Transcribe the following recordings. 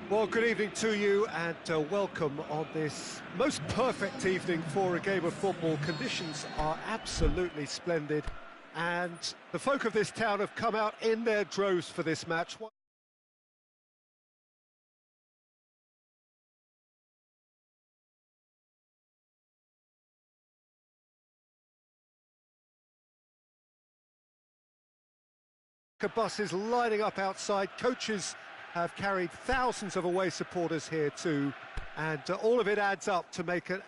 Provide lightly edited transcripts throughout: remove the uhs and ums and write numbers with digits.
Well, good evening to you and welcome on this most perfect evening for a game of football. Conditions are absolutely splendid and the folk of this town have come out in their droves for this match. Buses lining up outside, coaches have carried thousands of away supporters here too, and all of it adds up to make a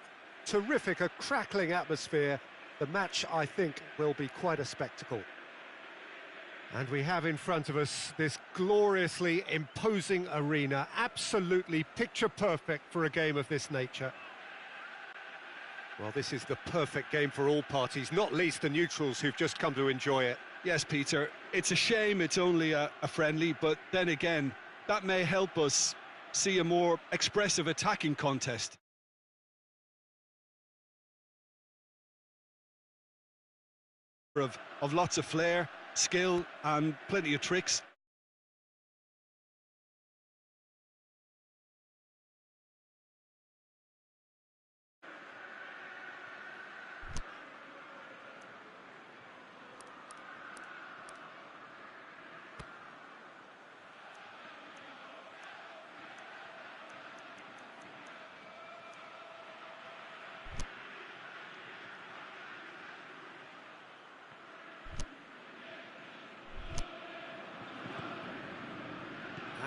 terrific, a crackling atmosphere. The match, I think, will be quite a spectacle. And we have in front of us this gloriously imposing arena, absolutely picture perfect for a game of this nature. Well, this is the perfect game for all parties, not least the neutrals who've just come to enjoy it. Yes, Peter, it's a shame it's only a friendly, but then again, that may help us see a more expressive attacking contest. Of lots of flair, skill and plenty of tricks.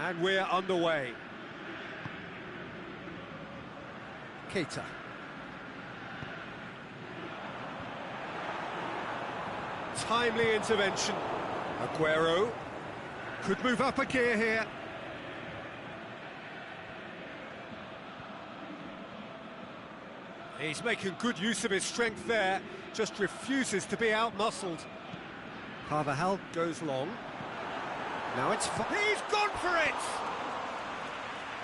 And we're underway. Keita. Timely intervention. Aguero could move up a gear here. He's making good use of his strength there, just refuses to be out-muscled. Carvajal goes long. Now it's... He's gone for it!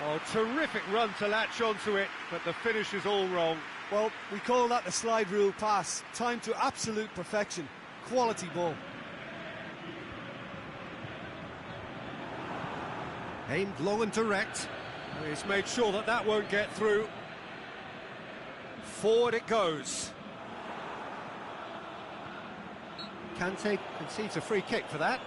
Oh, terrific run to latch onto it, but the finish is all wrong. Well, we call that a slide rule pass. Time to absolute perfection. Quality ball. Aimed long and direct. He's made sure that that won't get through. Forward it goes. Kante concedes a free kick for that.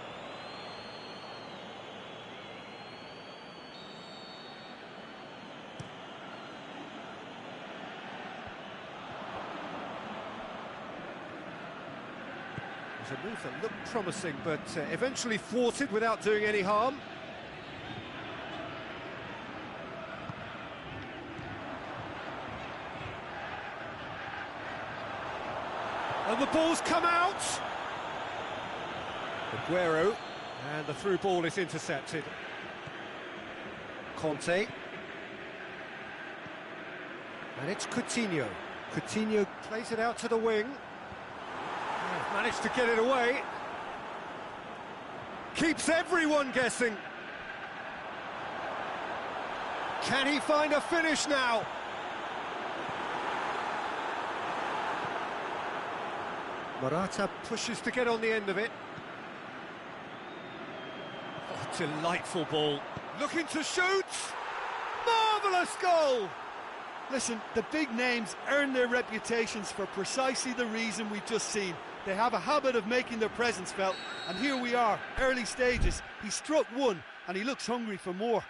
It was a move that looked promising, but eventually thwarted without doing any harm. And the ball's come out! Aguero, and the through ball is intercepted. Conte. And it's Coutinho. Coutinho plays it out to the wing. Managed to get it away. Keeps everyone guessing. Can he find a finish now? Morata pushes to get on the end of it. Oh, delightful ball. Looking to shoot. Marvellous goal! Listen, the big names earn their reputations for precisely the reason we've just seen. They have a habit of making their presence felt, and here we are, early stages. He struck one, and he looks hungry for more.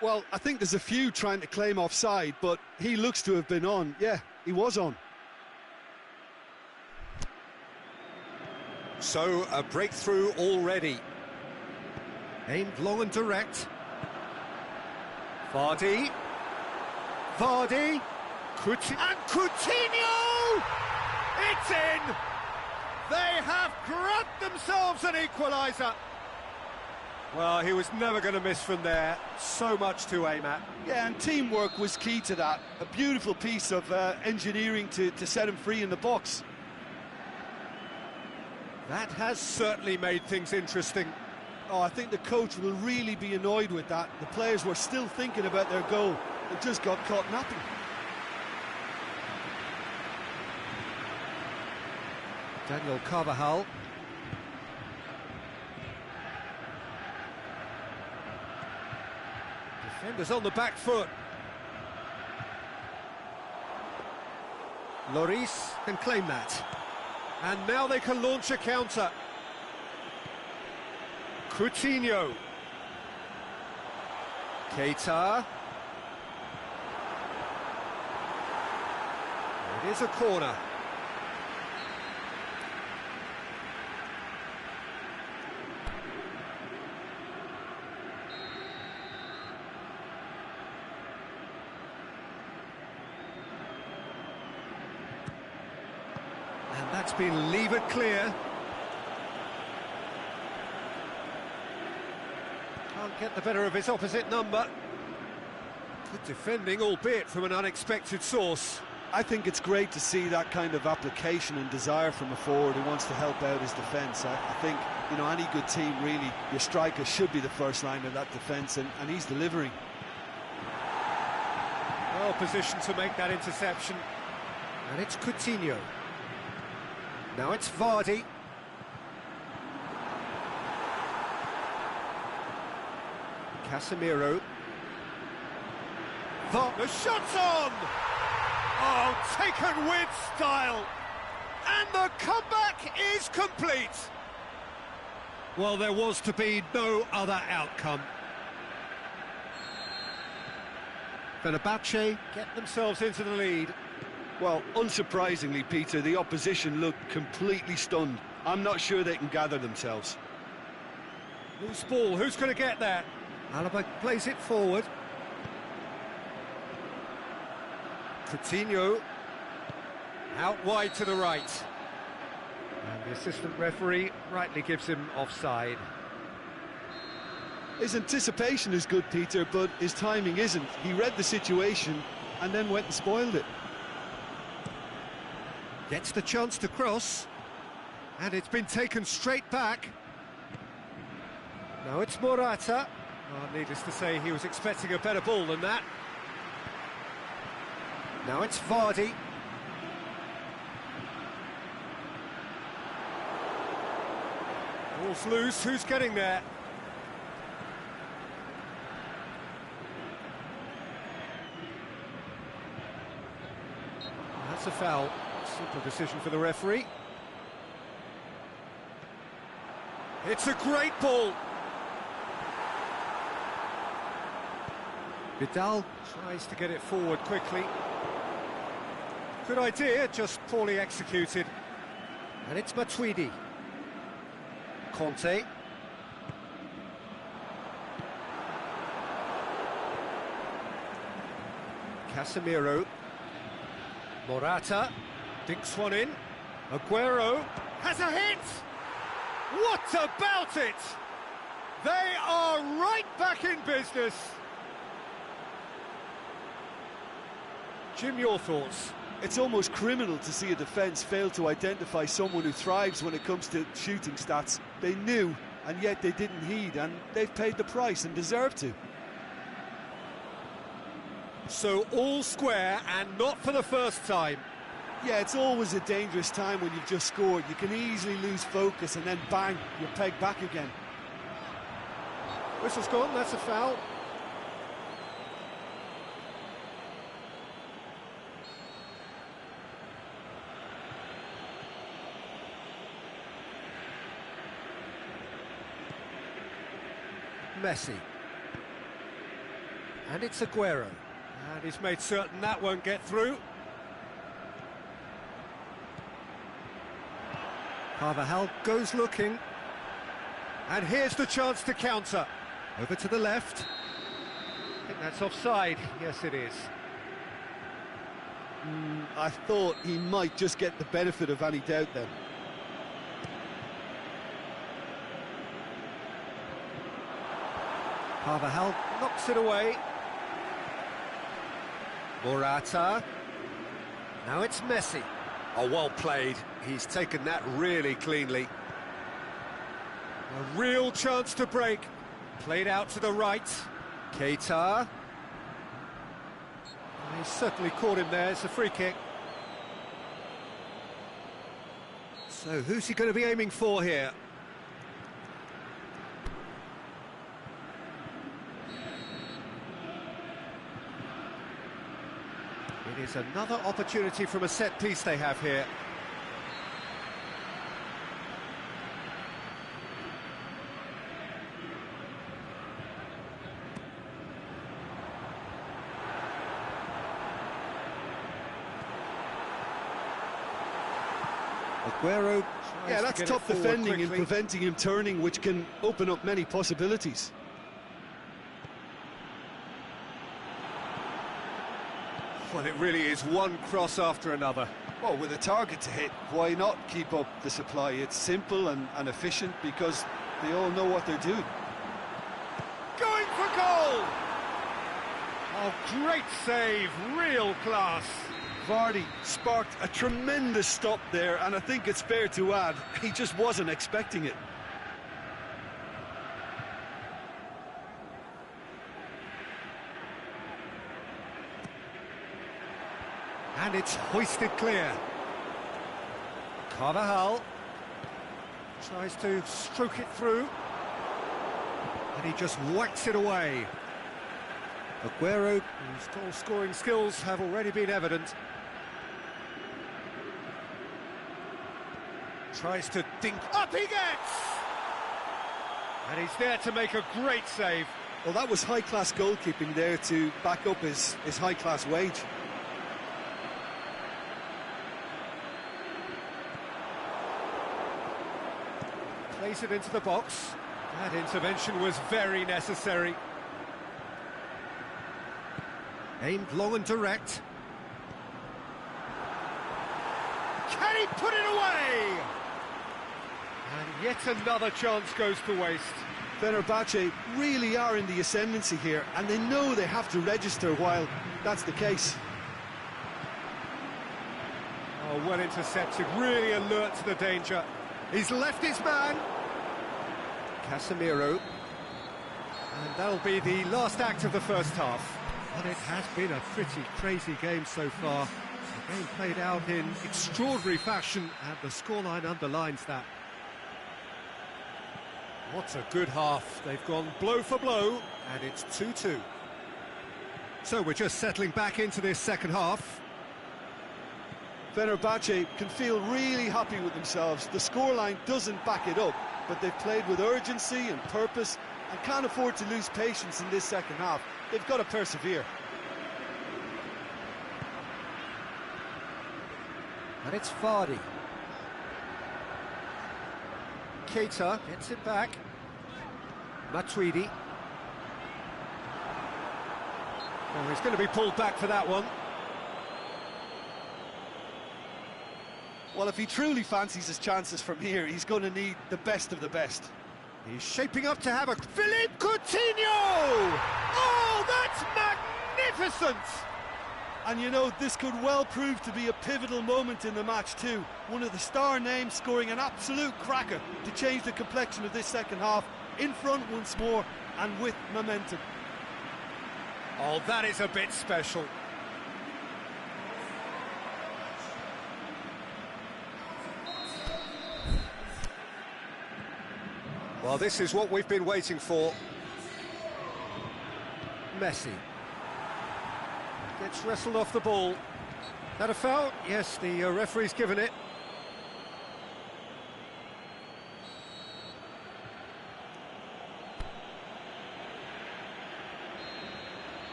Well, I think there's a few trying to claim offside, but he looks to have been on. Yeah, he was on. So, a breakthrough already. Aimed long and direct. Vardy. And Coutinho! It's in! They have grabbed themselves an equaliser. Well, he was never going to miss from there. So much to aim at. Yeah, and teamwork was key to that. A beautiful piece of engineering to set him free in the box. That has certainly made things interesting. Oh, I think the coach will really be annoyed with that. The players were still thinking about their goal and just got caught napping. Daniel Carvajal. Defenders on the back foot. Lloris can claim that. And now they can launch a counter. Coutinho. Keita. It is a corner. And that's been levered clear. Can't get the better of his opposite number. Good defending, albeit from an unexpected source. I think it's great to see that kind of application and desire from a forward who wants to help out his defence. I think, you know, any good team, really, your striker should be the first line of that defence, and he's delivering. Well positioned to make that interception. And it's Coutinho. Now it's Vardy. Casemiro. The shot's on! Oh, taken with style! And the comeback is complete! Well, there was to be no other outcome. Fenerbahce get themselves into the lead. Well, unsurprisingly, Peter, the opposition looked completely stunned. I'm not sure they can gather themselves. Loose ball, who's going to get that? Alaba plays it forward. Coutinho out wide to the right. And the assistant referee rightly gives him offside. His anticipation is good, Peter, but his timing isn't. He read the situation and then went and spoiled it. Gets the chance to cross, and it's been taken straight back. Now it's Morata. Oh, needless to say, he was expecting a better ball than that. Now it's Vardy. Ball's loose, who's getting there? That's a foul. Simple decision for the referee. It's a great ball. Vidal tries to get it forward quickly. Good idea, just poorly executed. And it's Matuidi. Conte. Casemiro. Morata. Dinks one in. Aguero has a hit! What about it? They are right back in business. Jim, your thoughts? It's almost criminal to see a defence fail to identify someone who thrives when it comes to shooting stats. They knew, and yet they didn't heed, and they've paid the price and deserve to. So all square, and not for the first time. Yeah, it's always a dangerous time when you've just scored. You can easily lose focus and then bang, you're pegged back again. Whistle's gone, that's a foul. Messi. And it's Aguero. And he's made certain that won't get through. Carvajal goes looking. And here's the chance to counter. Over to the left. I think that's offside. Yes, it is. I thought he might just get the benefit of any doubt then. Carvajal knocks it away. Morata. Now it's Messi. Oh, well played. He's taken that really cleanly. A real chance to break. Played out to the right. Keita. He's certainly caught him there. It's a free kick. So who's he going to be aiming for here? Here's another opportunity from a set piece they have here. Aguero. Yeah, that's tough defending and preventing him turning, which can open up many possibilities. Well, it really is one cross after another. Well, with a target to hit, why not keep up the supply? It's simple and efficient because they all know what they're doing. Going for goal! Oh, great save, real class. Vardy sparked a tremendous stop there, and I think it's fair to add, he just wasn't expecting it. And it's hoisted clear. Carvajal tries to stroke it through, and he just whacks it away. Aguero, whose goal-scoring skills have already been evident, tries to dink. Up he gets! And he's there to make a great save. Well, that was high-class goalkeeping there to back up his high-class wage. Plays it into the box. That intervention was very necessary. Aimed long and direct. Can he put it away? And yet another chance goes to waste. Fenerbahce really are in the ascendancy here, and they know they have to register while that's the case. Oh, well intercepted, really alert to the danger. He's left his man. Casemiro. And that'll be the last act of the first half. And it has been a pretty crazy game so far. The game played out in extraordinary fashion, and the scoreline underlines that. What a good half. They've gone blow for blow, and it's 2-2. So we're just settling back into this second half. Fenerbahce can feel really happy with themselves. The scoreline doesn't back it up, but they've played with urgency and purpose and can't afford to lose patience in this second half. They've got to persevere. And it's Vardy. Keita gets it back. Matuidi. Oh, he's going to be pulled back for that one. Well, if he truly fancies his chances from here, he's going to need the best of the best. He's shaping up to have a... Philippe Coutinho! Oh, that's magnificent! And you know, this could well prove to be a pivotal moment in the match too. One of the star names scoring an absolute cracker to change the complexion of this second half. In front once more and with momentum. Oh, that is a bit special. Well, this is what we've been waiting for. Messi gets wrestled off the ball. That a foul? Yes, the referee's given it.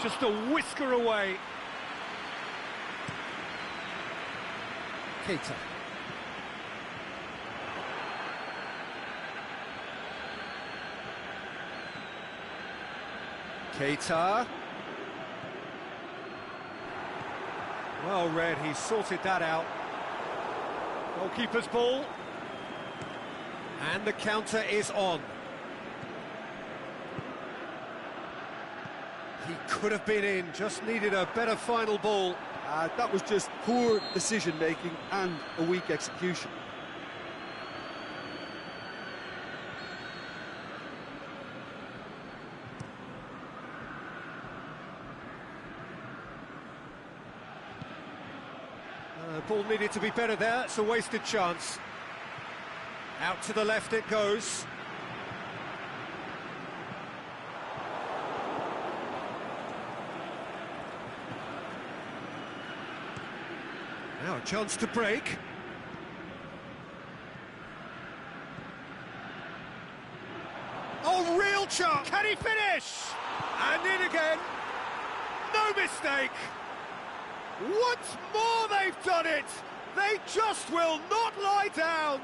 Just a whisker away. Keita. Keita. Well read, he sorted that out. Goalkeeper's ball. And the counter is on. He could have been in, just needed a better final ball. That was just poor decision-making and a weak execution. Ball needed to be better there, it's a wasted chance. Out to the left it goes. Now a chance to break. Oh, real chance! Can he finish? And in again. No mistake. Once more they've done it. They just will not lie down.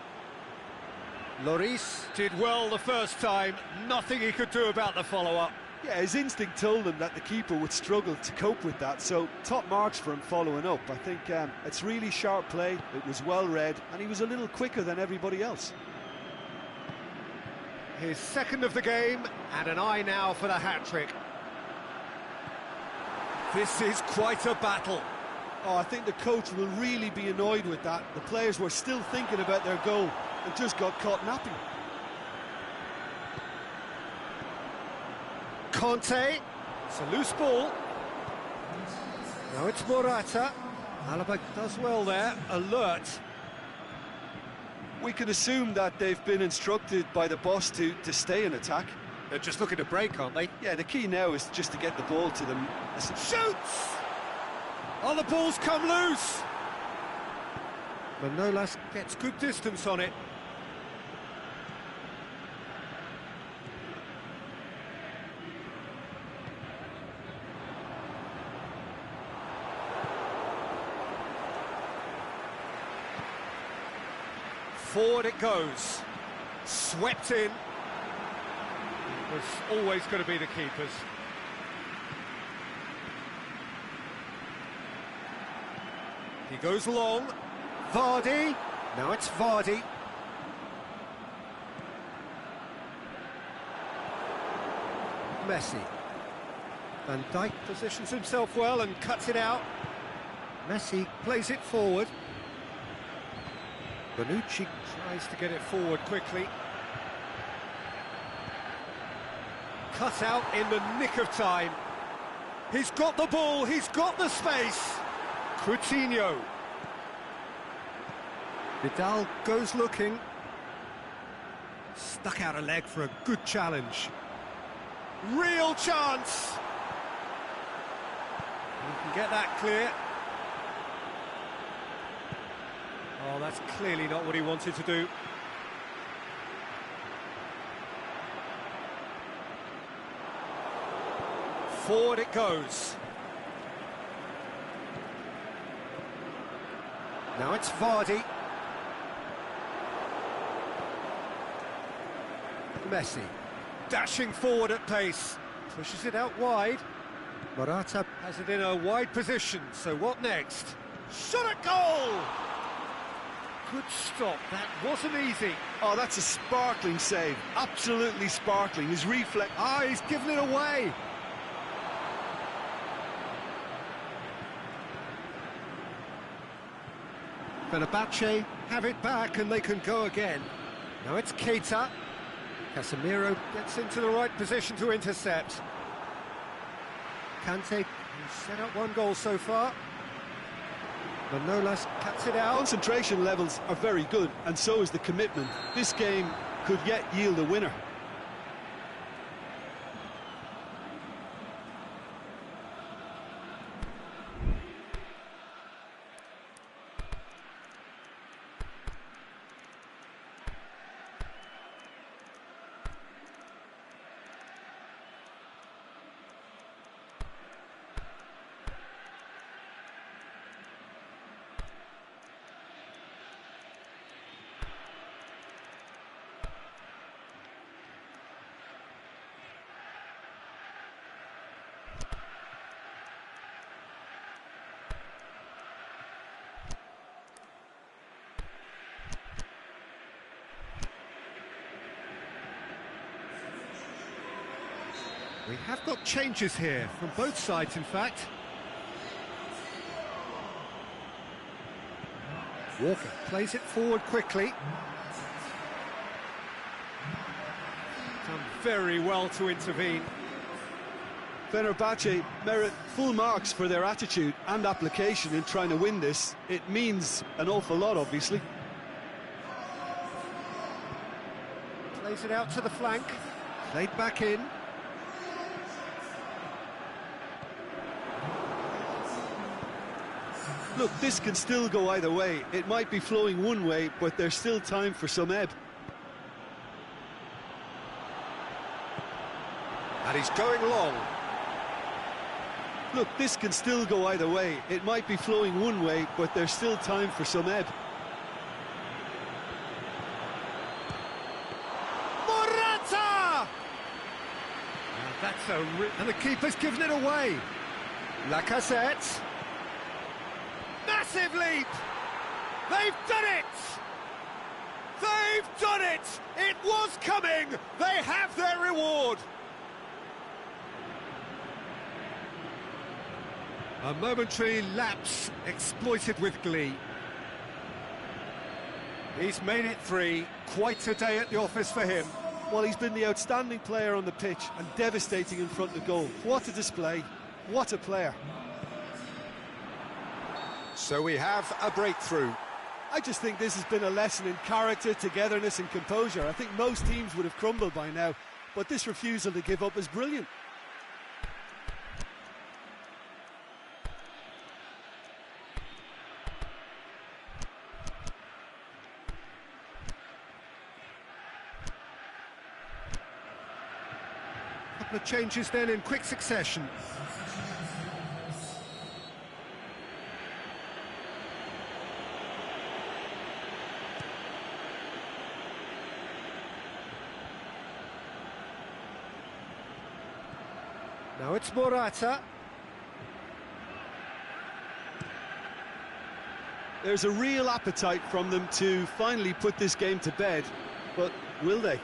Lloris did well the first time. Nothing he could do about the follow-up. Yeah, his instinct told him that the keeper would struggle to cope with that, so top marks for him following up. I think it's really sharp play, it was well read, and he was a little quicker than everybody else. His second of the game, and an eye now for the hat-trick. This is quite a battle. Oh, I think the coach will really be annoyed with that. The players were still thinking about their goal and just got caught napping. Conte, it's a loose ball. Now it's Morata. Alaba does well there, alert. We can assume that they've been instructed by the boss to stay in attack. They're just looking to break, aren't they? Yeah, the key now is just to get the ball to them. Shoots! Oh, the ball's come loose! Manolas gets good distance on it. Forward it goes. Swept in. Was always going to be the keepers. He goes long. Vardy. Now it's Vardy. Messi. Van Dijk positions himself well and cuts it out. Messi plays it forward. Bonucci tries to get it forward quickly. Cut out in the nick of time. He's got the ball, he's got the space. Coutinho. Vidal goes looking. Stuck out a leg for a good challenge. Real chance. You can get that clear. Oh, that's clearly not what he wanted to do. Forward it goes. Now it's Vardy. Messi. Dashing forward at pace. Pushes it out wide. Morata has it in a wide position, so what next? Shot at goal! Good stop, that wasn't easy. Oh, that's a sparkling save, absolutely sparkling. His reflex... Ah, he's given it away. Fenerbahce have it back and they can go again. Now it's Keita. Casemiro gets into the right position to intercept. Kante has set up one goal so far. Manolas cuts it out. Concentration levels are very good, and so is the commitment. This game could yet yield a winner. We have got changes here, from both sides in fact. Walker plays it forward quickly. Done very well to intervene. Fenerbahce merit full marks for their attitude and application in trying to win this. It means an awful lot, obviously. Plays it out to the flank. Played back in. Look, this can still go either way. It might be flowing one way, but there's still time for some ebb. And he's going long. Look, this can still go either way. It might be flowing one way, but there's still time for some ebb. Morata! And the keeper's given it away. Lacazette. Massive leap! They've done it! They've done it! It was coming! They have their reward! A momentary lapse exploited with glee. He's made it 3. Quite a day at the office for him. Well, he's been the outstanding player on the pitch and devastating in front of goal. What a display. What a player. So we have a breakthrough. I just think this has been a lesson in character, togetherness and composure. I think most teams would have crumbled by now, but this refusal to give up is brilliant. Couple of changes then in quick succession. Now it's Morata. There's a real appetite from them to finally put this game to bed, but will they?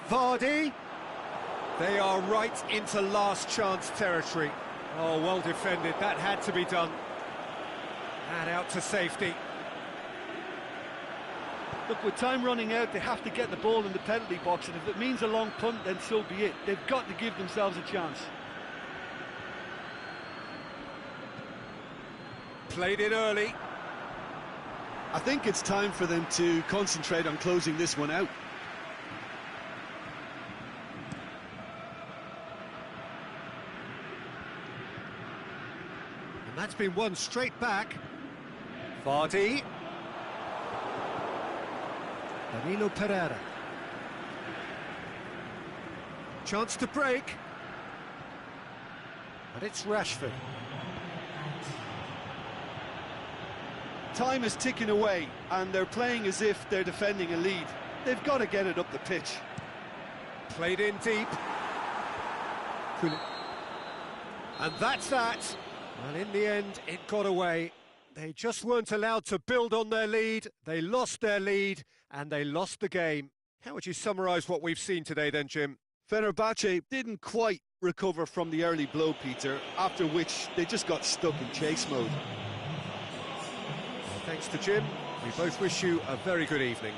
Vardy. They are right into last chance territory. Oh, well defended. That had to be done. And out to safety. Look, with time running out, they have to get the ball in the penalty box, and if it means a long punt, then so be it. They've got to give themselves a chance. Played it early. I think it's time for them to concentrate on closing this one out. And that's been won straight back. Vardy. Danilo Pereira. Chance to break. And it's Rashford. Time is ticking away, and they're playing as if they're defending a lead. They've got to get it up the pitch. Played in deep. And that's that. And in the end, it got away. They just weren't allowed to build on their lead. They lost their lead, and they lost the game. How would you summarise what we've seen today then, Jim? Fenerbahce didn't quite recover from the early blow, Peter, after which they just got stuck in chase mode. Well, thanks to Jim. We both wish you a very good evening.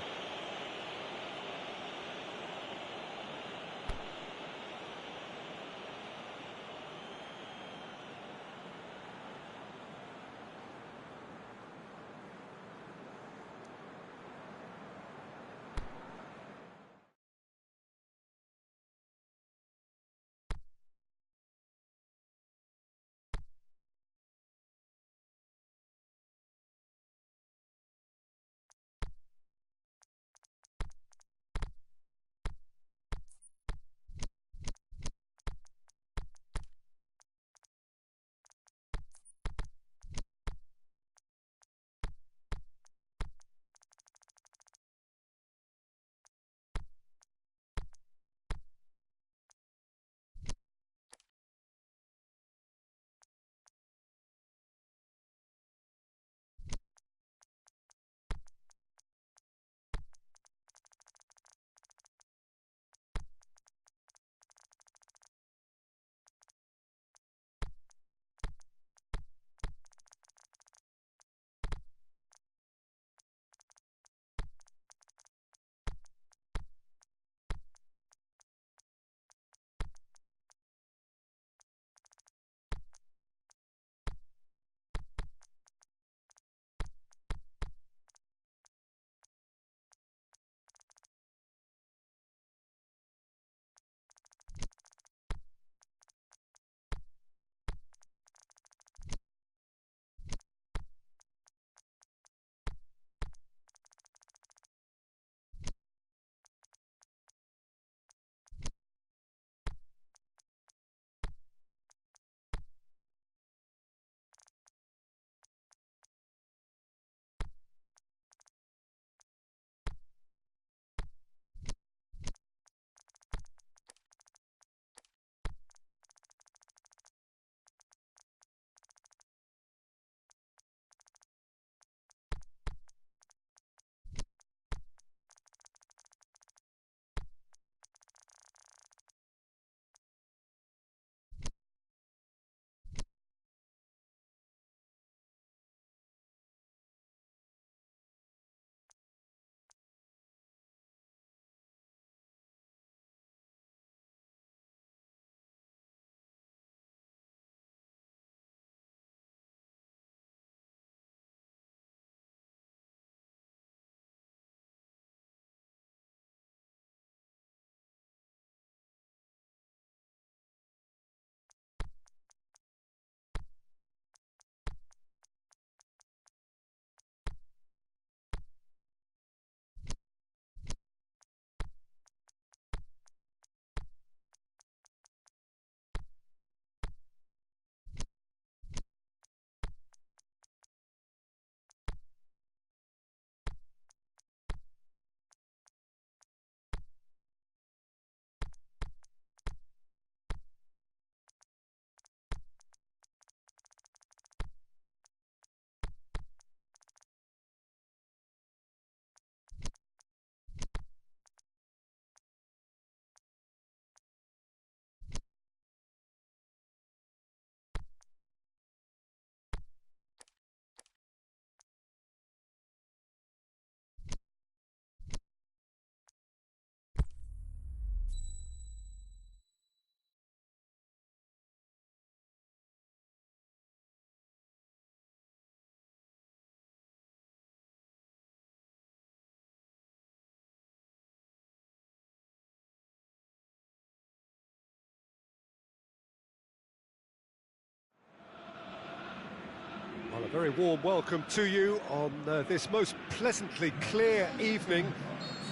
very warm welcome to you on this most pleasantly clear evening.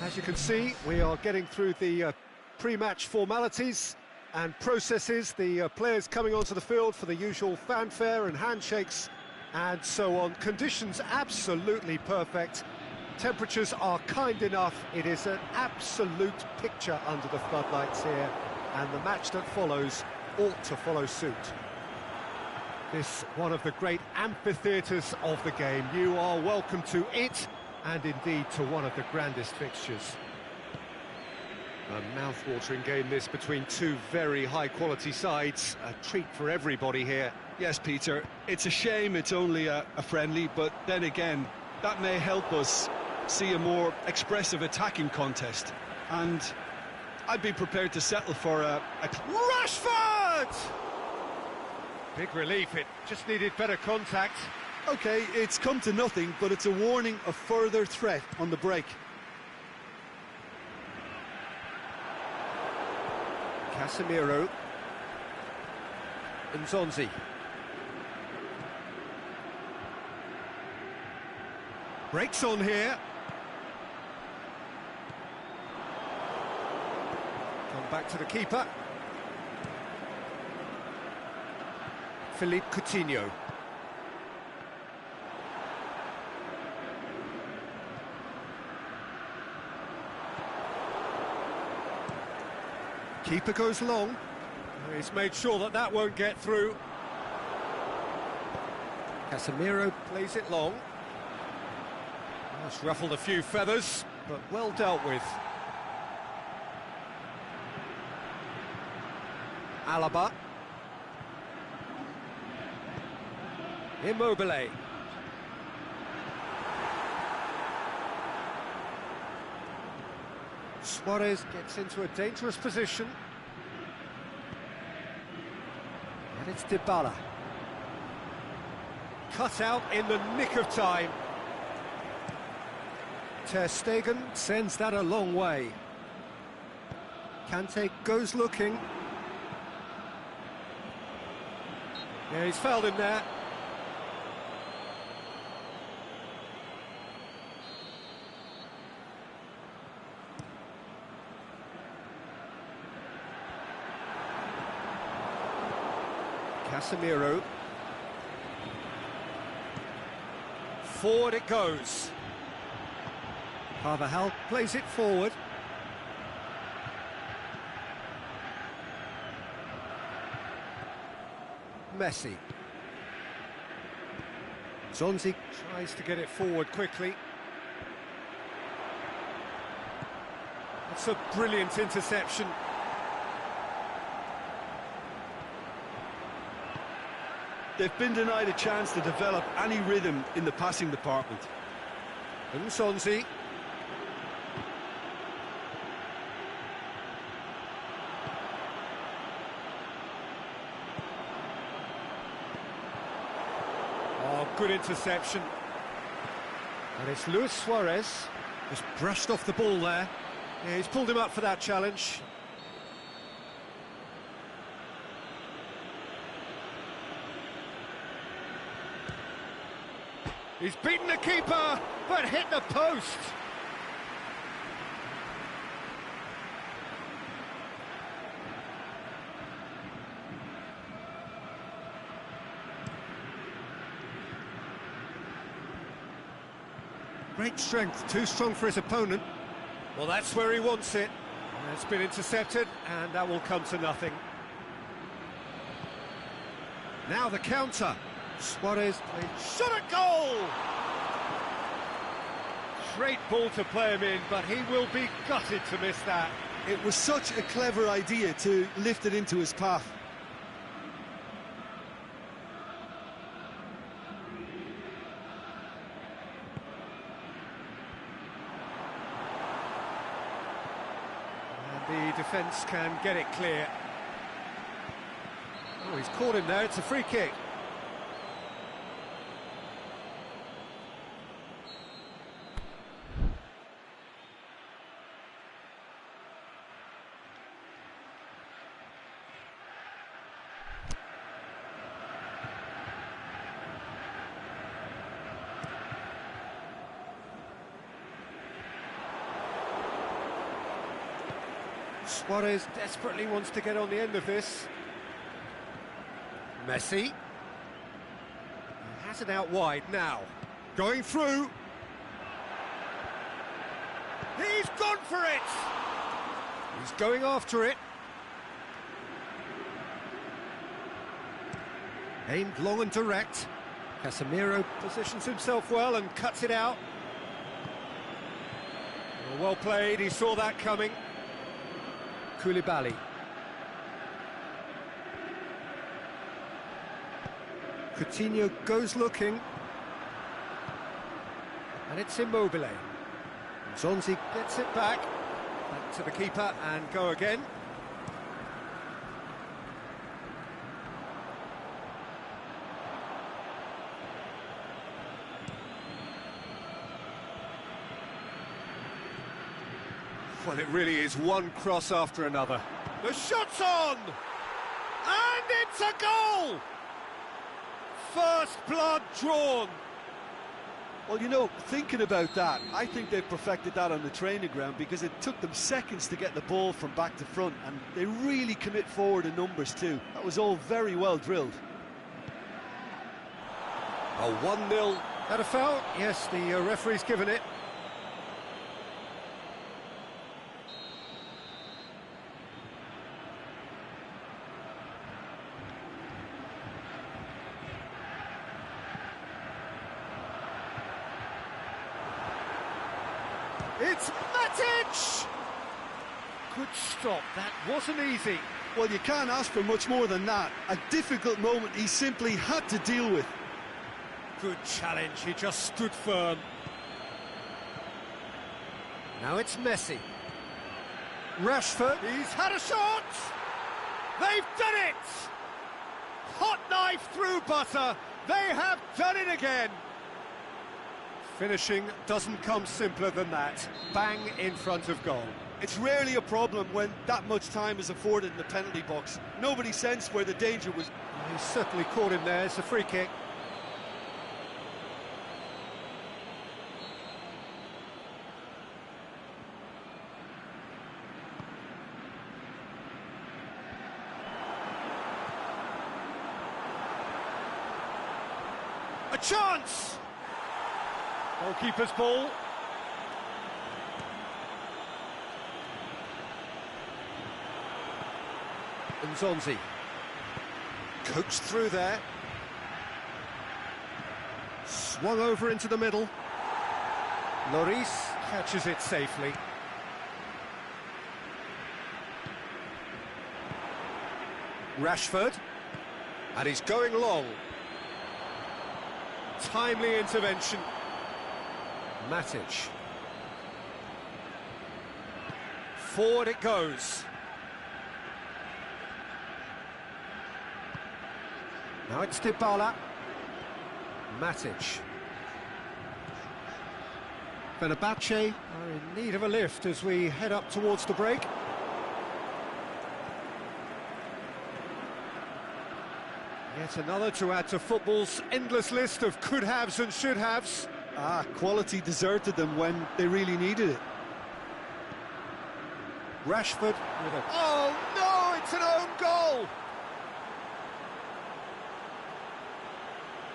As you can see, we are getting through the pre-match formalities and processes, the players coming onto the field for the usual fanfare and handshakes and so on. Conditions absolutely perfect. Temperatures are kind enough. It is an absolute picture under the floodlights here, and the match that follows ought to follow suit. This one of the great amphitheatres of the game. You are welcome to it, and indeed to one of the grandest fixtures. A mouth-watering game this between two very high-quality sides. A treat for everybody here. Yes, Peter, it's a shame it's only a friendly, but then again, that may help us see a more expressive attacking contest. And I'd be prepared to settle for a Rashford! Big relief, it just needed better contact. OK, it's come to nothing, but it's a warning of further threat on the break. Casemiro. Nzonzi. Breaks on here. Come back to the keeper. Philippe Coutinho. Keeper goes long. He's made sure that that won't get through. Casemiro plays it long. That's ruffled a few feathers, but well dealt with. Alaba. Immobile. Suarez gets into a dangerous position. And it's Dybala. Cut out in the nick of time. Ter Stegen sends that a long way. Kante goes looking. Yeah, he's fouled him there. Casemiro. Forward it goes. Carvajal plays it forward. Messi. Zonzi tries to get it forward quickly. It's a brilliant interception. They've been denied a chance to develop any rhythm in the passing department. And Zonzi. Oh, good interception. And it's Luis Suarez. Just brushed off the ball there. Yeah, he's pulled him up for that challenge. He's beaten the keeper, but hit the post. Great strength, too strong for his opponent. Well, that's where he wants it. It's been intercepted, and that will come to nothing. Now the counter. Suarez played, shot at goal! Great ball to play him in, but he will be gutted to miss that. It was such a clever idea to lift it into his path. And the defence can get it clear. Oh, he's caught him there, it's a free kick. Suarez desperately wants to get on the end of this. Messi. He has it out wide now. Going through. He's gone for it! He's going after it. Aimed long and direct. Casemiro positions himself well and cuts it out. Well played, he saw that coming. Koulibaly. Coutinho goes looking. And it's Immobile. Zonzi gets it back to the keeper and go again. Well, it really is one cross after another. The shot's on! And it's a goal! First blood drawn. Well, you know, thinking about that, I think they've perfected that on the training ground because it took them seconds to get the ball from back to front, and they really commit forward in numbers too. That was all very well drilled. A 1-0. Had a foul? Yes, the referee's given it. It's Matic! Good stop, that wasn't easy. Well, you can't ask for much more than that. A difficult moment he simply had to deal with. Good challenge, he just stood firm. Now it's Messi. Rashford, he's had a shot! They've done it! Hot knife through butter, they have done it again! Finishing doesn't come simpler than that. Bang in front of goal. It's rarely a problem when that much time is afforded in the penalty box. Nobody sensed where the danger was. He's certainly caught him there. It's a free kick. A chance! Goalkeeper's ball. And Zonzi. Coaxed through there. Swung over into the middle. Lloris catches it safely. Rashford. And he's going long. Timely intervention. Matic. Forward it goes. Now it's Dybala. Matic. Fenerbahce are in need of a lift as we head up towards the break. Yet another to add to football's endless list of could-haves and should-haves. Quality deserted them when they really needed it. Rashford with a... Oh, no, it's an own goal!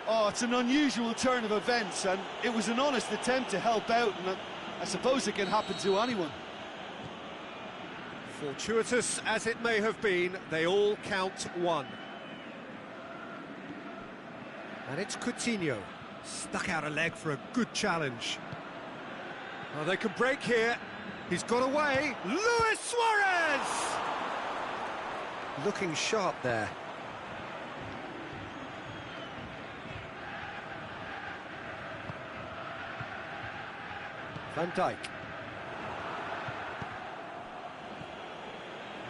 Oh, it's an unusual turn of events, and it was an honest attempt to help out, and I suppose it can happen to anyone. Fortuitous as it may have been, they all count one. And it's Coutinho. Stuck out a leg for a good challenge. Oh, they can break here. He's got away. Luis Suarez! Looking sharp there. Van Dijk.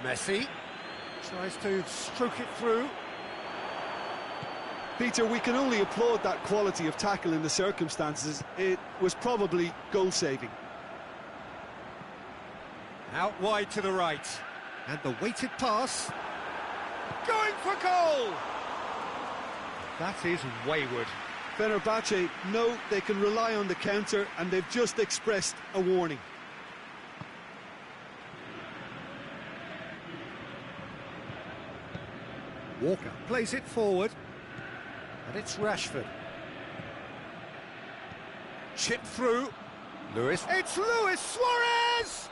Messi tries to stroke it through. Peter, we can only applaud that quality of tackle in the circumstances. It was probably goal-saving. Out wide to the right. And the weighted pass. Going for goal! That is wayward. Fenerbahce know they can rely on the counter, and they've just expressed a warning. Walker plays it forward, and it's Rashford. Chip through. Lewis. It's Luis Suarez!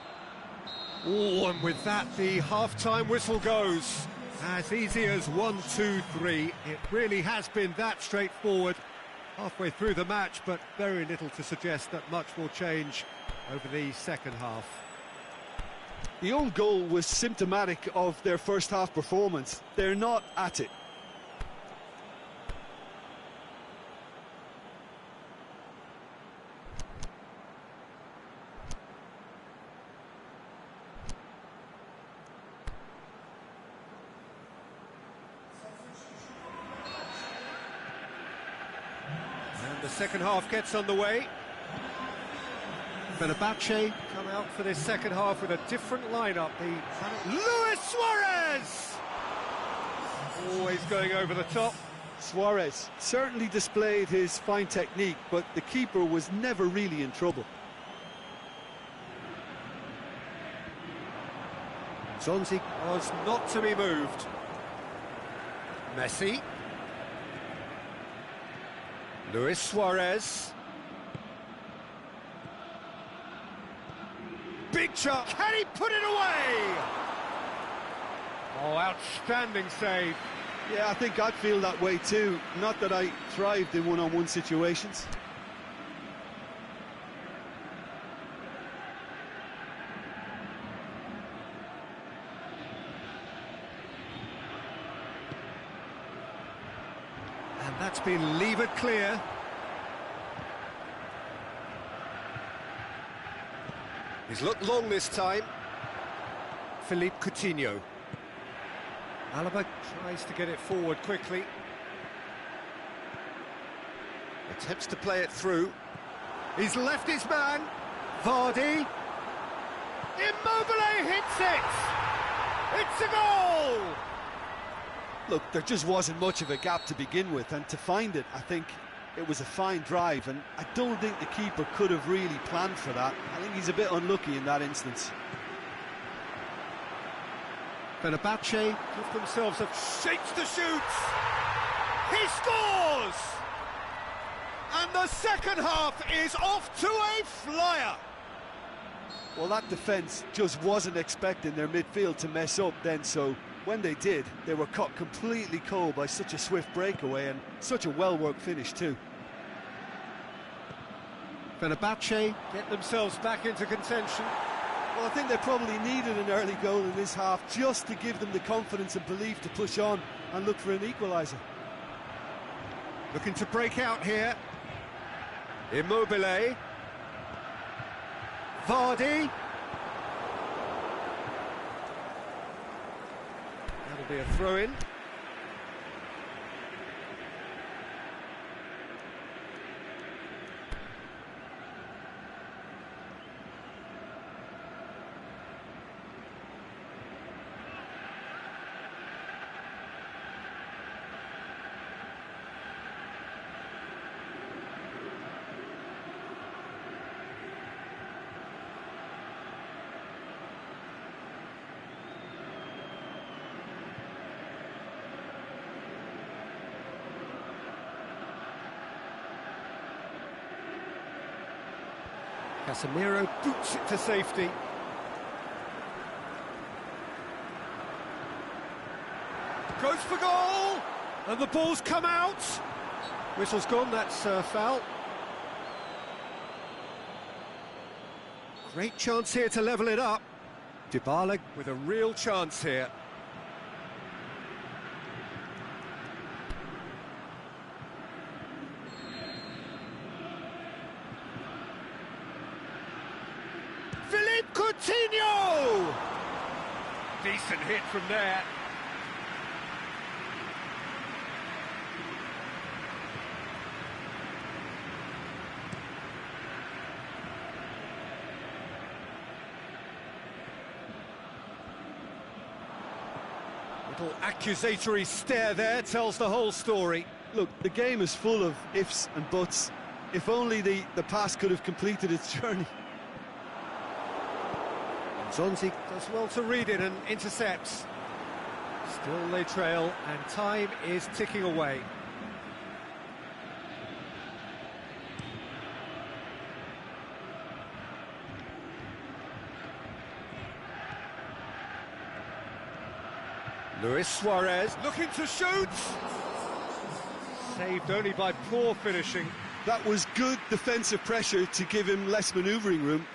Oh, and with that, the half-time whistle goes. As easy as 1, 2, 3. It really has been that straightforward. Halfway through the match, but very little to suggest that much will change over the second half. The own goal was symptomatic of their first half performance. They're not at it. And the second half gets underway. Fenerbahce come out for this second half with a different lineup. Luis Suarez! Always going over the top. Suarez certainly displayed his fine technique, but the keeper was never really in trouble. Zonzi was not to be moved. Messi. Luis Suarez. Big chance. Can he put it away? Oh, outstanding save. Yeah, I think I'd feel that way too. Not that I thrived in one-on-one situations. And that's been levered clear. He's looked long this time. Philippe Coutinho. Alaba tries to get it forward quickly. Attempts to play it through. He's left his man. Vardy. Immobile hits it! It's a goal! Look, there just wasn't much of a gap to begin with, and to find it, I think it was a fine drive, and I don't think the keeper could have really planned for that. I think he's a bit unlucky in that instance. Fenerbahce give themselves a shakes to shoot. He scores! And the second half is off to a flyer. Well, that defence just wasn't expecting their midfield to mess up then, so when they did, they were caught completely cold by such a swift breakaway and such a well-worked finish too. Fenerbahce get themselves back into contention. Well, I think they probably needed an early goal in this half just to give them the confidence and belief to push on and look for an equaliser. Looking to break out here. Immobile. Vardy. That'll be a throw-in. Casemiro boots it to safety. Goes for goal! And the ball's come out. Whistle's gone, that's foul. Great chance here to level it up. Dybala with a real chance here. Philippe Coutinho! Decent hit from there. Little accusatory stare there tells the whole story. Look, the game is full of ifs and buts. If only the pass could have completed its journey. Zonzi does well to read it and intercepts. Still they trail, and time is ticking away. Luis Suarez looking to shoot. Saved only by poor finishing. That was good defensive pressure to give him less manoeuvring room.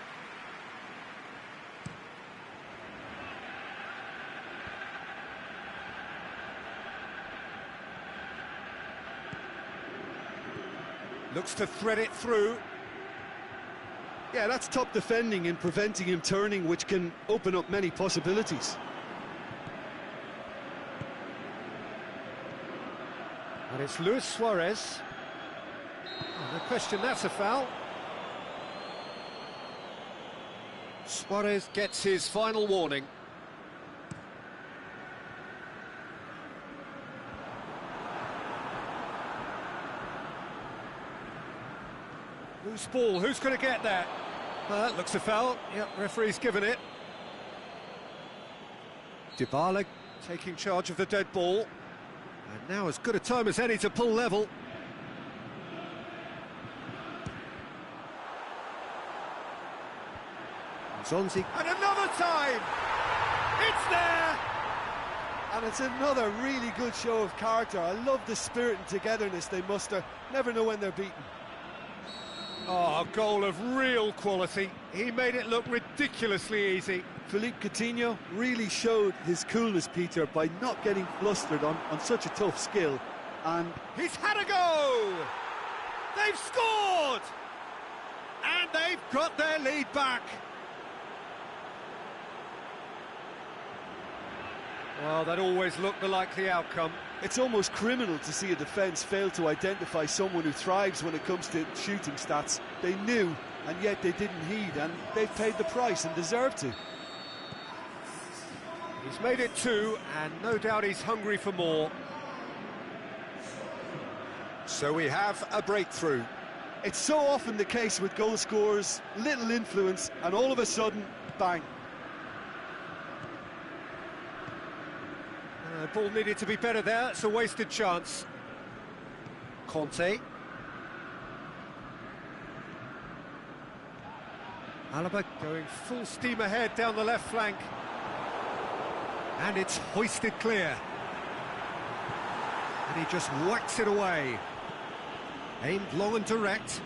Looks to thread it through. Yeah, that's top defending and preventing him turning, which can open up many possibilities. And it's Luis Suarez. Oh, no question, that's a foul. Suarez gets his final warning. Loose ball, who's going to get that? That looks a foul. Yep, referee's given it. Dybala taking charge of the dead ball. And now as good a time as any to pull level. Zonzi. And another time! It's there! And it's another really good show of character. I love the spirit and togetherness they muster. Never know when they're beaten. Oh, a goal of real quality. He made it look ridiculously easy. Philippe Coutinho really showed his coolness, Peter, by not getting flustered on such a tough skill. And he's had a go! They've scored! And they've got their lead back. Well, that always looked the likely outcome. It's almost criminal to see a defence fail to identify someone who thrives when it comes to shooting stats. They knew, and yet they didn't heed, and they've paid the price and deserve to. He's made it 2, and no doubt he's hungry for more. So we have a breakthrough. It's so often the case with goal scorers, little influence, and all of a sudden, bang. Ball needed to be better there, it's a wasted chance. Conte. Alaba going full steam ahead down the left flank. And it's hoisted clear. And he just whacks it away. Aimed long and direct.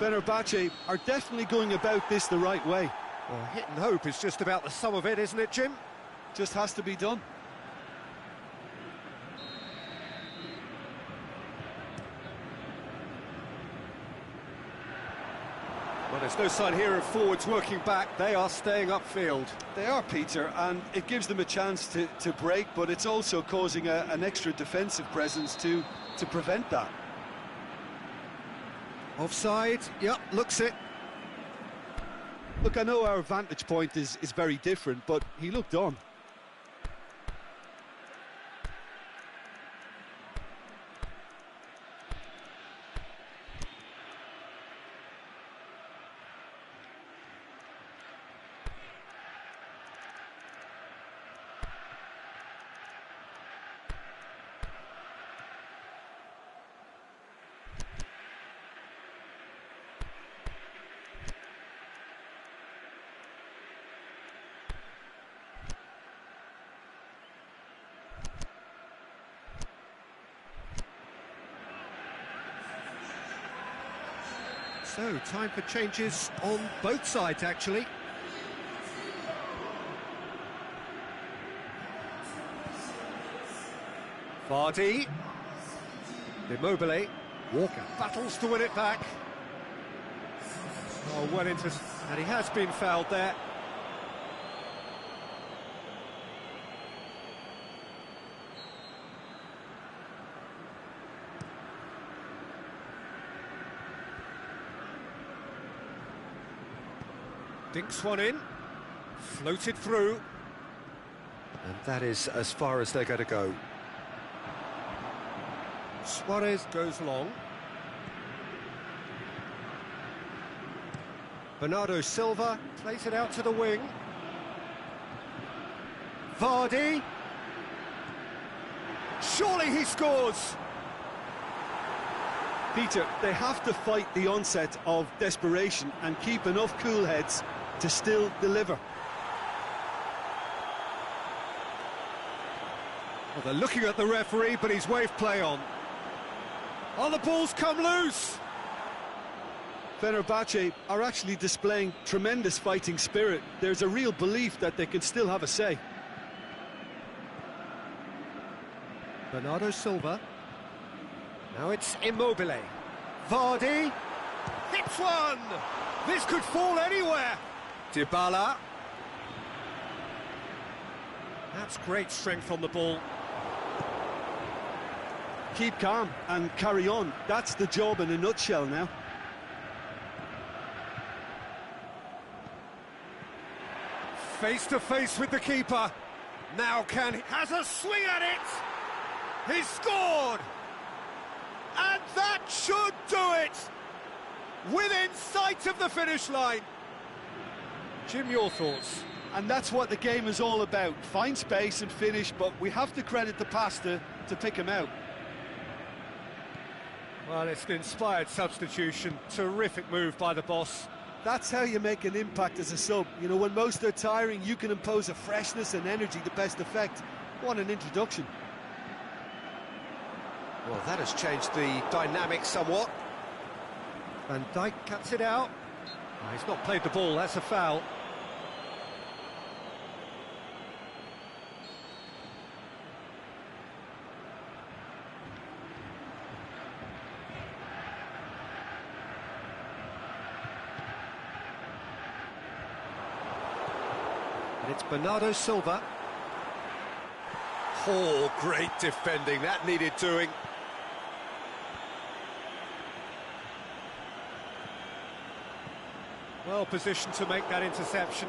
Fenerbahce are definitely going about this the right way. Well, hit and hope is just about the sum of it, isn't it, Jim? Just has to be done. Well, there's no sign here of forwards working back. They are staying upfield. They are, Peter, and it gives them a chance to break, but it's also causing an extra defensive presence to prevent that. Offside, yep, looks it. Look, I know our vantage point is very different, but he looked on. So, time for changes on both sides, actually. Vardy. Immobile. Walker battles to win it back. Oh, well into... And he has been fouled there. Dinks one in, floated through, and that is as far as they're going to go. Suarez goes long. Bernardo Silva plays it out to the wing. Vardy, Surely he scores! Peter, they have to fight the onset of desperation and keep enough cool heads to still deliver. Well, they're looking at the referee, but he's waved play on. Oh, the ball's come loose! Fenerbahce are actually displaying tremendous fighting spirit. There's a real belief that they can still have a say. Bernardo Silva. Now it's Immobile. Vardy. Hits one! This could fall anywhere! Dybala. That's great strength on the ball. Keep calm and carry on. That's the job in a nutshell now. Face to face with the keeper. Now has a swing at it! He's scored! And that should do it! Within sight of the finish line. Jim, your thoughts? And that's what the game is all about. Find space and finish, but we have to credit the passer to pick him out. Well, it's an inspired substitution. Terrific move by the boss. That's how you make an impact as a sub. You know, when most are tiring, you can impose a freshness and energy to best effect. What an introduction. Well, that has changed the dynamic somewhat. Van Dijk cuts it out. Oh, he's not played the ball, that's a foul. And it's Bernardo Silva. Oh, great defending, that needed doing. Well positioned to make that interception.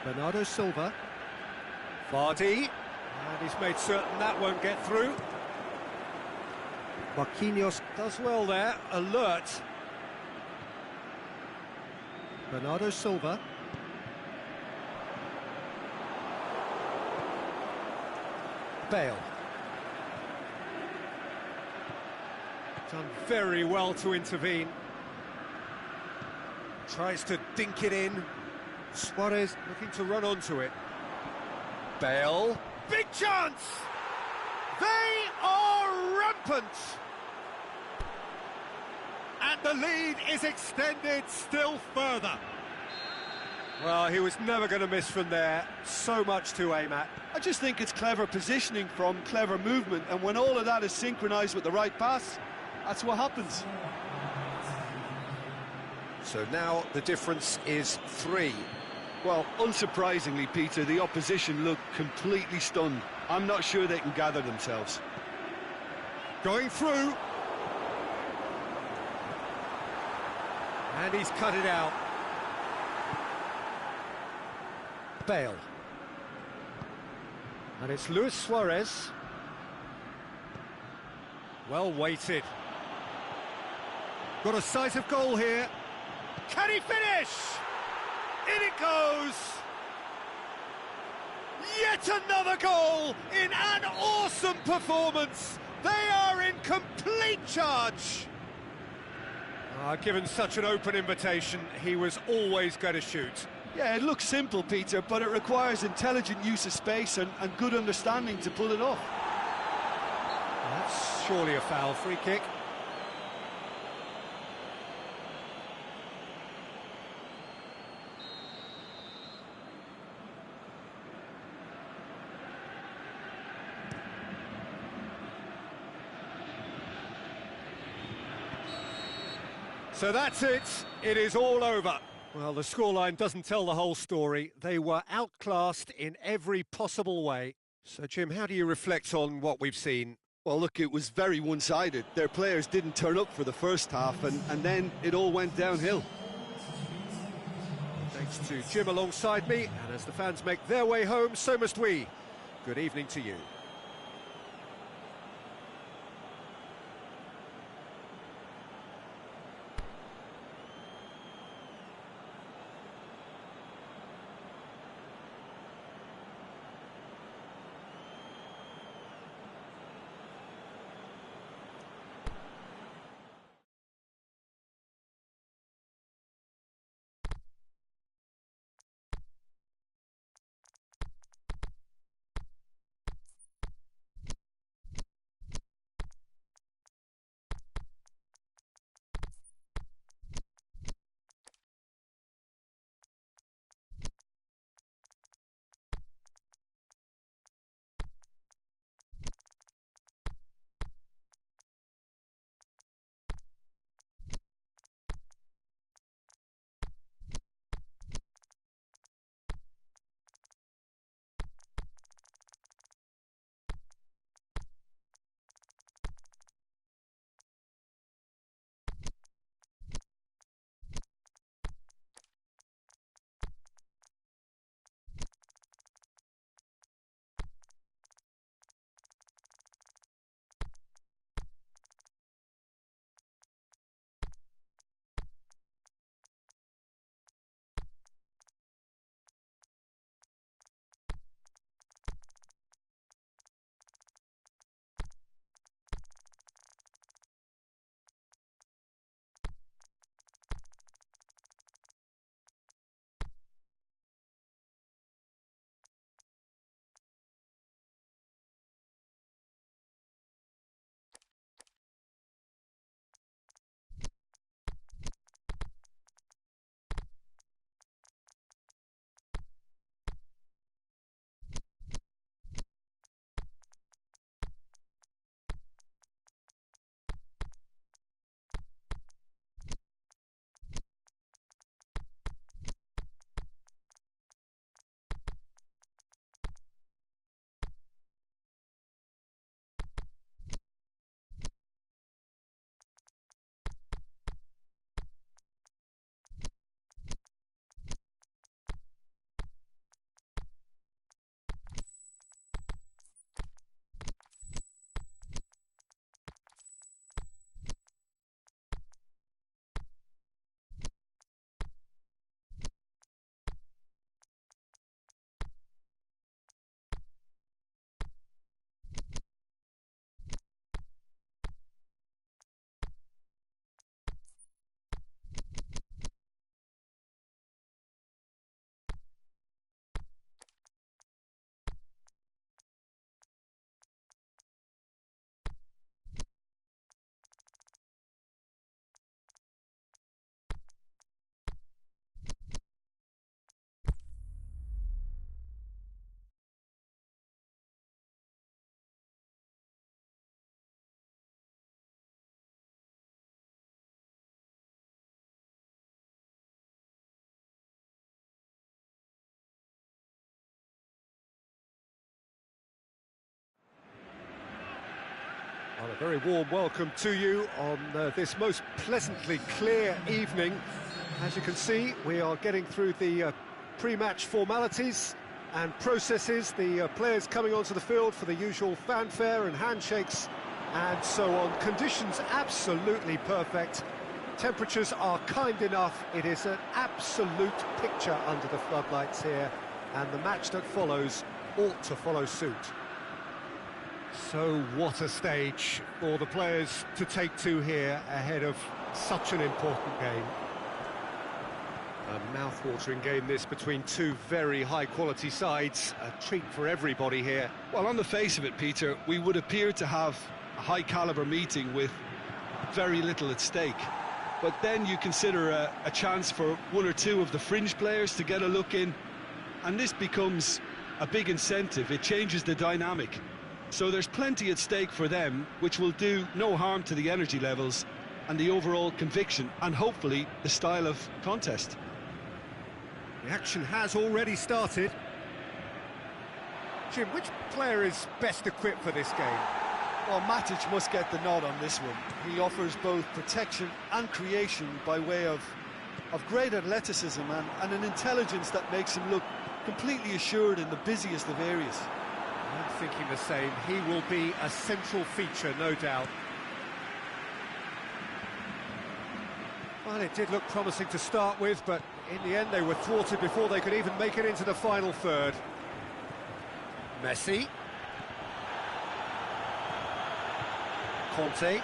Bernardo Silva. Vardy. And he's made certain that won't get through. Marquinhos does well there, alert. Bernardo Silva. Bale. Done very well to intervene. Tries to dink it in. Suarez looking to run onto it. Bale. Big chance! They are rampant! And the lead is extended still further. Well, he was never going to miss from there. So much to aim at. I just think it's clever positioning from clever movement, and when all of that is synchronised with the right pass, that's what happens. So now the difference is 3. Well, unsurprisingly, Peter, the opposition look completely stunned. I'm not sure they can gather themselves. Going through. And he's cut it out. Bale. And it's Luis Suarez. Well weighted. Got a sight of goal here. Can he finish? In it goes! Yet another goal in an awesome performance. They are in complete charge. Given such an open invitation, he was always going to shoot. Yeah, it looks simple, Peter, but it requires intelligent use of space and good understanding to pull it off. That's surely a foul. Free kick. So that's it. It is all over. Well, the scoreline doesn't tell the whole story. They were outclassed in every possible way. So, Jim, how do you reflect on what we've seen? Well, look, it was very one-sided. Their players didn't turn up for the first half, and then it all went downhill. Thanks to Jim alongside me, and as the fans make their way home, so must we. Good evening to you. A very warm welcome to you on this most pleasantly clear evening. As you can see, we are getting through the pre-match formalities and processes, the players coming onto the field for the usual fanfare and handshakes and so on. Conditions absolutely perfect. Temperatures are kind enough. It is an absolute picture under the floodlights here, and the match that follows ought to follow suit. So what a stage for the players to take to here ahead of such an important game. A mouth-watering game this between two very high-quality sides. A treat for everybody here. Well, on the face of it, Peter, we would appear to have a high-caliber meeting with very little at stake. But then you consider a chance for one or two of the fringe players to get a look in, and this becomes a big incentive. It changes the dynamic. So there's plenty at stake for them, which will do no harm to the energy levels and the overall conviction, and hopefully the style of contest. The action has already started. Jim, which player is best equipped for this game? Well, Matic must get the nod on this one. He offers both protection and creation by way of great athleticism and an intelligence that makes him look completely assured in the busiest of areas. I'm thinking the same. He will be a central feature, no doubt. Well, it did look promising to start with, but in the end they were thwarted before they could even make it into the final third. Messi. Conte.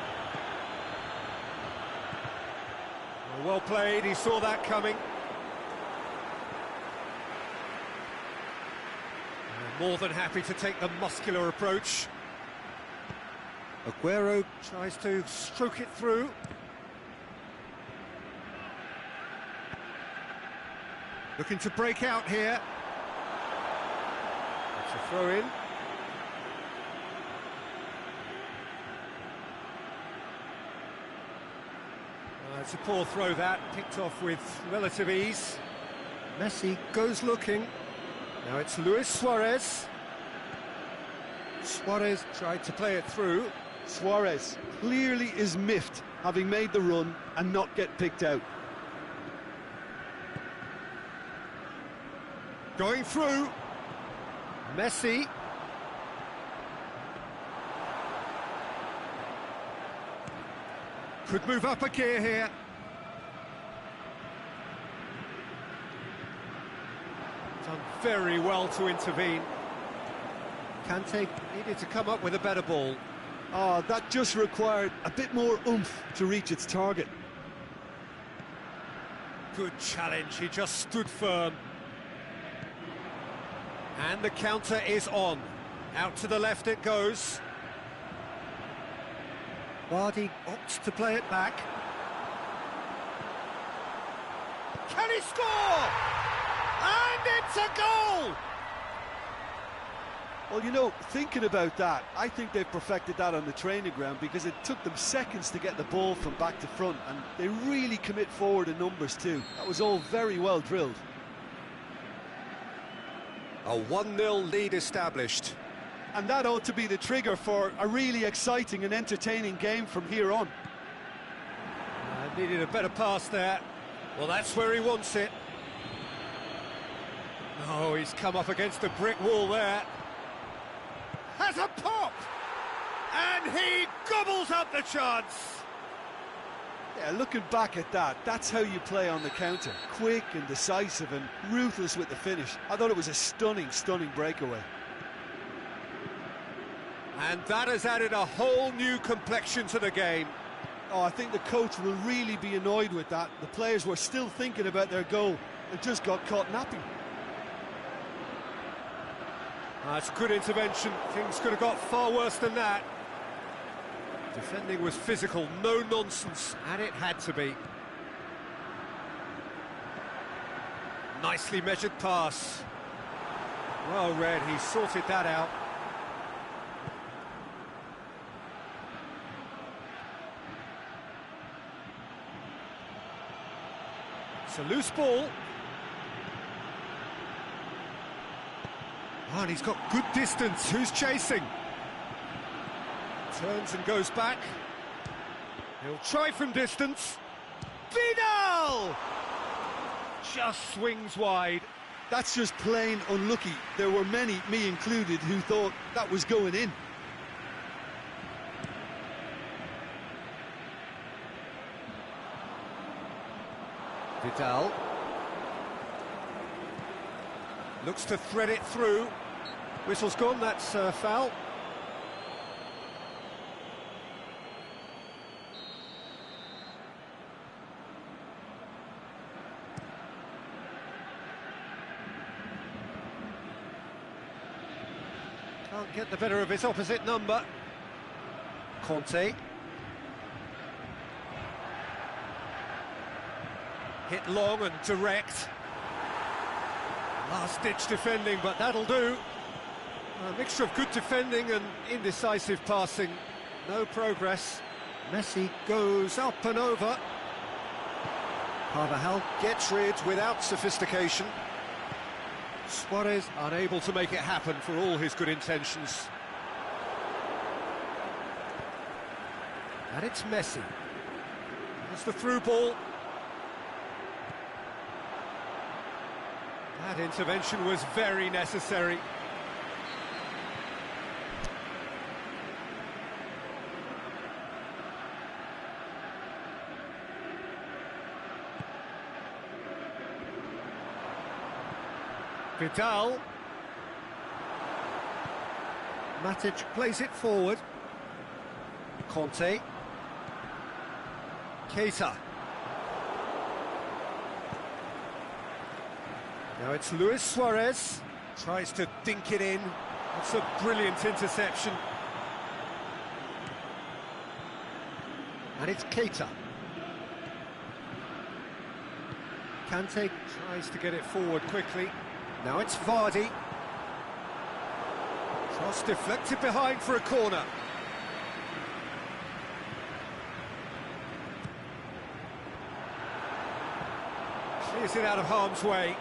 Well played, he saw that coming. More than happy to take the muscular approach. Aguero tries to stroke it through. Looking to break out here. It's a throw-in. It's a poor throw that, picked off with relative ease. Messi goes looking. Now it's Luis Suarez. Suarez tried to play it through. Suarez clearly is miffed, having made the run and not get picked out. Going through. Messi. Could move up a gear here. Done very well to intervene. Kante needed to come up with a better ball. Oh, that just required a bit more oomph to reach its target. Good challenge, he just stood firm. And the counter is on. Out to the left it goes. Vardy opts to play it back. Can he score? And it's a goal! Well, you know, thinking about that, I think they've perfected that on the training ground, because it took them seconds to get the ball from back to front, and they really commit forward in numbers too. That was all very well drilled. A 1-0 lead established. And that ought to be the trigger for a really exciting and entertaining game from here on. Needed a better pass there. Well, that's where he wants it. Oh, he's come up against a brick wall there. Has a pop! And he gobbles up the chance! Yeah, looking back at that, that's how you play on the counter. Quick and decisive and ruthless with the finish. I thought it was a stunning, stunning breakaway. And that has added a whole new complexion to the game. Oh, I think the coach will really be annoyed with that. The players were still thinking about their goal and just got caught napping. That's good intervention. Things could have got far worse than that. Defending was physical, no nonsense, and it had to be. Nicely measured pass. Well read, he sorted that out. It's a loose ball. Oh, and he's got good distance. Who's chasing? Turns and goes back. He'll try from distance. Vidal! Just swings wide. That's just plain unlucky. There were many, me included, who thought that was going in. Vidal looks to thread it through. Whistle's gone, that's foul. Can't get the better of his opposite number. Conte. Hit long and direct. Last-ditch defending, but that'll do. A mixture of good defending and indecisive passing. No progress. Messi goes up and over. Carvajal gets rid without sophistication. Suarez unable to make it happen for all his good intentions. And it's Messi. That's the through ball. That intervention was very necessary. Vidal. Matic plays it forward. Conte. Keita. Now it's Luis Suarez. Tries to dink it in. That's a brilliant interception. And it's Keita. Kante tries to get it forward quickly. Now it's Vardy. Cross deflected behind for a corner. Clears it out of harm's way.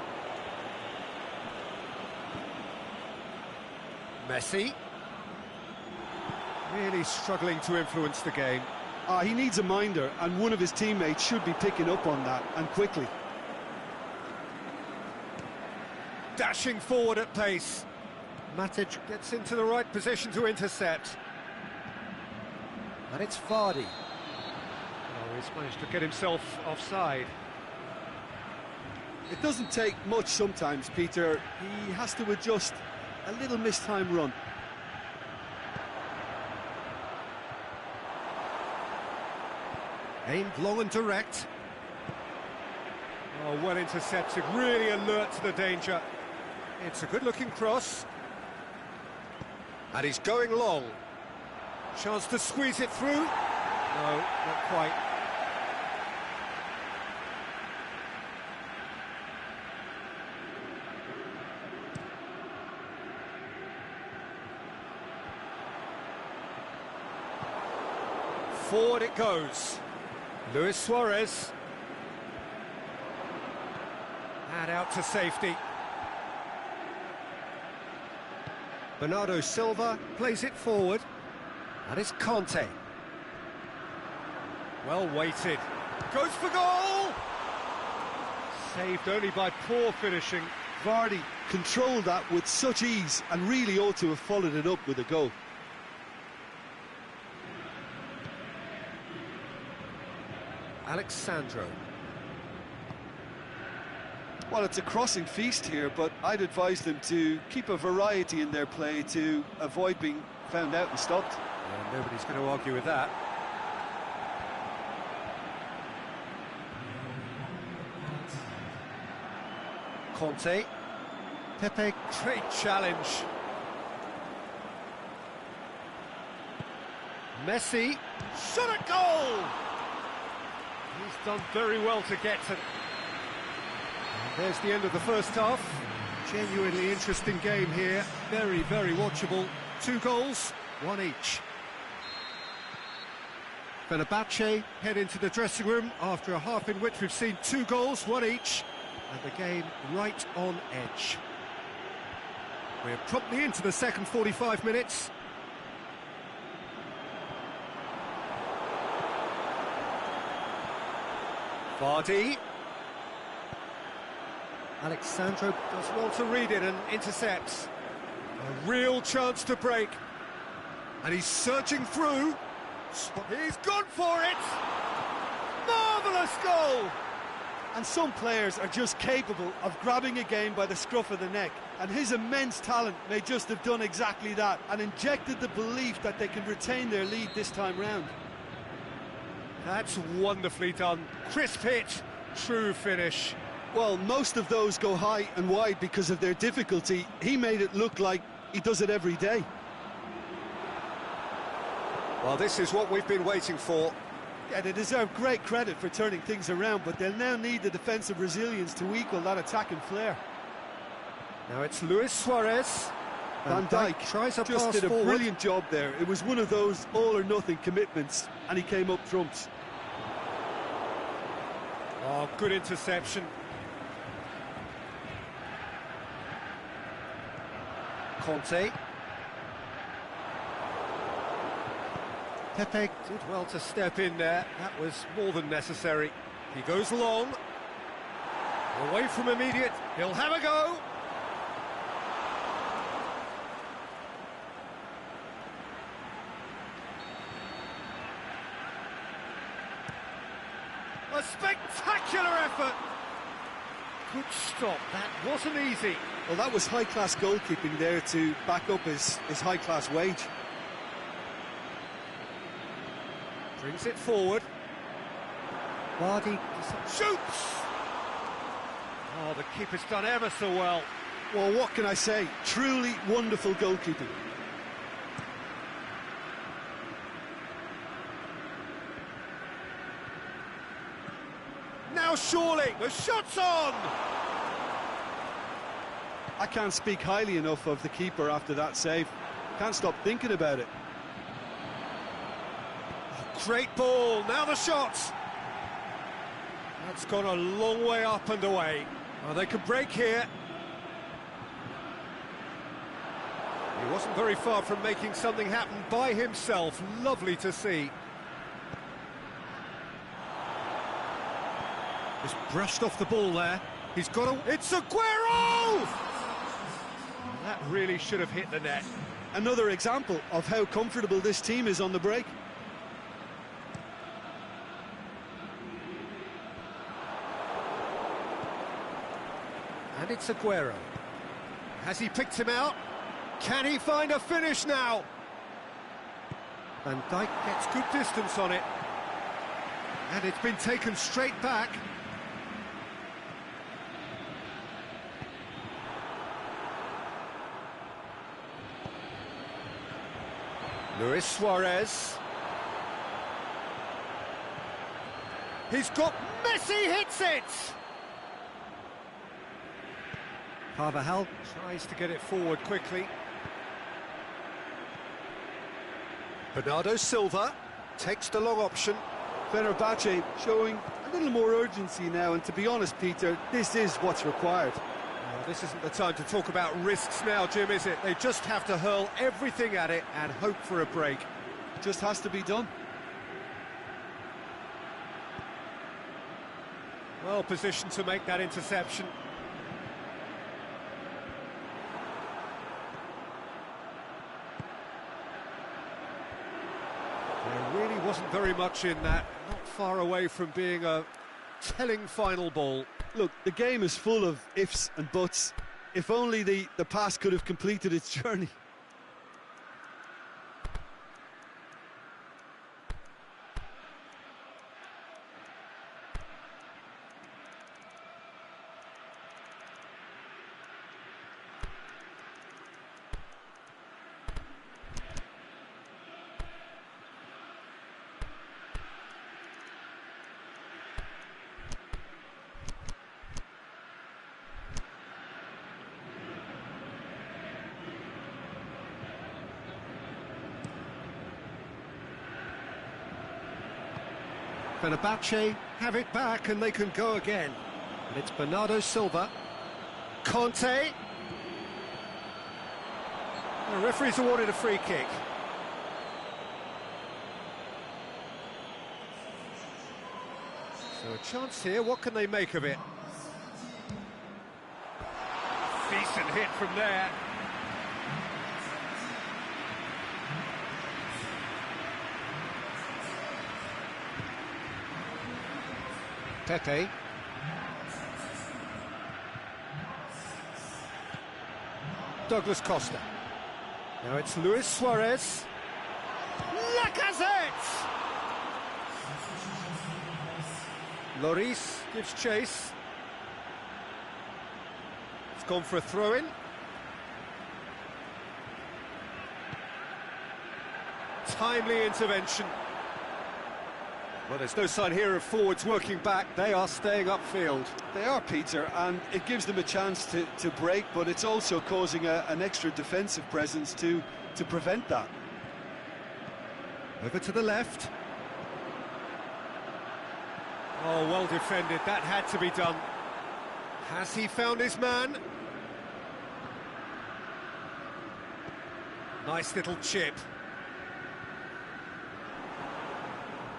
Messi. Really struggling to influence the game. He needs a minder, and one of his teammates should be picking up on that, and quickly. Dashing forward at pace. Matic gets into the right position to intercept. And it's Vardy. Oh, he's managed to get himself offside. It doesn't take much sometimes, Peter. He has to adjust a little mistimed run. Aimed long and direct. Oh, well intercepted, really alert to the danger. It's a good-looking cross. And he's going long. Chance to squeeze it through. No, not quite. Forward it goes. Luis Suarez. And out to safety. Bernardo Silva plays it forward. And it's Conte. Well weighted. Goes for goal! Saved only by poor finishing. Vardy controlled that with such ease and really ought to have followed it up with a goal. Alexandro. Well, it's a crossing feast here, but I'd advise them to keep a variety in their play to avoid being found out and stopped. Yeah, nobody's going to argue with that. Conte. Pepe, great challenge. Messi, shot at goal! He's done very well to get to... And there's the end of the first half. Genuinely interesting game here. Very, very watchable. 2 goals, 1 each. Fenerbahce head into the dressing room after a half in which we've seen 2 goals, 1 each, and the game right on edge. We're promptly into the second 45 minutes. Vardy. Alexandro does well to read it and intercepts. A real chance to break. And he's searching through. He's gone for it! Marvellous goal! And some players are just capable of grabbing a game by the scruff of the neck, and his immense talent may just have done exactly that and injected the belief that they can retain their lead this time round. That's wonderfully done. Crisp hit, true finish. Well, most of those go high and wide because of their difficulty. He made it look like he does it every day. Well, this is what we've been waiting for. Yeah, they deserve great credit for turning things around, but they'll now need the defensive resilience to equal that attacking flair. Now it's Luis Suarez. Van Dijk tries a just pass did a forward. brilliant job there. It was one of those all-or-nothing commitments, and he came up trumps. Oh, good interception. Conte. Pepe did well to step in there. That was more than necessary. He goes long. Away from immediate. He'll have a go. A spectacular effort. Good stop. That wasn't easy. Well, that was high-class goalkeeping there to back up his high-class wage. Brings it forward. Vardy shoots! Oh, the keeper's done ever so well. Well, what can I say? Truly wonderful goalkeeping. Now surely, the shot's on! I can't speak highly enough of the keeper after that save. Can't stop thinking about it. Great ball, now the shot! That's gone a long way up and away. Well, they could break here. He wasn't very far from making something happen by himself. Lovely to see. Just brushed off the ball there. He's got a... It's Aguero! That really should have hit the net. Another example of how comfortable this team is on the break. And it's Aguero. Has he picked him out? Can he find a finish now? Van Dijk gets good distance on it. And it's been taken straight back. Luis Suarez. He's got Messi, hits it! Carvajal tries to get it forward quickly. Bernardo Silva takes the long option. Fenerbahce showing a little more urgency now, and to be honest, Peter, this is what's required. Well, this isn't the time to talk about risks now, Jim, is it? They just have to hurl everything at it and hope for a break. Just has to be done. Well positioned to make that interception. There really wasn't very much in that, not far away from being a telling final ball. Look, the game is full of ifs and buts. If only the pass could have completed its journey. Fenerbahce have it back and they can go again. And it's Bernardo Silva. Conte. The referee's awarded a free kick. So a chance here, what can they make of it? Decent hit from there. Pepe. Douglas Costa. Now it's Luis Suarez. Lacazette! Lloris gives chase. It's gone for a throw-in. Timely intervention. Well, there's no sign here of forwards working back. They are staying upfield. They are, Peter, and it gives them a chance to break, but it's also causing an extra defensive presence to prevent that. Over to the left. Oh, well defended. That had to be done. Has he found his man? Nice little chip.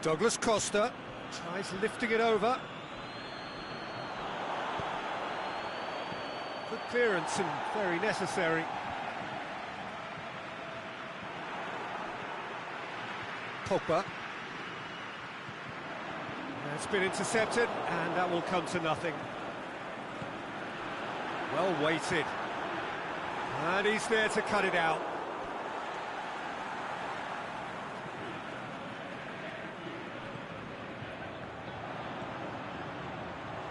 Douglas Costa tries lifting it over. Good clearance and very necessary. Pogba. It's been intercepted, and that will come to nothing. Well weighted. And he's there to cut it out.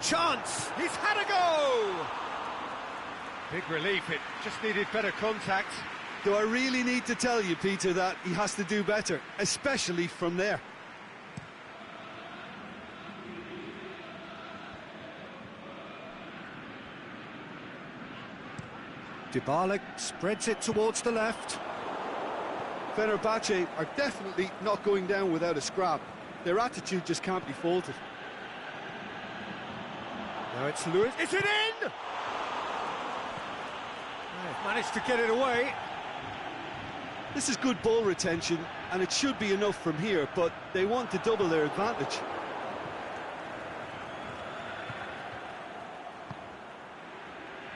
Chance! He's had a go! Big relief, it just needed better contact. Do I really need to tell you, Peter, that he has to do better, especially from there? Dybala spreads it towards the left. Fenerbahce are definitely not going down without a scrap. Their attitude just can't be faulted. Now it's Lewis. Is it in? They've managed to get it away. This is good ball retention, and it should be enough from here, but they want to double their advantage.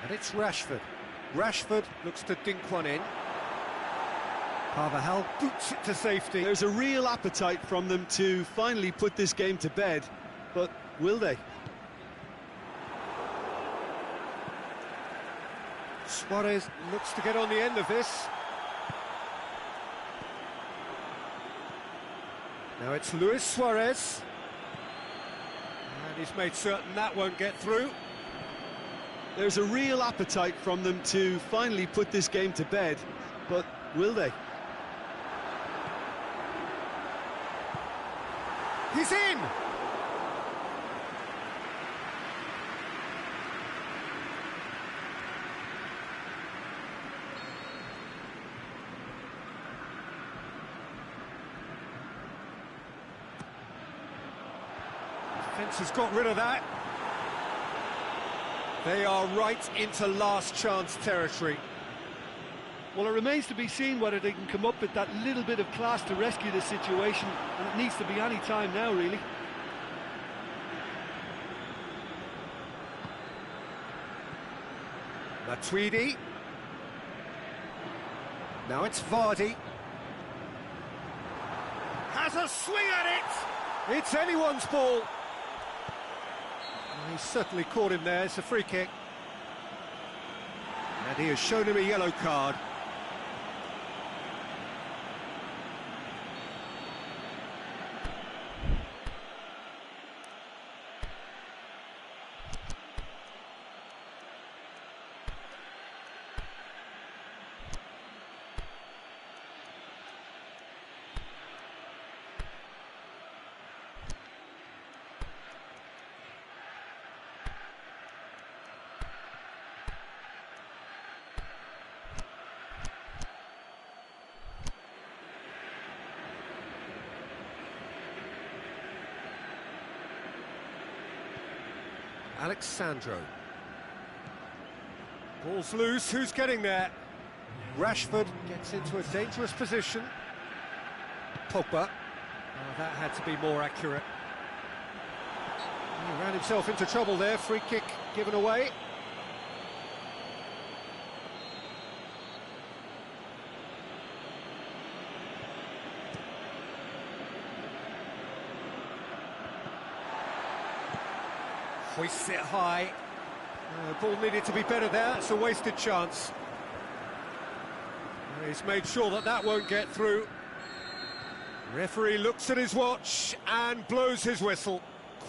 And it's Rashford. Rashford looks to dink one in. Carvajal boots it to safety. There's a real appetite from them to finally put this game to bed, but will they? Suarez looks to get on the end of this. Now it's Luis Suarez. And he's made certain that won't get through. There's a real appetite from them to finally put this game to bed, but will they? He's in! Defence has got rid of that. They are right into last chance territory. Well, it remains to be seen whether they can come up with that little bit of class to rescue the situation, and it needs to be any time now, really. Matuidi. Now it's Vardy. Has a swing at it! It's anyone's ball. He's certainly caught him there. It's a free kick. And he has shown him a yellow card. Alexandro. Ball's loose, who's getting there? Rashford gets into a dangerous position. Pogba. Oh, that had to be more accurate. He ran himself into trouble there, free kick given away. Hoists it high. Ball needed to be better there, it's a wasted chance. He's made sure that that won't get through. Referee looks at his watch and blows his whistle.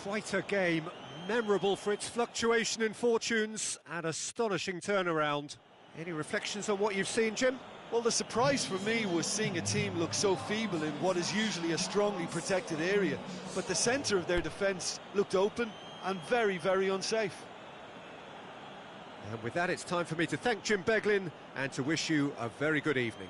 Quite a game, memorable for its fluctuation in fortunes and astonishing turnaround. Any reflections on what you've seen, Jim? Well, the surprise for me was seeing a team look so feeble in what is usually a strongly protected area. But the centre of their defence looked open and very, very unsafe. And with that, it's time for me to thank Jim Beglin and to wish you a very good evening.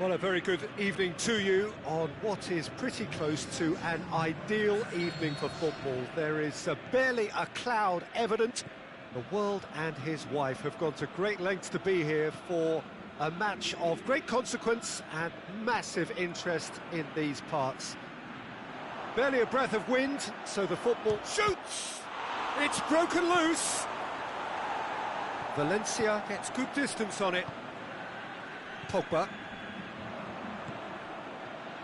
Well, a very good evening to you on what is pretty close to an ideal evening for football. There is barely a cloud evident. The world and his wife have gone to great lengths to be here for a match of great consequence and massive interest in these parts. Barely a breath of wind, so the football shoots! It's broken loose! Valencia gets good distance on it. Pogba.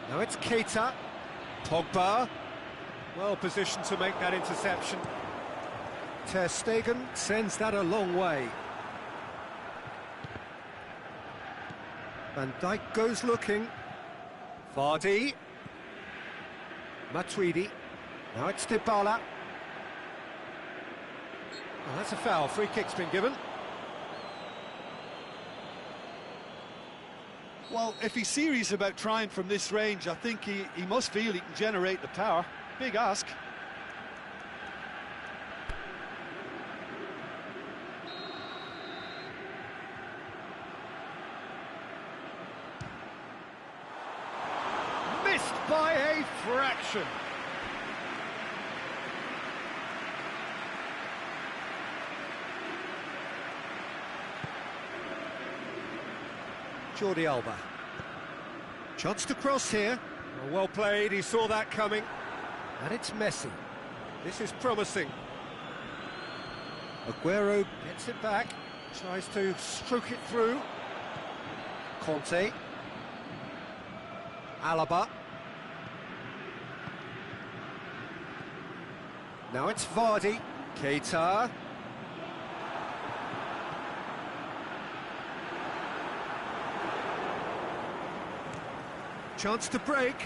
Now it's Keita. Pogba. Well positioned to make that interception. Ter Stegen sends that a long way. Van Dijk goes looking. Vardy. Matuidi. Now it's Dybala. Oh, that's a foul. Free kick's been given. Well, if he's serious about trying from this range, I think he must feel he can generate the power. Big ask. Missed by a fraction. Jordi Alba. Chance to cross here. Well played, he saw that coming. And it's Messi. This is promising. Aguero gets it back. Tries to stroke it through. Conte. Alaba. Now it's Vardy. Keita. Chance to break.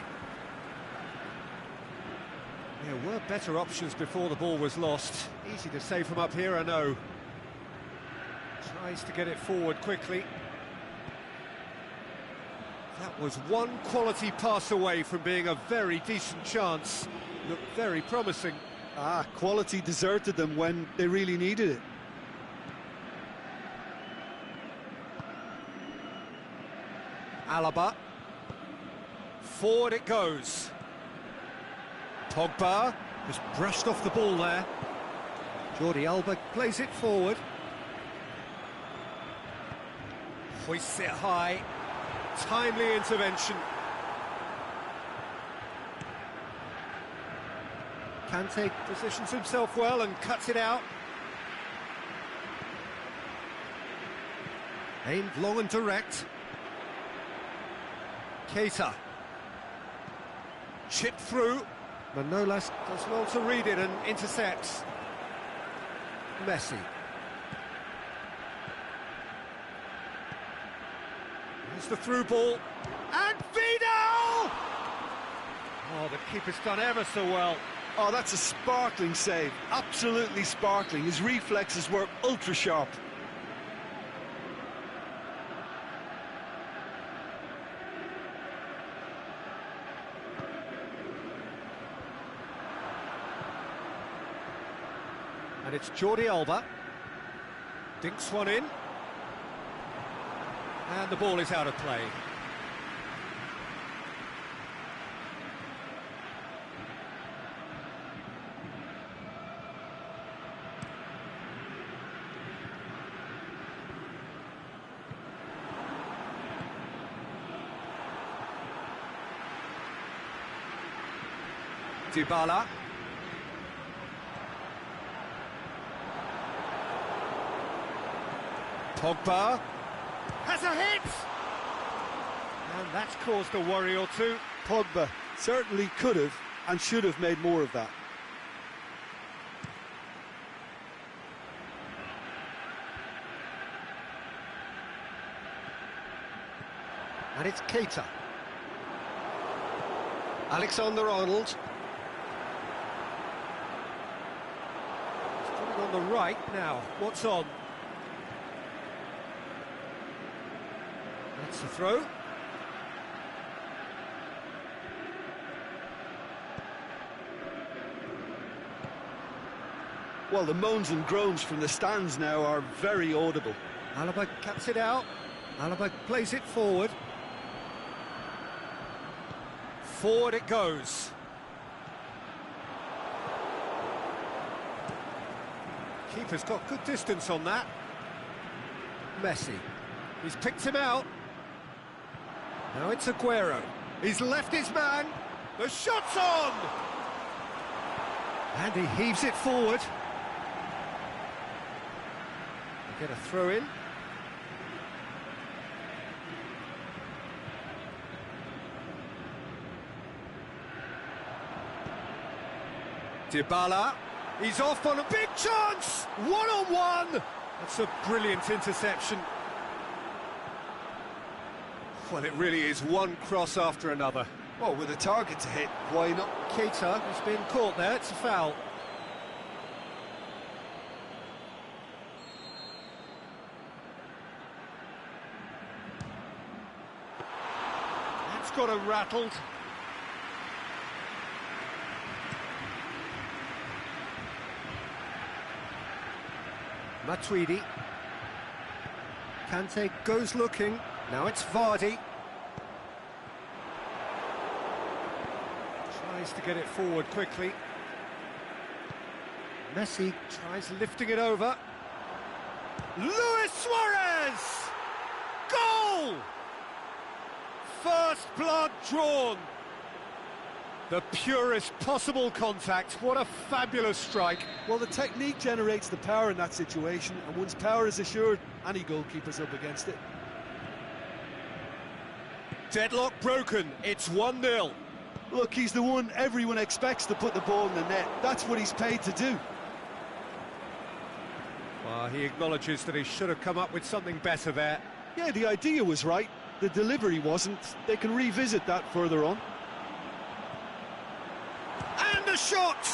There were better options before the ball was lost. Easy to save from up here, I know. Tries to get it forward quickly. That was one quality pass away from being a very decent chance. Looked very promising. Quality deserted them when they really needed it. Alaba. Forward it goes. Pogba just brushed off the ball there. Jordi Alba plays it forward. Hoists it high. Timely intervention. Kante positions himself well and cuts it out. Aimed long and direct. Keita. Chipped through. Manolas does well to read it and intercepts. Messi. Here's the through ball. And Vidal! Oh, the keeper's done ever so well. Oh, that's a sparkling save. Absolutely sparkling. His reflexes were ultra sharp. And it's Jordi Alba. Dinks one in. And the ball is out of play. Dybala. Pogba has a hit! And that's caused a worry or two. Pogba certainly could have and should have made more of that. And it's Keita. Alexander-Arnold. He's coming on the right now. What's on? That's the throw. Well, the moans and groans from the stands now are very audible. Alaba cuts it out. Alaba plays it forward. Forward it goes. Keeper's got good distance on that. Messi. He's picked him out. Now it's Aguero. He's left his man. The shot's on! And he heaves it forward. They get a throw in. Dybala. He's off on a big chance! One-on-one! That's a brilliant interception. Well, it really is one cross after another. Well, with a target to hit, why not? Keita has been caught there, it's a foul. That's got him rattled. Matuidi. Kante goes looking. Now it's Vardy. Tries to get it forward quickly. Messi tries lifting it over. Luis Suarez! Goal! First blood drawn. The purest possible contact. What a fabulous strike. Well, the technique generates the power in that situation, and once power is assured, any goalkeeper's up against it. Deadlock broken. It's 1-0. Look, he's the one everyone expects to put the ball in the net. That's what he's paid to do. Well, he acknowledges that he should have come up with something better there. Yeah, the idea was right. The delivery wasn't. They can revisit that further on. And a shot!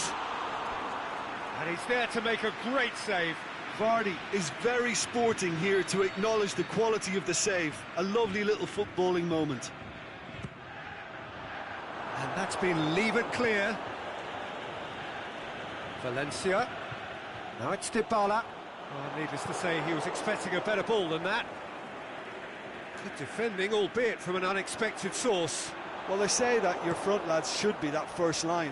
And he's there to make a great save. Vardy is very sporting here to acknowledge the quality of the save. A lovely little footballing moment. And that's been levered clear. Valencia. Now it's Dybala. Oh, needless to say, he was expecting a better ball than that. Good defending, albeit from an unexpected source. Well, they say that your front lads should be that first line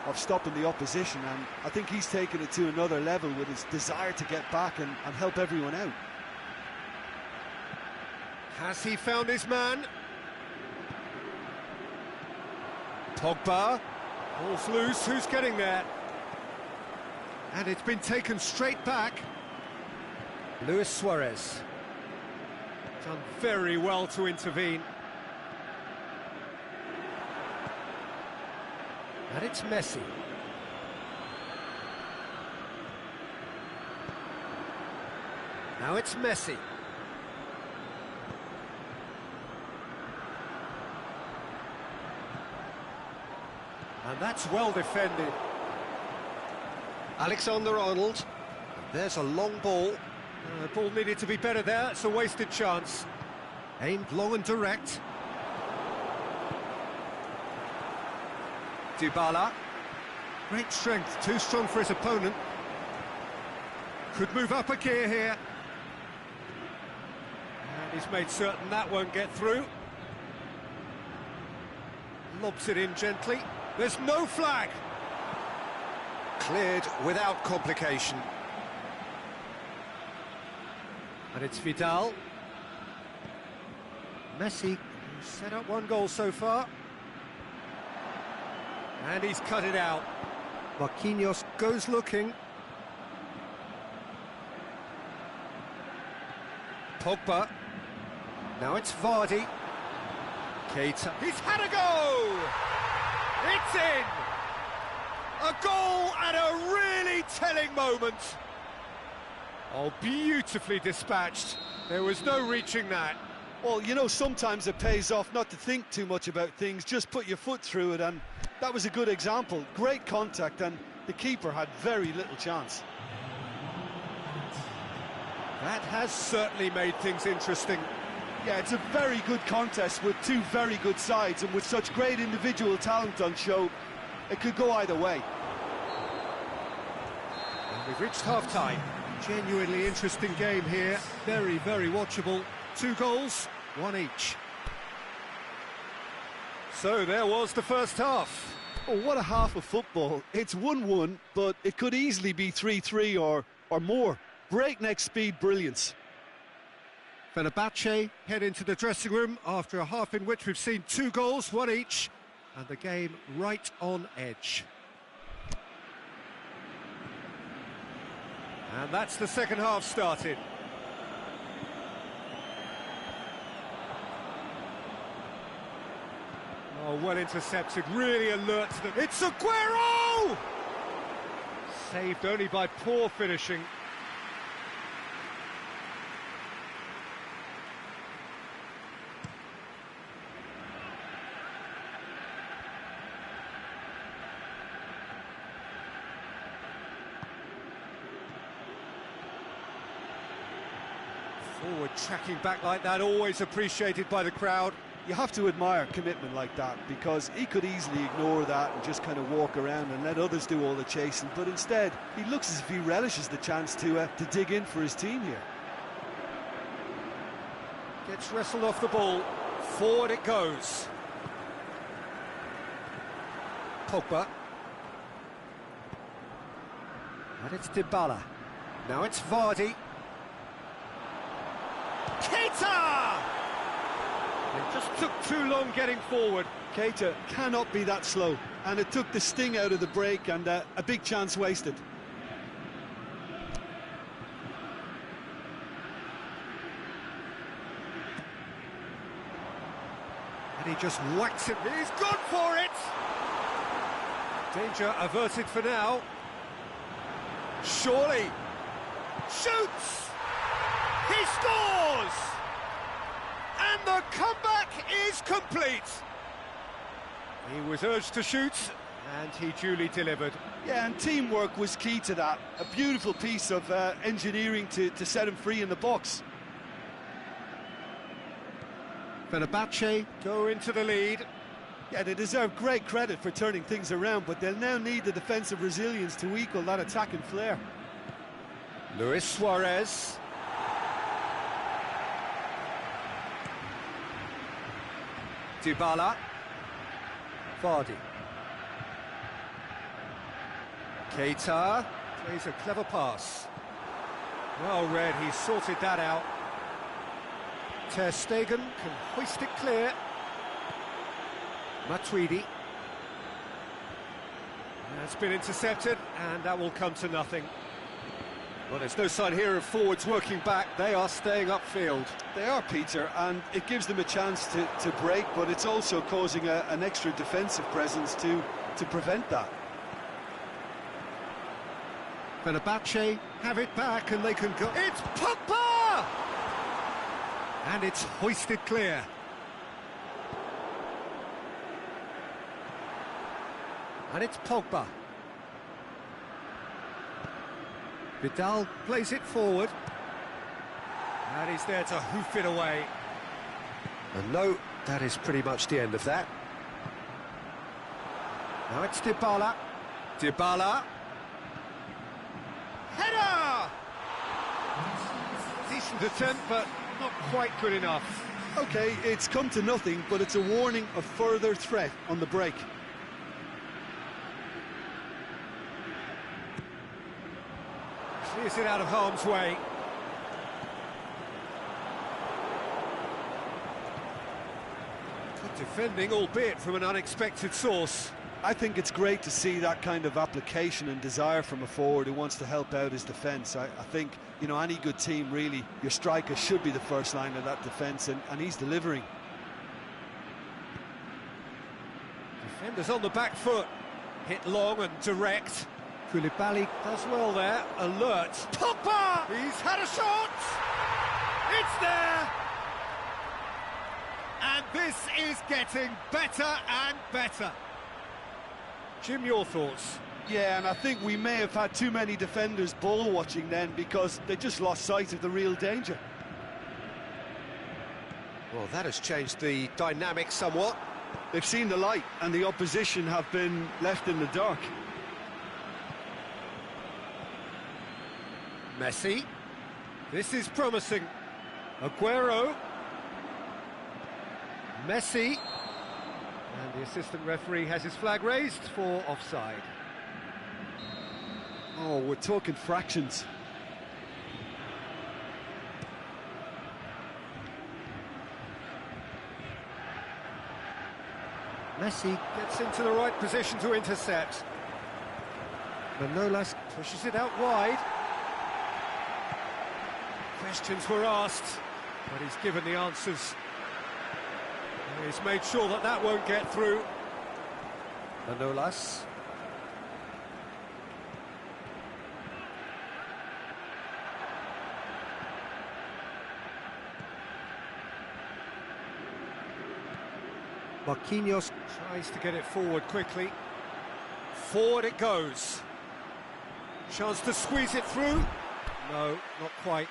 of stopping the opposition, and I think he's taken it to another level with his desire to get back and help everyone out. Has he found his man? Pogba. Ball's loose, who's getting there? And it's been taken straight back. Luis Suarez. Done very well to intervene. And it's Messi. Now it's Messi. And that's well defended. Alexander-Arnold. There's a long ball. The ball needed to be better there. It's a wasted chance. Aimed long and direct. Dybala. Great strength, too strong for his opponent. Could move up a gear here. And he's made certain that won't get through. Lobs it in gently. There's no flag. Cleared without complication. And it's Vidal. Messi set up one goal so far. And he's cut it out. Marquinhos goes looking. Pogba. Now it's Vardy. Keita. He's had a go! It's in! A goal at a really telling moment. Oh, beautifully dispatched. There was no reaching that. Well, you know, sometimes it pays off not to think too much about things, just put your foot through it, and that was a good example. Great contact, and the keeper had very little chance. That has certainly made things interesting. Yeah, it's a very good contest with two very good sides, and with such great individual talent on show, it could go either way. And we've reached half-time. Genuinely interesting game here. Very, very watchable. 2 goals, 1 each. So there was the first half. Oh, what a half of football. It's 1-1, but it could easily be 3-3 or more. Breakneck speed brilliance. Fenerbahce head into the dressing room after a half in which we've seen 2 goals, 1 each, and the game right on edge. And that's the second half started. Oh, well intercepted, really alert to them. It's Aguero! Saved only by poor finishing. Forward tracking back like that, always appreciated by the crowd. You have to admire commitment like that, because he could easily ignore that and just kind of walk around and let others do all the chasing, but instead he looks as if he relishes the chance to dig in for his team here. Gets wrestled off the ball, forward it goes. Pogba. And it's Dybala. Now it's Vardy. Keita! It just took too long getting forward. Keita cannot be that slow, and it took the sting out of the break, and a big chance wasted. And he just whacks it. He's gone for it! Danger averted for now. Surely. Shoots! He scores! And the comeback is complete. He was urged to shoot, and he duly delivered. Yeah, and teamwork was key to that. A beautiful piece of engineering to set him free in the box. Fenerbahce go into the lead. Yeah, they deserve great credit for turning things around, but they'll now need the defensive resilience to equal that attacking flair. Luis Suarez. Dybala. Vardy. Keita plays a clever pass. Well read, he sorted that out. Ter Stegen can hoist it clear. Matuidi. That's been intercepted, and that will come to nothing. Well, there's no sign here of forwards working back. They are staying upfield. They are, Peter, and it gives them a chance to break, but it's also causing an extra defensive presence to prevent that. Fenerbahce have it back, and they can go. It's Pogba! And it's hoisted clear. And it's Pogba. Vidal plays it forward. And he's there to hoof it away. And no, that is pretty much the end of that. Now it's Dybala. Dybala. Header! Decent attempt, but not quite good enough. OK, it's come to nothing, but it's a warning of further threat on the break. Clears it out of harm's way. Good defending, albeit from an unexpected source. I think it's great to see that kind of application and desire from a forward who wants to help out his defence. I think, you know, any good team, really, your striker should be the first line of that defence, and he's delivering. Defenders on the back foot. Hit long and direct. Koulibaly does well there, alert. Pogba! He's had a shot! It's there! And this is getting better and better. Jim, your thoughts? Yeah, and I think we may have had too many defenders ball watching then, because they just lost sight of the real danger. Well, that has changed the dynamic somewhat. They've seen the light, and the opposition have been left in the dark. Messi. This is promising. Aguero. Messi. And the assistant referee has his flag raised for offside. Oh, we're talking fractions. Messi gets into the right position to intercept. Manolas pushes it out wide. Questions were asked, but he's given the answers. He's made sure that that won't get through. Manolas. Marquinhos tries to get it forward quickly. Forward it goes. Chance to squeeze it through. No, not quite.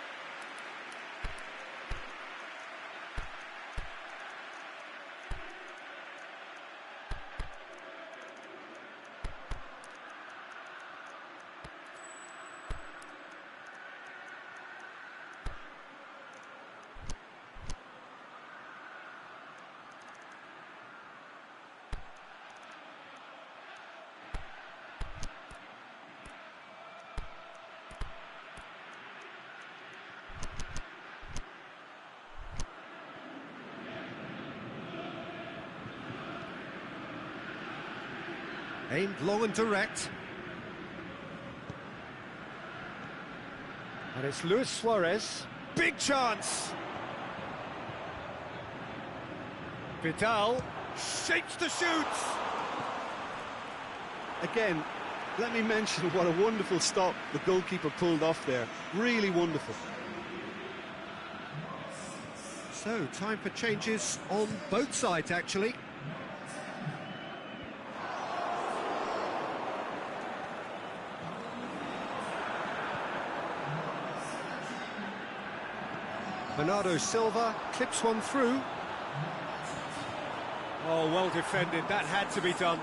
Aimed long and direct. And it's Luis Suarez. Big chance! Vidal shapes the shoots! Again, let me mention what a wonderful stop the goalkeeper pulled off there. Really wonderful. So, time for changes on both sides, actually. Bernardo Silva clips one through. Oh, well defended. That had to be done.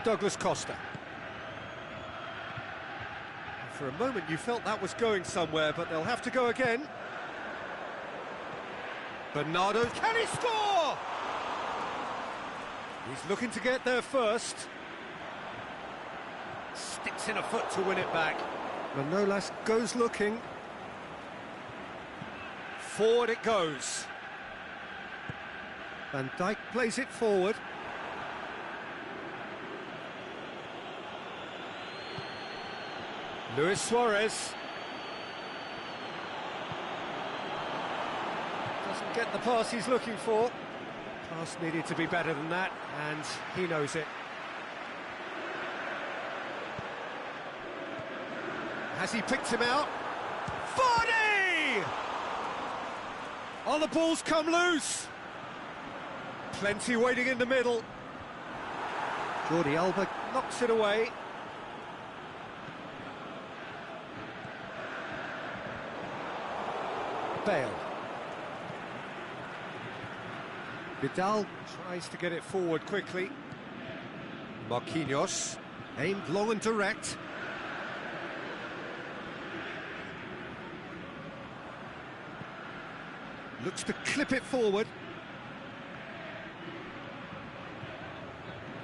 Douglas Costa. For a moment you felt that was going somewhere, but they'll have to go again. Bernardo, can he score? He's looking to get there first. Sticks in a foot to win it back. Manolas goes looking. Forward it goes. Van Dijk plays it forward. Luis Suarez. Doesn't get the pass he's looking for. Pass needed to be better than that, and he knows it. Has he picked him out? Vardy! Oh, the ball's come loose. Plenty waiting in the middle. Jordi Alba knocks it away. Bale. Vidal tries to get it forward quickly. Marquinhos, aimed long and direct. Looks to clip it forward.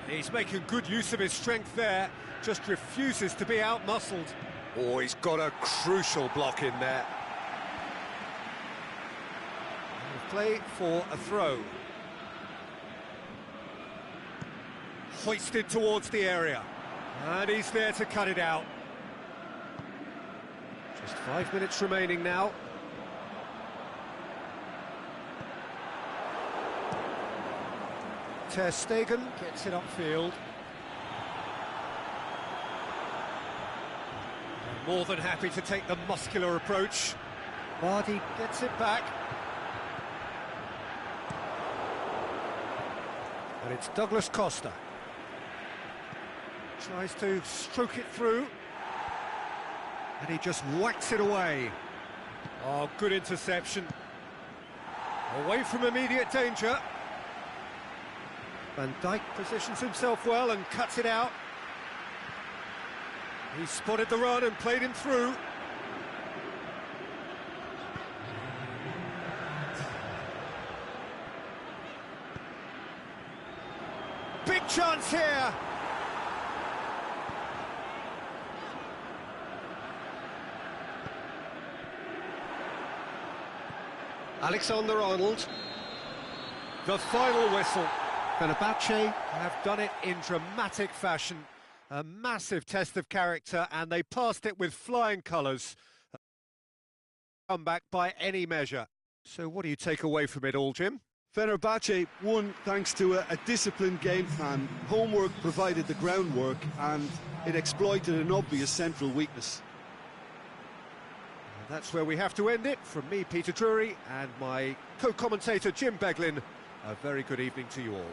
He's making good use of his strength there, just refuses to be out-muscled. Oh, he's got a crucial block in there. Play for a throw. Hoisted towards the area. And he's there to cut it out. Just 5 minutes remaining now. Ter Stegen gets it upfield. More than happy to take the muscular approach. Vardy gets it back. And it's Douglas Costa. Tries to stroke it through. And he just whacks it away. Oh, good interception. Away from immediate danger. Van Dijk positions himself well and cuts it out. He spotted the run and played him through. chance here. Alexander-Arnold. The final whistle. Fenerbahce have done it in dramatic fashion. A massive test of character, and they passed it with flying colours. Come back by any measure. So what do you take away from it all, Jim? Fenerbahce won thanks to a disciplined game plan. Homework provided the groundwork, and it exploited an obvious central weakness. And that's where we have to end it. From me, Peter Drury, and my co-commentator, Jim Beglin, a very good evening to you all.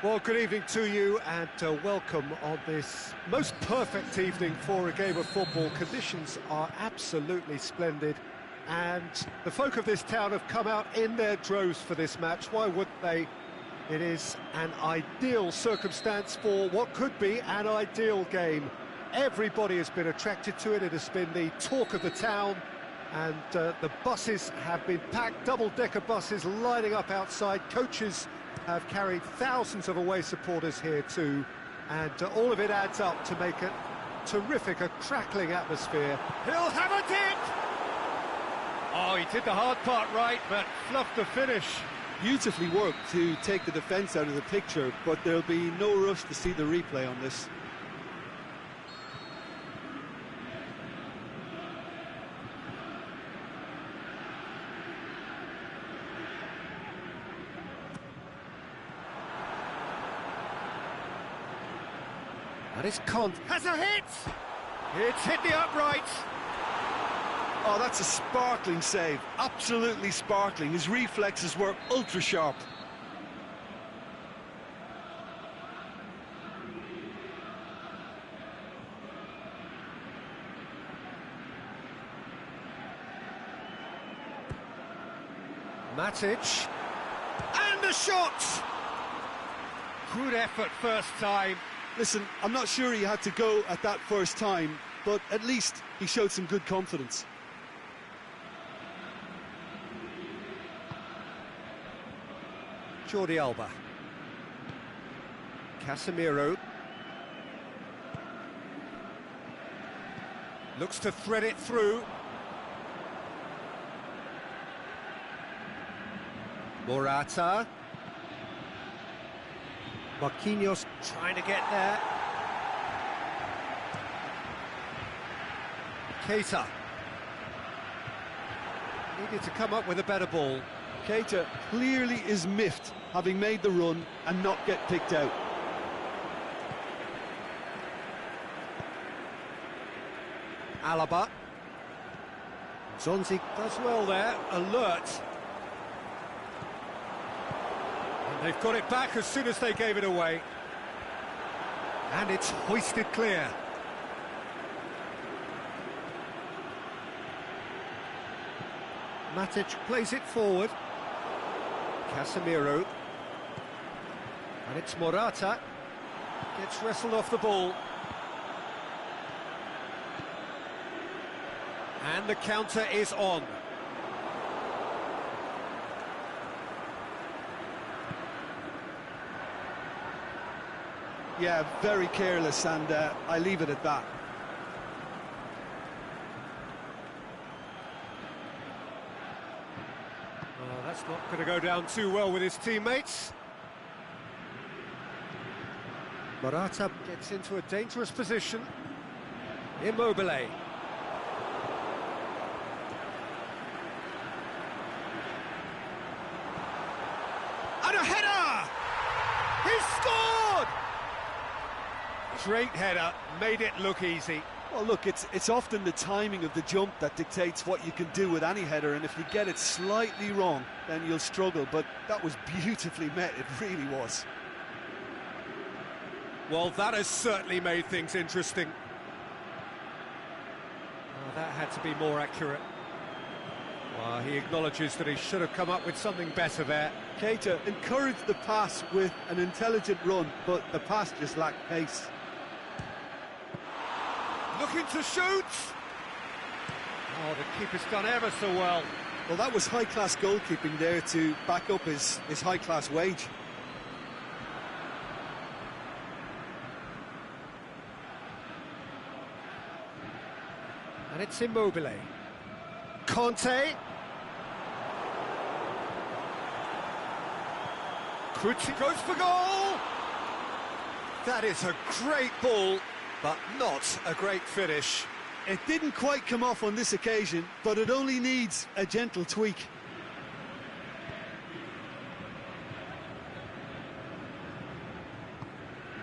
Well, good evening to you and welcome on this most perfect evening for a game of football. Conditions are absolutely splendid and the folk of this town have come out in their droves for this match. Why wouldn't they? It is an ideal circumstance for what could be an ideal game. Everybody has been attracted to it. It has been the talk of the town and the buses have been packed, double-decker buses lining up outside. Coaches have carried thousands of away supporters here too, and all of it adds up to make a terrific, a crackling atmosphere. He'll have it in! Oh, he did the hard part right, but fluffed the finish. Beautifully worked to take the defence out of the picture, but there'll be no rush to see the replay on this. And it's Kont. Has a hit! It's hit the uprights. Oh, that's a sparkling save. Absolutely sparkling. His reflexes were ultra sharp. Matic. And the shot! Good effort first time. Listen, I'm not sure he had to go at that first time, but at least he showed some good confidence. Jordi Alba. Casemiro. Looks to thread it through. Morata. Marquinhos trying to get there. Keita. Needed to come up with a better ball. Keita clearly is miffed, having made the run and not get picked out. Alaba. Zonzi does well there, alert. And they've got it back as soon as they gave it away. And it's hoisted clear. Matic plays it forward. Casemiro. And it's Morata. Gets wrestled off the ball. And the counter is on. Yeah, very careless, and I leave it at that. Oh, that's not going to go down too well with his teammates. Morata gets into a dangerous position. Immobile. And a header! He scored! Great header, made it look easy. Well, look, it's often the timing of the jump that dictates what you can do with any header, and if you get it slightly wrong, then you'll struggle, but that was beautifully met, it really was. Well, that has certainly made things interesting. Oh, that had to be more accurate. Well, he acknowledges that he should have come up with something better there. Keita encouraged the pass with an intelligent run, but the pass just lacked pace. Looking to shoot! Oh, the keeper's done ever so well. Well, that was high-class goalkeeping there to back up his high-class wage. And it's Immobile. Conte. Kysy goes for goal! That is a great ball, but not a great finish. It didn't quite come off on this occasion, but it only needs a gentle tweak.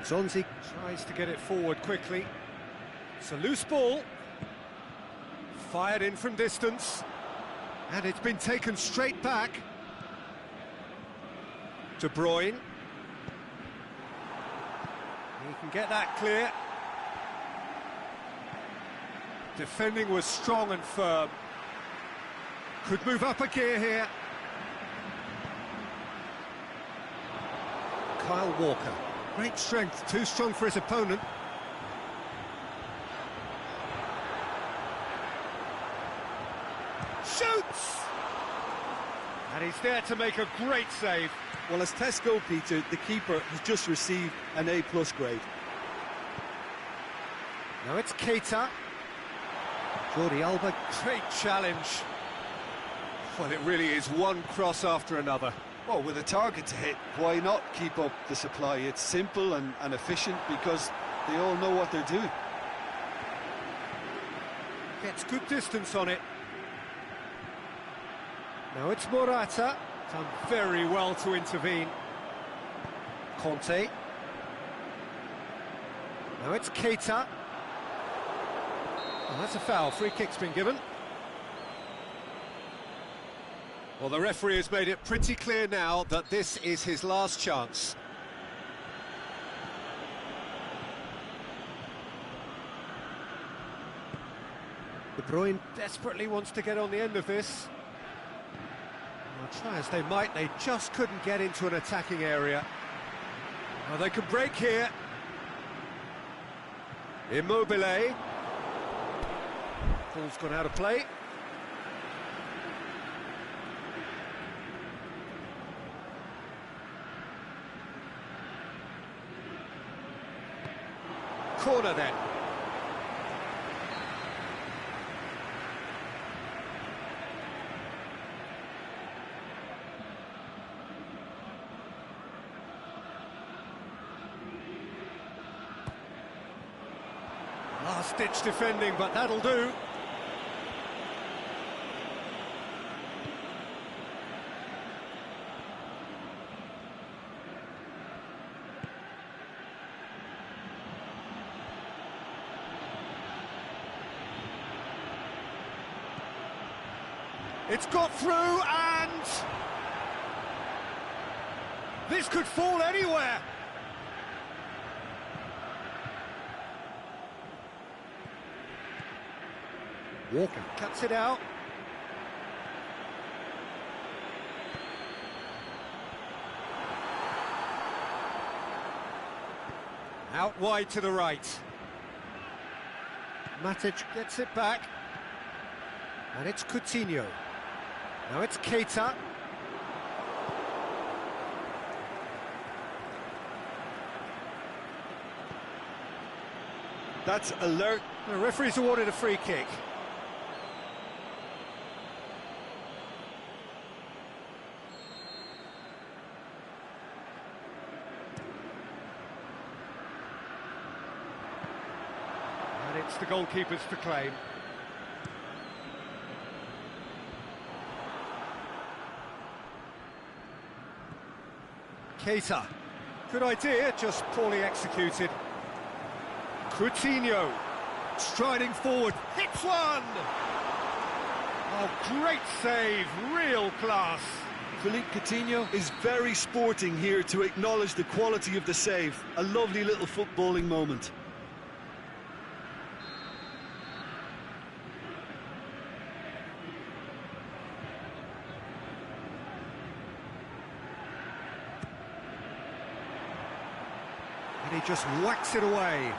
Zonzi tries to get it forward quickly. It's a loose ball. Fired in from distance. And it's been taken straight back. De Bruyne. He can get that clear. Defending was strong and firm. Could move up a gear here. Kyle Walker. Great strength, too strong for his opponent. Shoots! And he's there to make a great save. Well, as tests go, Peter, the keeper has just received an A+ grade. Now it's Keita. Jordi Alba, great challenge. Well, it really is one cross after another. Well, with a target to hit, why not keep up the supply? It's simple and efficient because they all know what they're doing. Gets good distance on it. Now it's Morata. Done very well to intervene. Conte. Now it's Keita. Oh, that's a foul. Free kick's been given. Well, the referee has made it pretty clear now that this is his last chance. De Bruyne desperately wants to get on the end of this. Well, try as they might, they just couldn't get into an attacking area. Well, they could break here. Immobile. Ball's gone out of play. Corner then. Last-ditch defending, but that'll do. It's got through, and this could fall anywhere. Walker cuts it out. Out wide to the right. Matic gets it back. And it's Coutinho. Now it's Keita. That's alert. The referee's awarded a free kick. And it's the goalkeeper's to claim. Keita. Good idea, just poorly executed. Coutinho. Striding forward. Hits one! Oh, great save. Real class. Philippe Coutinho is very sporting here to acknowledge the quality of the save. A lovely little footballing moment. And he just whacks it away.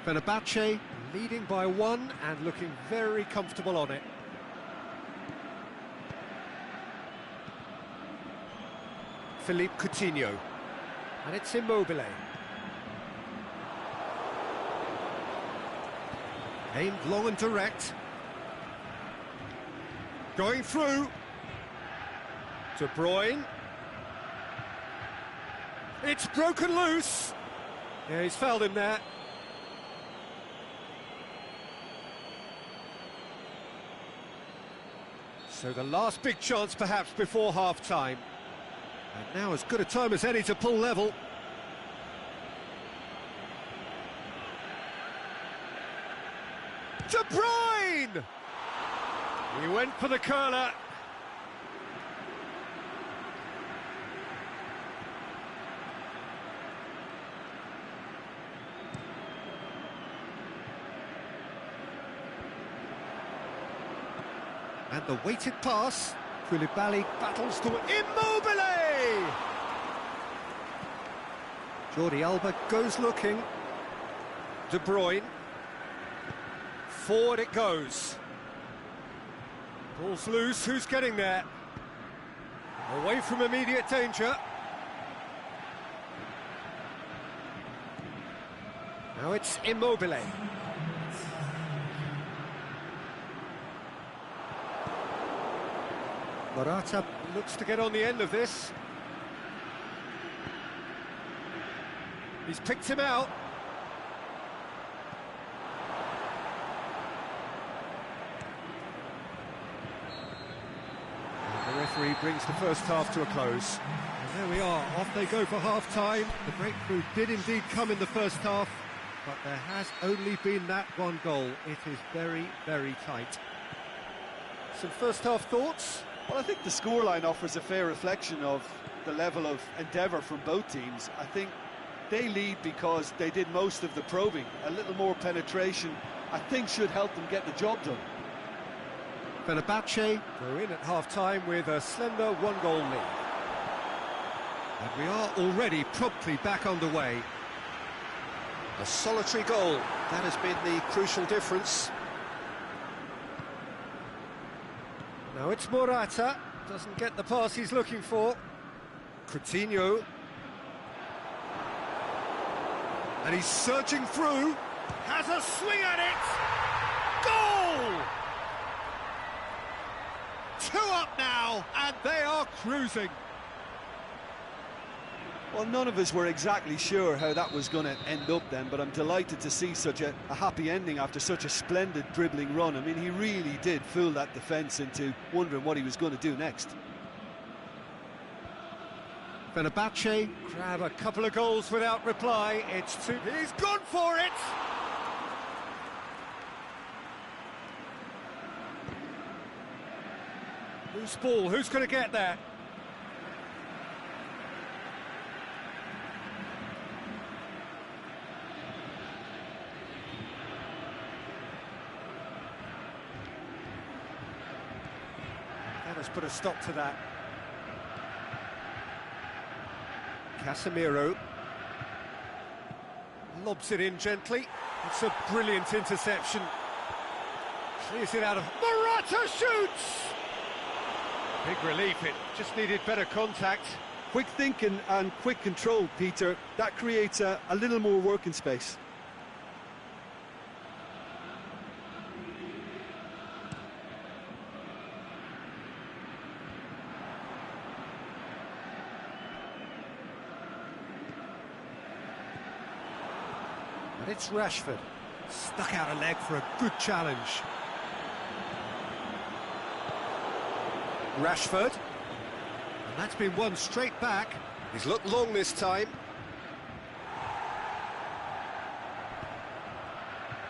Fenerbahce leading by one and looking very comfortable on it. Philippe Coutinho. And it's Immobile. Aimed long and direct. Going through. De Bruyne. It's broken loose. Yeah, he's fouled him there. So the last big chance perhaps before half-time. And now as good a time as any to pull level. De Bruyne! He went for the curler. And the weighted pass. Koulibaly battles to Immobile! Jordi Alba goes looking. De Bruyne. Forward it goes. Ball's loose, who's getting there? Away from immediate danger. Now it's Immobile. Morata looks to get on the end of this. He's picked him out. And the referee brings the first half to a close. And there we are, off they go for half-time. The breakthrough did indeed come in the first half, but there has only been that one goal. It is very, very tight. Some first-half thoughts? Well, I think the scoreline offers a fair reflection of the level of endeavour from both teams. I think they lead because they did most of the probing. A little more penetration, I think, should help them get the job done. Fenerbahce go in at half-time with a slender one-goal lead. And we are already promptly back underway. A solitary goal, that has been the crucial difference. Now it's Morata, doesn't get the pass he's looking for. Coutinho. And he's surging through, has a swing at it! Goal! 2 up now, and they are cruising. Well, none of us were exactly sure how that was going to end up then, but I'm delighted to see such a happy ending after such a splendid dribbling run. I mean, he really did fool that defence into wondering what he was going to do next. Fenerbahce grab a couple of goals without reply. It's 2. He's gone for it! Loose ball, who's going to get there? That has put a stop to that. Casemiro lobs it in gently. It's a brilliant interception. Clears it out of... Morata shoots! Big relief, it just needed better contact. Quick thinking and quick control, Peter. That creates a little more working space. And it's Rashford. Stuck out a leg for a good challenge. Rashford. And that's been won straight back. He's looked long this time.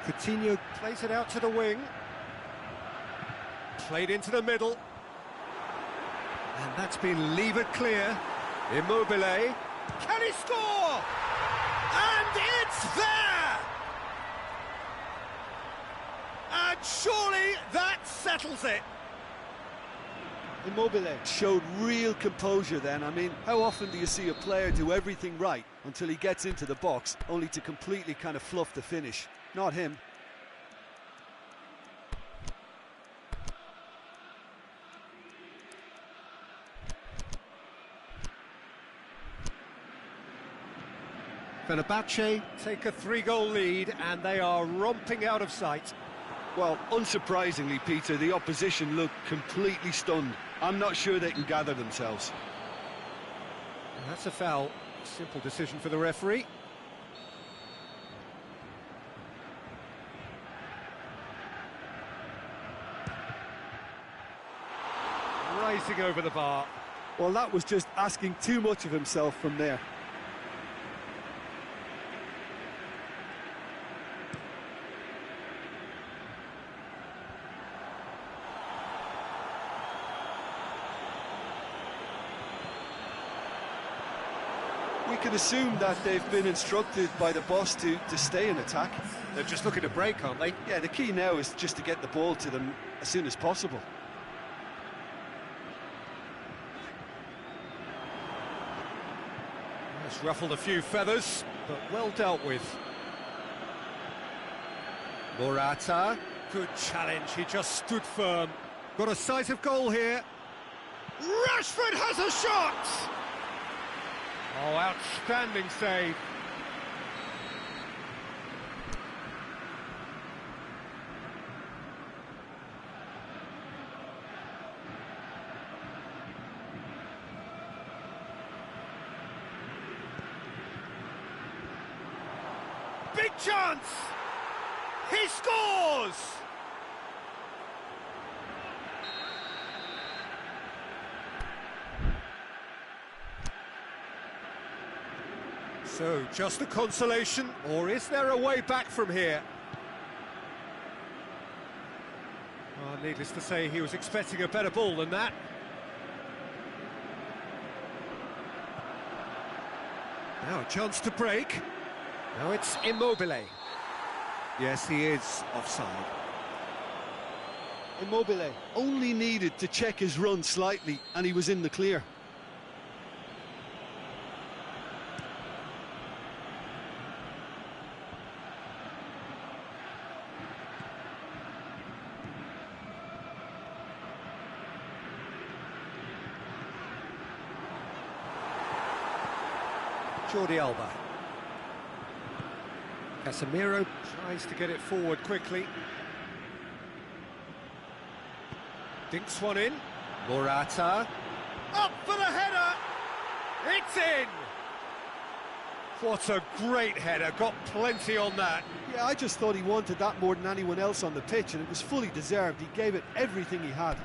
Coutinho plays it out to the wing. Played into the middle. And that's been levered clear. Immobile. Can he score? And it's there! And surely that settles it. Immobile showed real composure then. I mean, how often do you see a player do everything right until he gets into the box, only to completely kind of fluff the finish? Not him. Fenerbahce take a 3-goal lead and they are romping out of sight. Well, unsurprisingly, Peter, the opposition look completely stunned. I'm not sure they can gather themselves. And that's a foul. Simple decision for the referee. Rising over the bar. Well, that was just asking too much of himself from there. We can assume that they've been instructed by the boss to stay in attack. They're just looking to break, aren't they? Yeah, the key now is just to get the ball to them as soon as possible. Has ruffled a few feathers, but well dealt with. Morata, good challenge, he just stood firm. Got a sight of goal here. Rashford has a shot! Oh, outstanding save. Big chance! He scores! So, just a consolation, or is there a way back from here? Well, needless to say, he was expecting a better ball than that. Now a chance to break. Now it's Immobile. Yes, he is offside. Immobile only needed to check his run slightly and he was in the clear. Jordi Alba. Casemiro tries to get it forward quickly. Dinks one in. Morata. Up for the header! It's in! What a great header, got plenty on that. Yeah, I just thought he wanted that more than anyone else on the pitch and it was fully deserved. He gave it everything he had.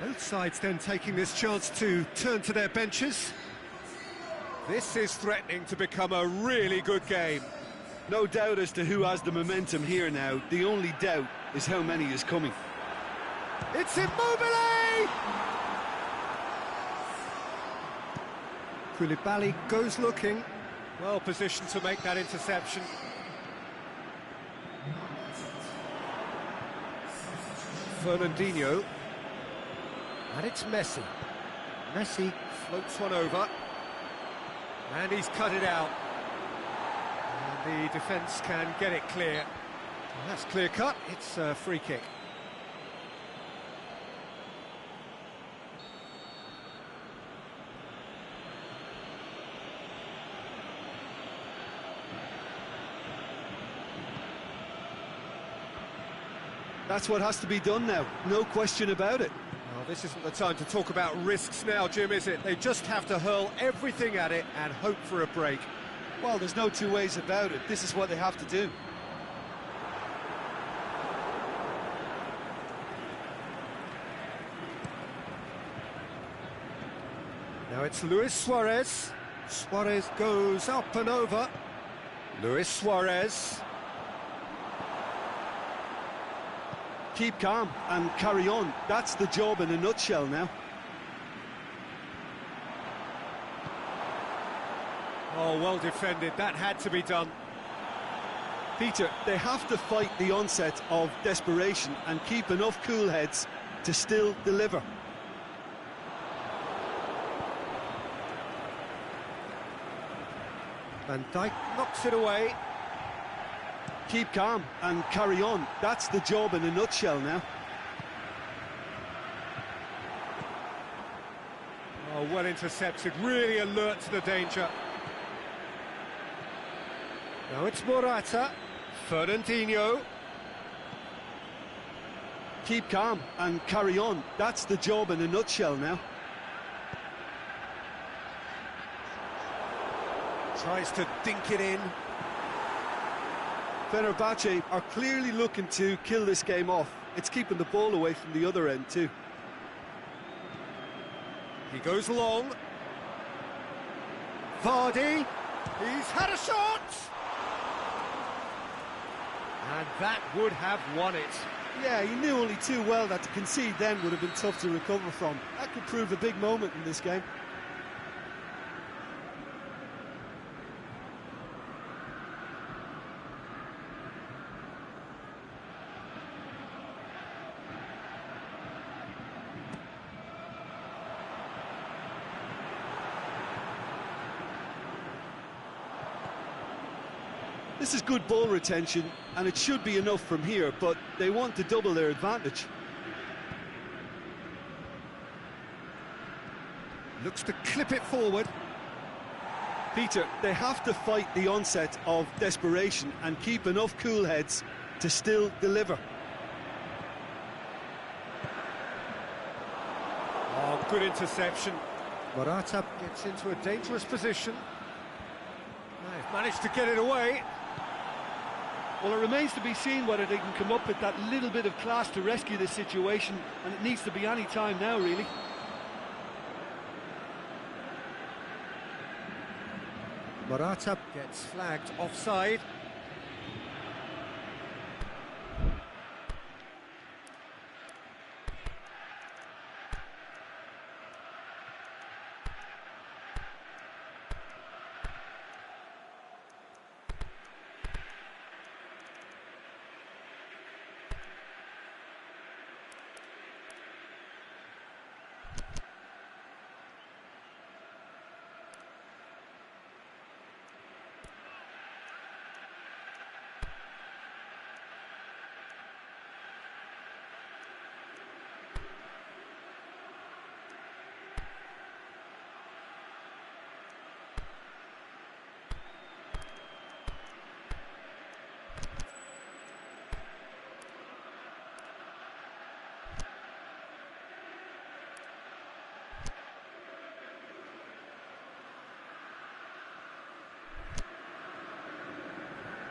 Both sides then taking this chance to turn to their benches. This is threatening to become a really good game. No doubt as to who has the momentum here now. The only doubt is how many is coming. It's Immobile! Koulibaly goes looking. Well positioned to make that interception. Fernandinho. And it's Messi. Messi floats one over. And he's cut it out. And the defence can get it clear. Well, that's clear cut. It's a free kick. That's what has to be done now, no question about it. Well, this isn't the time to talk about risks now, Jim, is it? They just have to hurl everything at it and hope for a break. Well, there's no two ways about it. This is what they have to do. Now it's Luis Suarez. Suarez goes up and over. Luis Suarez. Keep calm and carry on. That's the job in a nutshell now. Oh, well defended. That had to be done. Peter, they have to fight the onset of desperation and keep enough cool heads to still deliver. Van Dijk knocks it away. Keep calm and carry on. That's the job in a nutshell now. Oh, well intercepted, really alert to the danger. Now it's Morata. Fernandinho. Keep calm and carry on. That's the job in a nutshell now. Tries to dink it in. Fenerbahce are clearly looking to kill this game off. It's keeping the ball away from the other end too. He goes long. Vardy, he's had a shot! And that would have won it. Yeah, he knew only too well that to concede then would have been tough to recover from. That could prove a big moment in this game. This is good ball retention, and it should be enough from here, but they want to double their advantage. Looks to clip it forward. Peter, they have to fight the onset of desperation and keep enough cool heads to still deliver. Oh, good interception. Morata gets into a dangerous position. They've managed to get it away. Well, it remains to be seen whether they can come up with that little bit of class to rescue this situation, and it needs to be any time now, really. Morata gets flagged offside.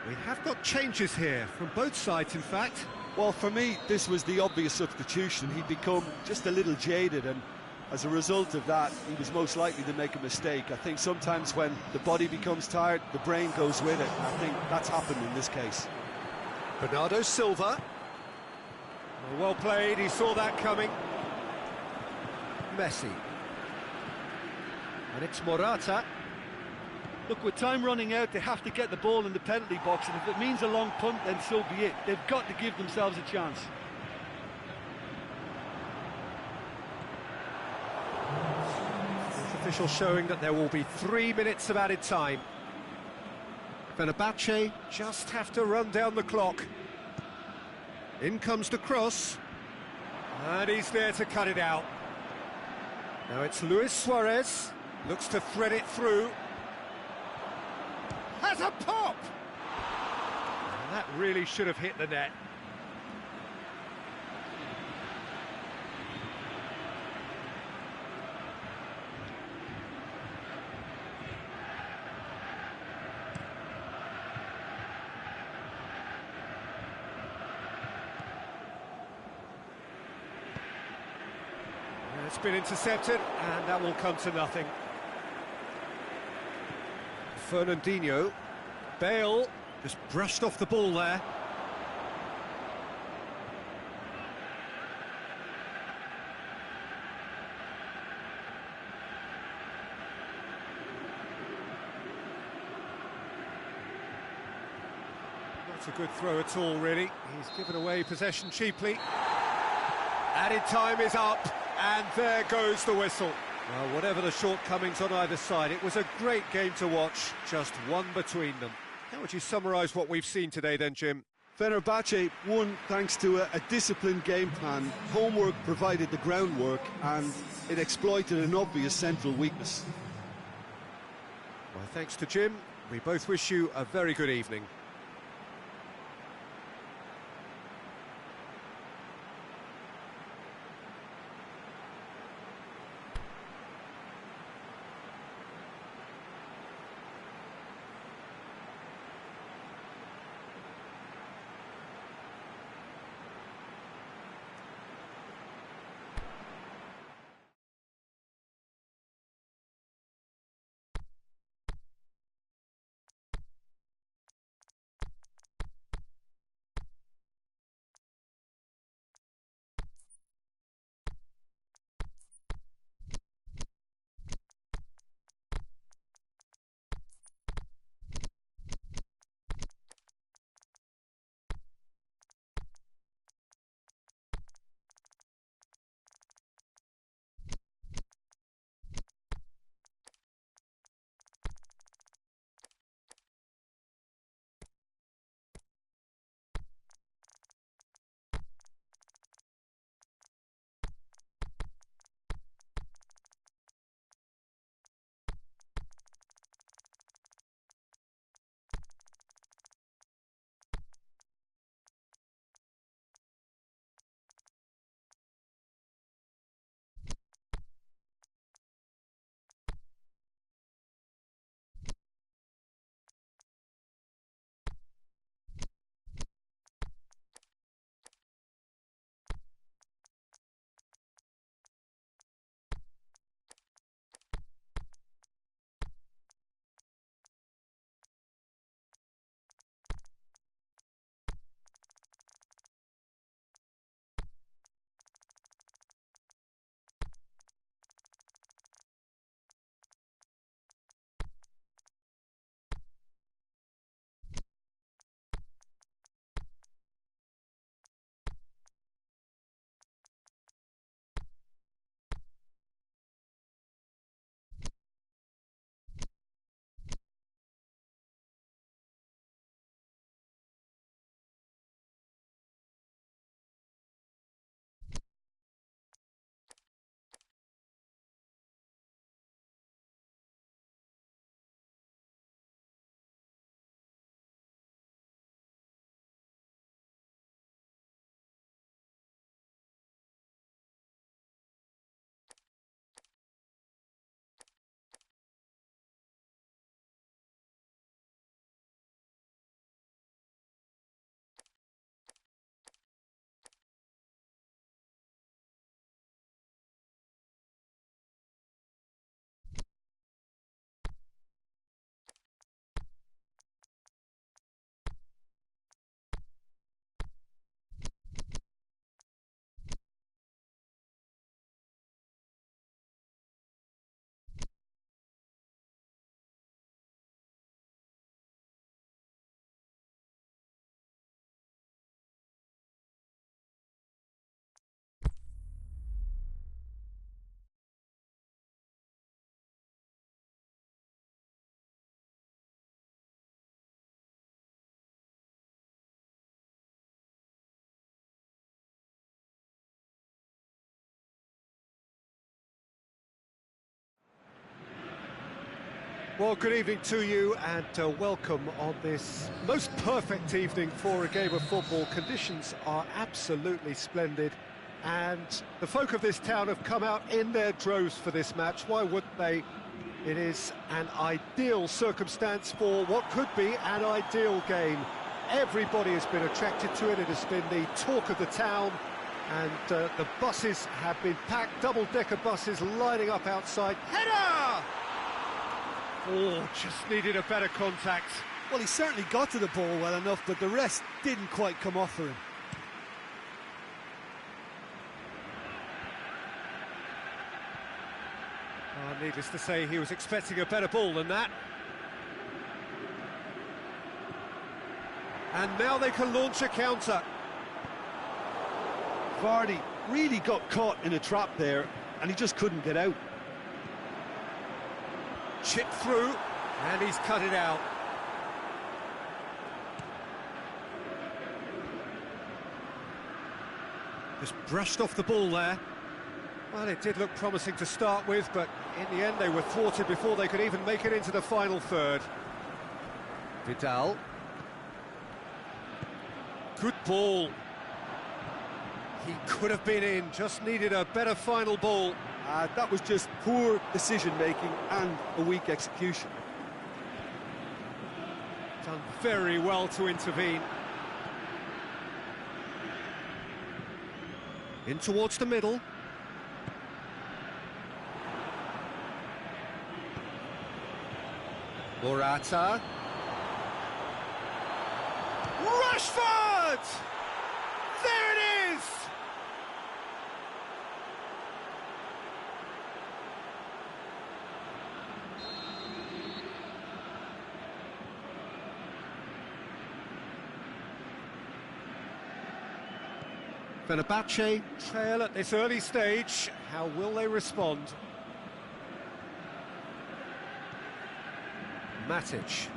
We have got changes here, from both sides in fact. Well, for me, this was the obvious substitution. He'd become just a little jaded, and as a result of that, he was most likely to make a mistake. I think sometimes when the body becomes tired, the brain goes with it. I think that's happened in this case. Bernardo Silva. Well played, he saw that coming. Messi. And it's Morata. Look, with time running out, they have to get the ball in the penalty box, and if it means a long punt, then so be it. They've got to give themselves a chance. Official showing that there will be 3 minutes of added time. Fenerbahce just have to run down the clock. In comes the cross. And he's there to cut it out. Now it's Luis Suarez. Looks to thread it through. Has a pop! And that really should have hit the net. It's been intercepted, and that will come to nothing. Fernandinho. Bale just brushed off the ball there. Not a good throw at all, really. He's given away possession cheaply. Added time is up, and there goes the whistle. Well, whatever the shortcomings on either side, it was a great game to watch, just one between them. How would you summarise what we've seen today then, Jim? Fenerbahce won thanks to a disciplined game plan. Homework provided the groundwork, and it exploited an obvious central weakness. Well, thanks to Jim. We both wish you a very good evening. Well, good evening to you and welcome on this most perfect evening for a game of football. Conditions are absolutely splendid and the folk of this town have come out in their droves for this match. Why wouldn't they? It is an ideal circumstance for what could be an ideal game. Everybody has been attracted to it. It has been the talk of the town and the buses have been packed, double-decker buses lining up outside. Header! Oh, just needed a better contact. Well, he certainly got to the ball well enough, but the rest didn't quite come off for him. Oh, needless to say, he was expecting a better ball than that. And now they can launch a counter. Vardy really got caught in a trap there, and he just couldn't get out. Chip through, and he's cut it out. Just brushed off the ball there. Well, it did look promising to start with, but in the end they were thwarted before they could even make it into the final third. Vidal. Good ball. He could have been in, just needed a better final ball. That was just poor decision-making and a weak execution. Done very well to intervene. In towards the middle. Morata. Rashford! There it is! Fenerbahce trail at this early stage. How will they respond? Matic.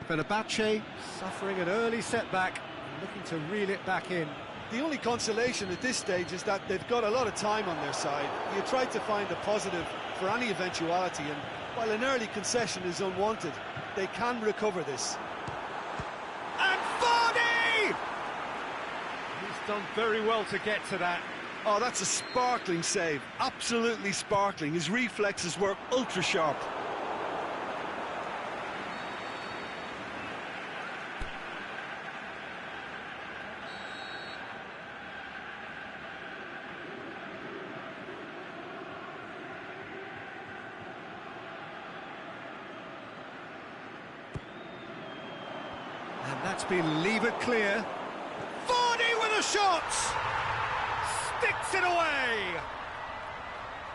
Fenerbahce suffering an early setback, looking to reel it back in. The only consolation at this stage is that they've got a lot of time on their side. You try to find a positive for any eventuality, and while an early concession is unwanted, they can recover this. And Vardy! He's done very well to get to that. Oh, that's a sparkling save, absolutely sparkling. His reflexes were ultra sharp. And that's been levered clear. Vardy with a shot! Sticks it away!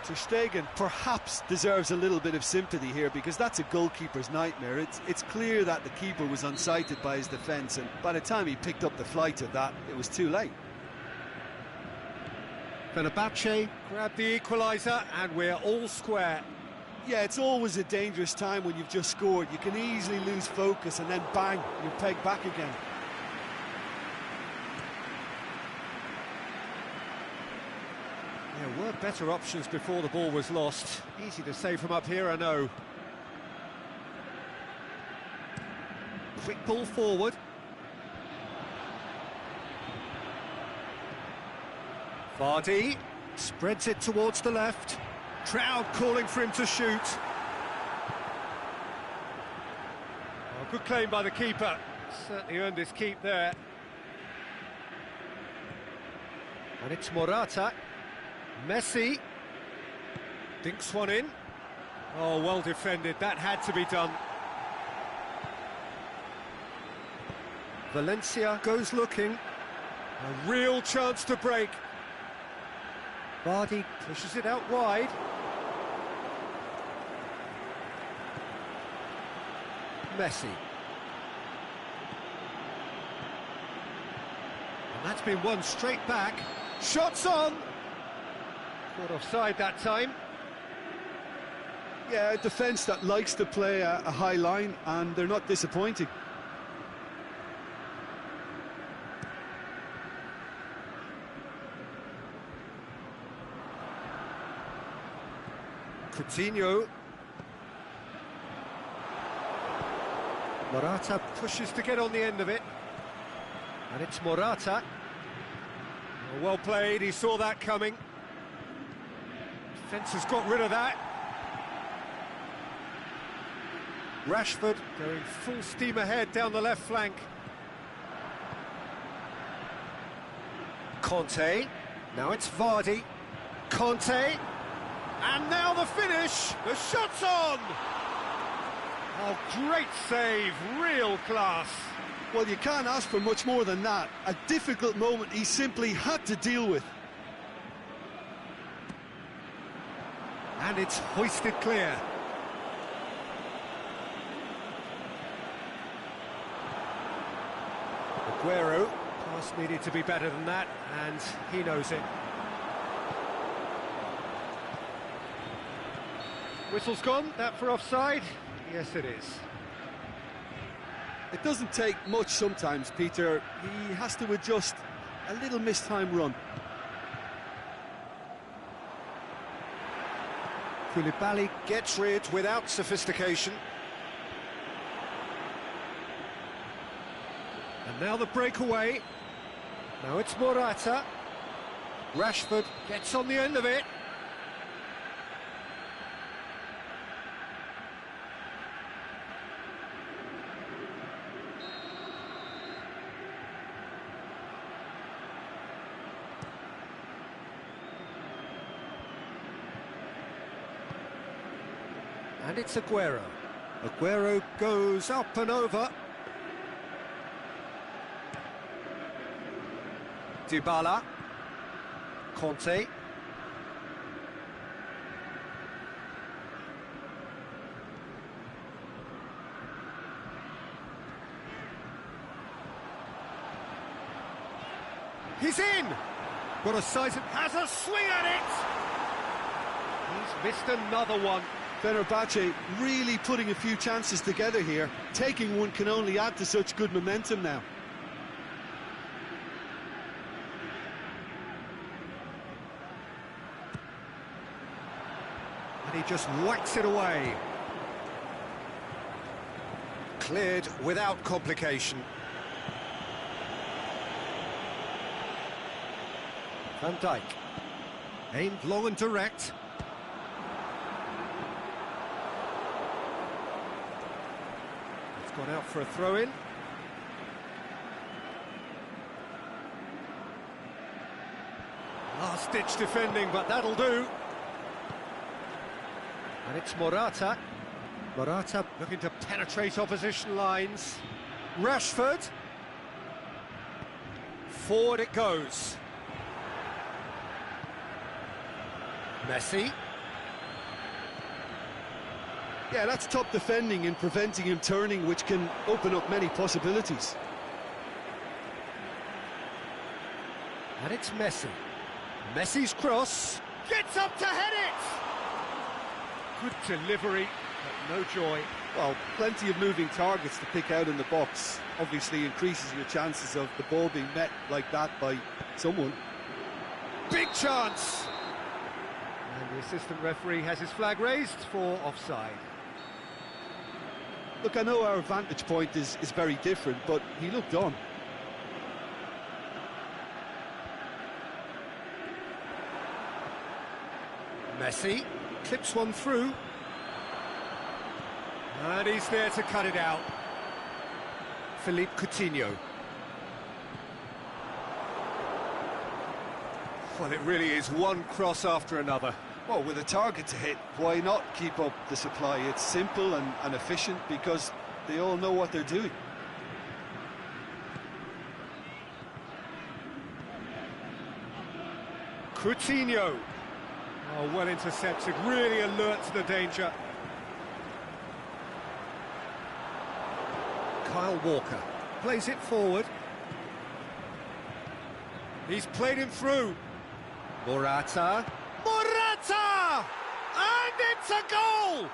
Ter Stegen perhaps deserves a little bit of sympathy here, because that's a goalkeeper's nightmare. It's clear that the keeper was unsighted by his defence, and by the time he picked up the flight of that, it was too late. Fenerbahce grabbed the equaliser, and we're all square. Yeah, it's always a dangerous time when you've just scored. You can easily lose focus and then bang, you're pegged back again. There were better options before the ball was lost. Easy to say from up here, I know. Quick ball forward. Vardy spreads it towards the left. Crowd calling for him to shoot. Oh, good claim by the keeper. Certainly earned his keep there. And it's Morata. Messi. Dinks one in. Oh, well defended. That had to be done. Valencia goes looking. A real chance to break. Vardy pushes it out wide. Messi. And that's been won straight back. Shots on! Caught offside that time. Yeah, a defence that likes to play a high line, and they're not disappointing. Coutinho. Morata pushes to get on the end of it. And it's Morata. Oh, well played, he saw that coming. Defence has got rid of that. Rashford going full steam ahead down the left flank. Conte, now it's Vardy. Conte, and now the finish! The shot's on! Oh, great save, real class. Well, you can't ask for much more than that. A difficult moment he simply had to deal with. And it's hoisted clear. Aguero, pass needed to be better than that, and he knows it. Whistle's gone, that for offside? Yes, it is. It doesn't take much sometimes, Peter. He has to adjust a little missed-time run. Koulibaly gets rid without sophistication. And now the breakaway. Now it's Morata. Rashford gets on the end of it. And it's Aguero. Aguero goes up and over. Dybala. Conte. He's in! Got a size of... Has a swing at it! He's missed another one. Fenerbahce really putting a few chances together here. Taking one can only add to such good momentum now. And he just whacks it away. Cleared without complication. Van Dijk. Aimed long and direct. It's gone out for a throw-in. Last-ditch defending, but that'll do. And it's Morata. Morata looking to penetrate opposition lines. Rashford. Forward it goes. Messi. Yeah, that's top defending and preventing him turning, which can open up many possibilities. And it's Messi. Messi's cross. Gets up to head it! Good delivery, but no joy. Well, plenty of moving targets to pick out in the box. Obviously increases your chances of the ball being met like that by someone. Big chance! And the assistant referee has his flag raised for offside. Look, I know our vantage point is very different, but he looked on. Messi clips one through. And he's there to cut it out. Philippe Coutinho. Well, it really is one cross after another. Well, with a target to hit, why not keep up the supply? It's simple and efficient because they all know what they're doing. Coutinho. Oh, well intercepted, really alert to the danger. Kyle Walker plays it forward. He's played him through. Morata. Morata! And it's a goal!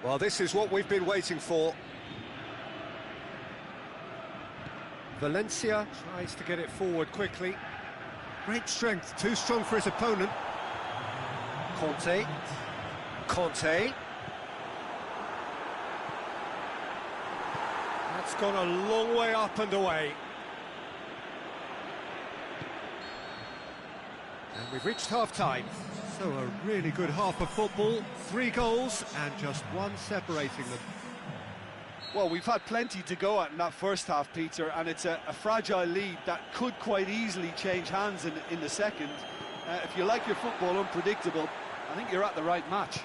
Well, this is what we've been waiting for. Valencia tries to get it forward quickly. Great strength, too strong for his opponent. Conte. That's gone a long way up and away. And we've reached half-time. So a really good half of football, 3 goals and just one separating them. Well, we've had plenty to go at in that first half, Peter, and it's a fragile lead that could quite easily change hands in the second. If you like your football unpredictable, I think you're at the right match.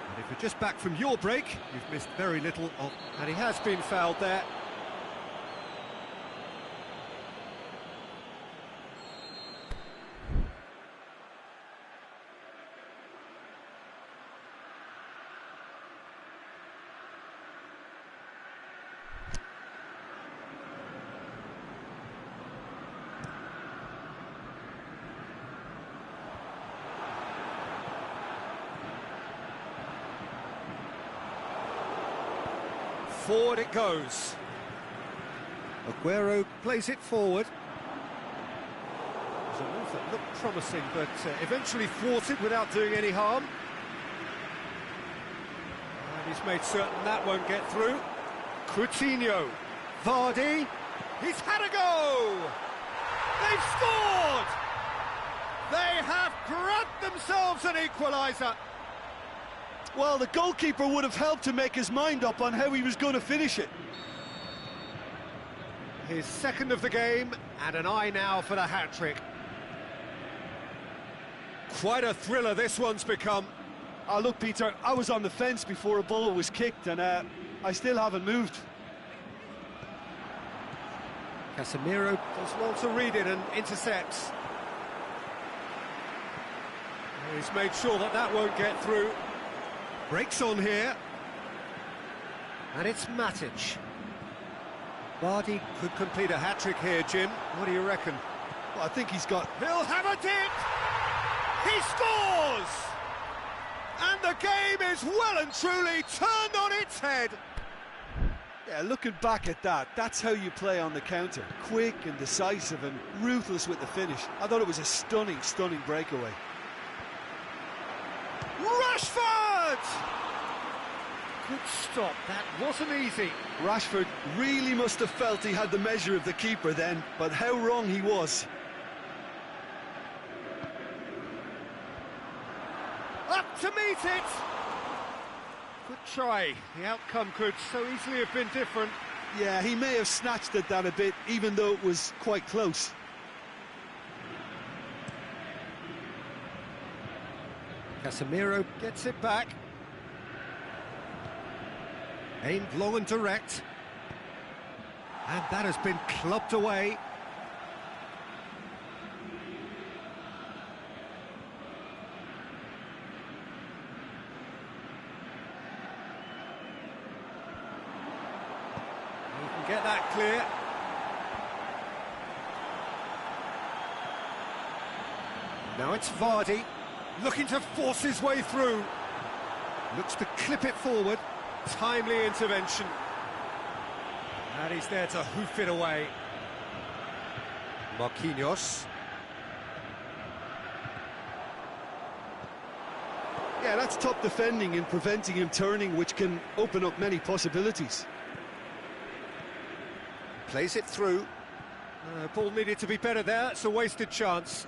And if you're just back from your break, you've missed very little of... And he has been fouled there. Forward it goes. Aguero plays it forward. It was a move that looked promising, but eventually thwarted without doing any harm. And he's made certain that won't get through. Coutinho. Vardy. He's had a go! They've scored! They have grabbed themselves an equaliser. Well, the goalkeeper would have helped to make his mind up on how he was going to finish it. His second of the game, and an eye now for the hat-trick. Quite a thriller this one's become. Oh, look, Peter, I was on the fence before a ball was kicked, and I still haven't moved. Casemiro does well to read it and intercepts. He's made sure that that won't get through. Breaks on here. And it's Matic. Vardy could complete a hat-trick here, Jim. What do you reckon? Well, I think he's got... He'll have a dip! He scores! And the game is well and truly turned on its head. Yeah, looking back at that, that's how you play on the counter. Quick and decisive and ruthless with the finish. I thought it was a stunning, stunning breakaway. Rashford! Good stop, that wasn't easy. Rashford really must have felt he had the measure of the keeper then, but how wrong he was. Up to meet it! Good try, the outcome could so easily have been different. Yeah, he may have snatched at that a bit, even though it was quite close. Casemiro gets it back. Aimed long and direct. And that has been clubbed away. You can get that clear. Now it's Vardy. Looking to force his way through. Looks to clip it forward. Timely intervention. And he's there to hoof it away. Marquinhos. Yeah, that's top defending and preventing him turning, which can open up many possibilities. Plays it through. Ball needed to be better there. It's a wasted chance.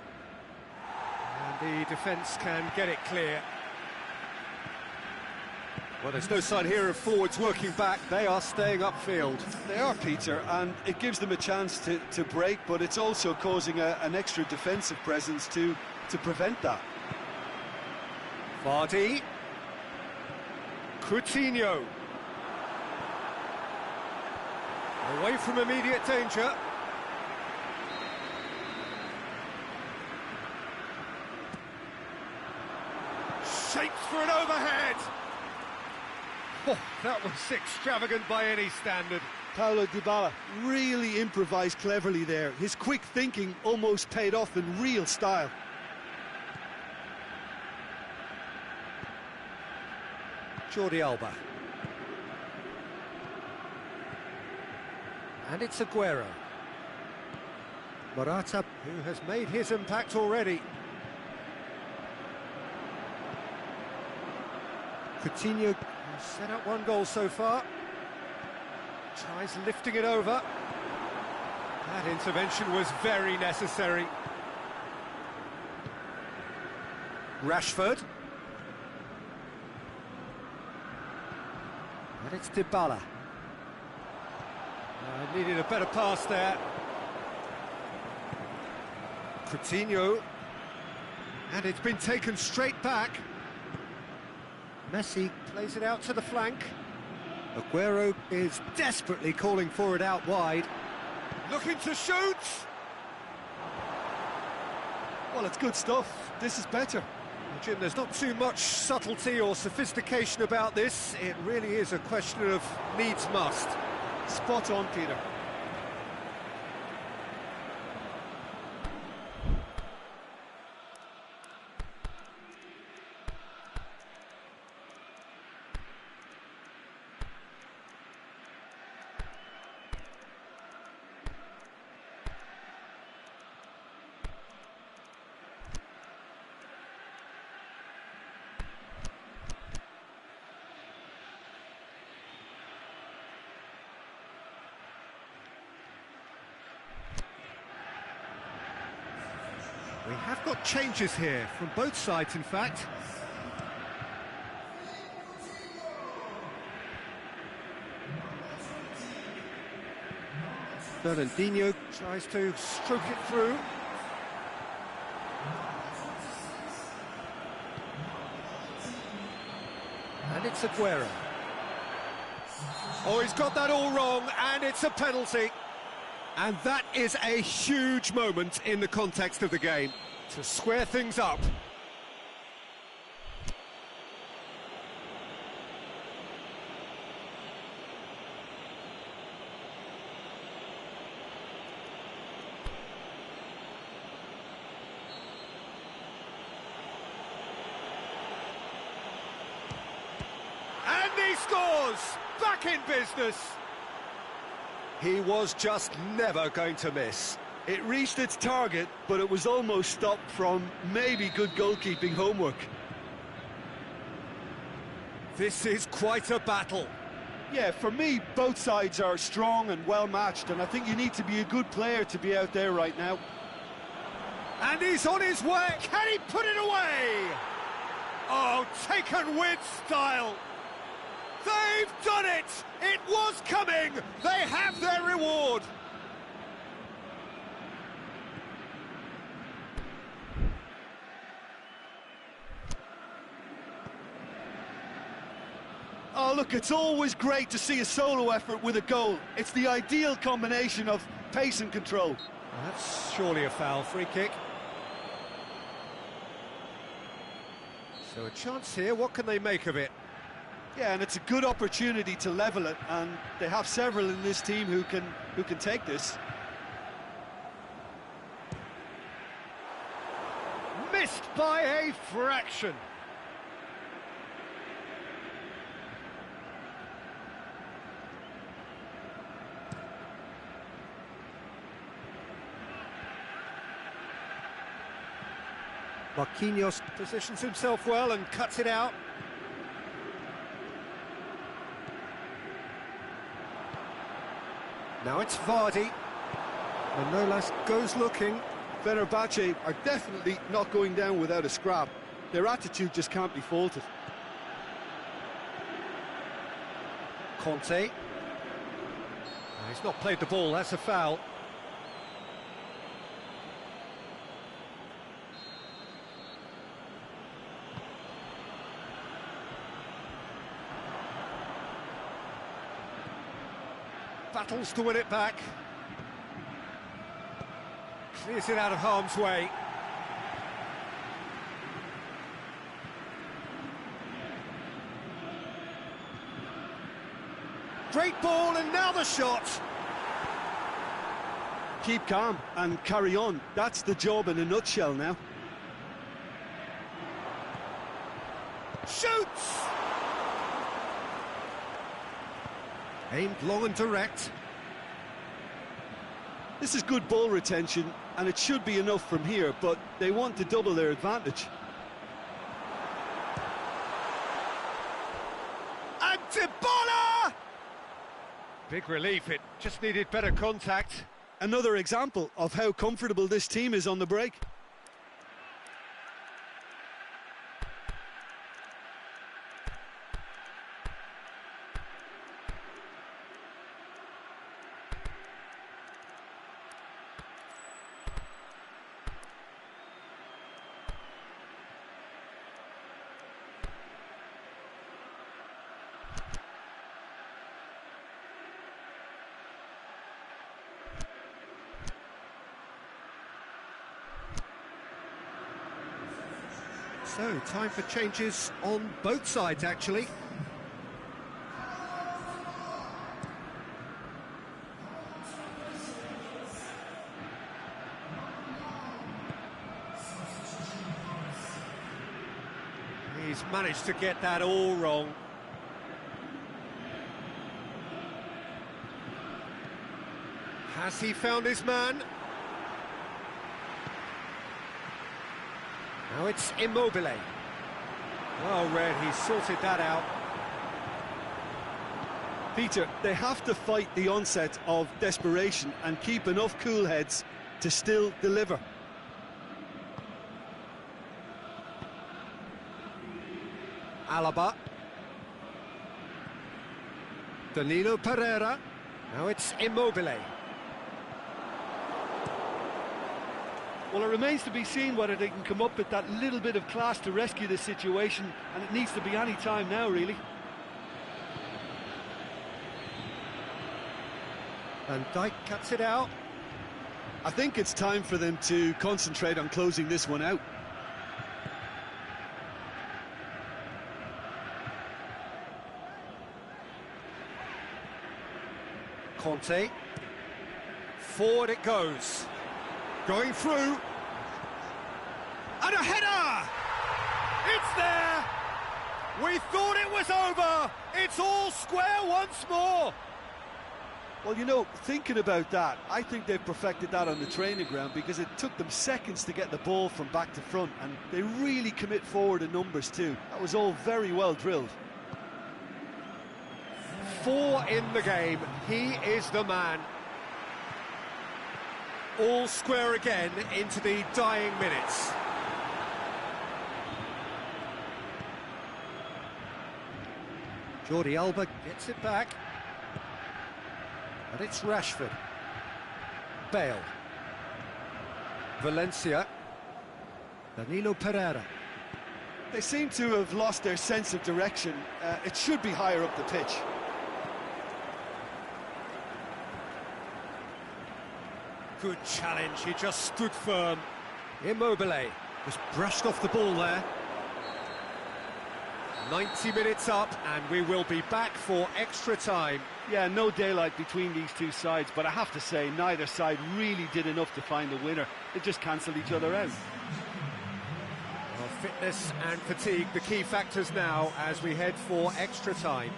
And the defence can get it clear. Well, there's no sign here of forwards working back. They are staying upfield. They are, Peter, and it gives them a chance to break, but it's also causing an extra defensive presence to prevent that. Vardy. Coutinho. Away from immediate danger. Shapes for an overhead. Oh, that was extravagant by any standard. Paulo Dybala really improvised cleverly there. His quick thinking almost paid off in real style. Jordi Alba. And it's Aguero. Morata, who has made his impact already. Coutinho, who's set up one goal so far. Tries lifting it over. That intervention was very necessary. Rashford. And it's Dybala. Needed a better pass there. Coutinho. And it's been taken straight back. Messi plays it out to the flank. Aguero is desperately calling for it out wide. Looking to shoot! Well, it's good stuff. This is better. Jim, there's not too much subtlety or sophistication about this. It really is a question of needs must. Spot on, Peter. We have got changes here, from both sides in fact. Fernandinho tries to stroke it through. And it's Aguero. Oh, he's got that all wrong, and it's a penalty. And that is a huge moment in the context of the game, to square things up. And he scores! Back in business! He was just never going to miss. It reached its target, but it was almost stopped from maybe good goalkeeping homework. This is quite a battle. Yeah, for me, both sides are strong and well-matched, and I think you need to be a good player to be out there right now. And he's on his way. Can he put it away? Oh, taken with style. They've done it! It was coming! They have their reward! Oh, look, it's always great to see a solo effort with a goal. It's the ideal combination of pace and control. Well, that's surely a foul. Free kick. So a chance here. What can they make of it? Yeah, and it's a good opportunity to level it, and they have several in this team who can take this. Missed by a fraction. Marquinhos positions himself well and cuts it out. Now it's Vardy. Manolas goes looking. Fenerbahce are definitely not going down without a scrap. Their attitude just can't be faulted. Conte. He's not played the ball, that's a foul. Battles to win it back. Clears it out of harm's way. Great ball, and now the shot. Keep calm and carry on. That's the job in a nutshell now. Shoots! Aimed long and direct. This is good ball retention, and it should be enough from here, but they want to double their advantage. And Dybala! Big relief, it just needed better contact. Another example of how comfortable this team is on the break. So, time for changes on both sides, actually. He's managed to get that all wrong. Has he found his man? Now it's Immobile. Well read, he sorted that out. Peter, they have to fight the onset of desperation and keep enough cool heads to still deliver. Alaba. Danilo Pereira. Now it's Immobile. Well, it remains to be seen whether they can come up with that little bit of class to rescue this situation, and it needs to be any time now, really. Van Dijk cuts it out. I think it's time for them to concentrate on closing this one out. Conte. Forward it goes. Going through. And a header! It's there! We thought it was over! It's all square once more! Well, you know, thinking about that, I think they've perfected that on the training ground, because it took them seconds to get the ball from back to front, and they really commit forward in numbers too. That was all very well drilled. 4 in the game. He is the man. All square again into the dying minutes. Jordi Alba gets it back. And it's Rashford. Bale. Valencia. Danilo Pereira. They seem to have lost their sense of direction. It should be higher up the pitch. Good challenge, he just stood firm. Immobile just brushed off the ball there. 90 minutes up, and we will be back for extra time. Yeah, no daylight between these two sides, but I have to say, neither side really did enough to find the winner. They just cancelled each other out. Well, fitness and fatigue, the key factors now as we head for extra time.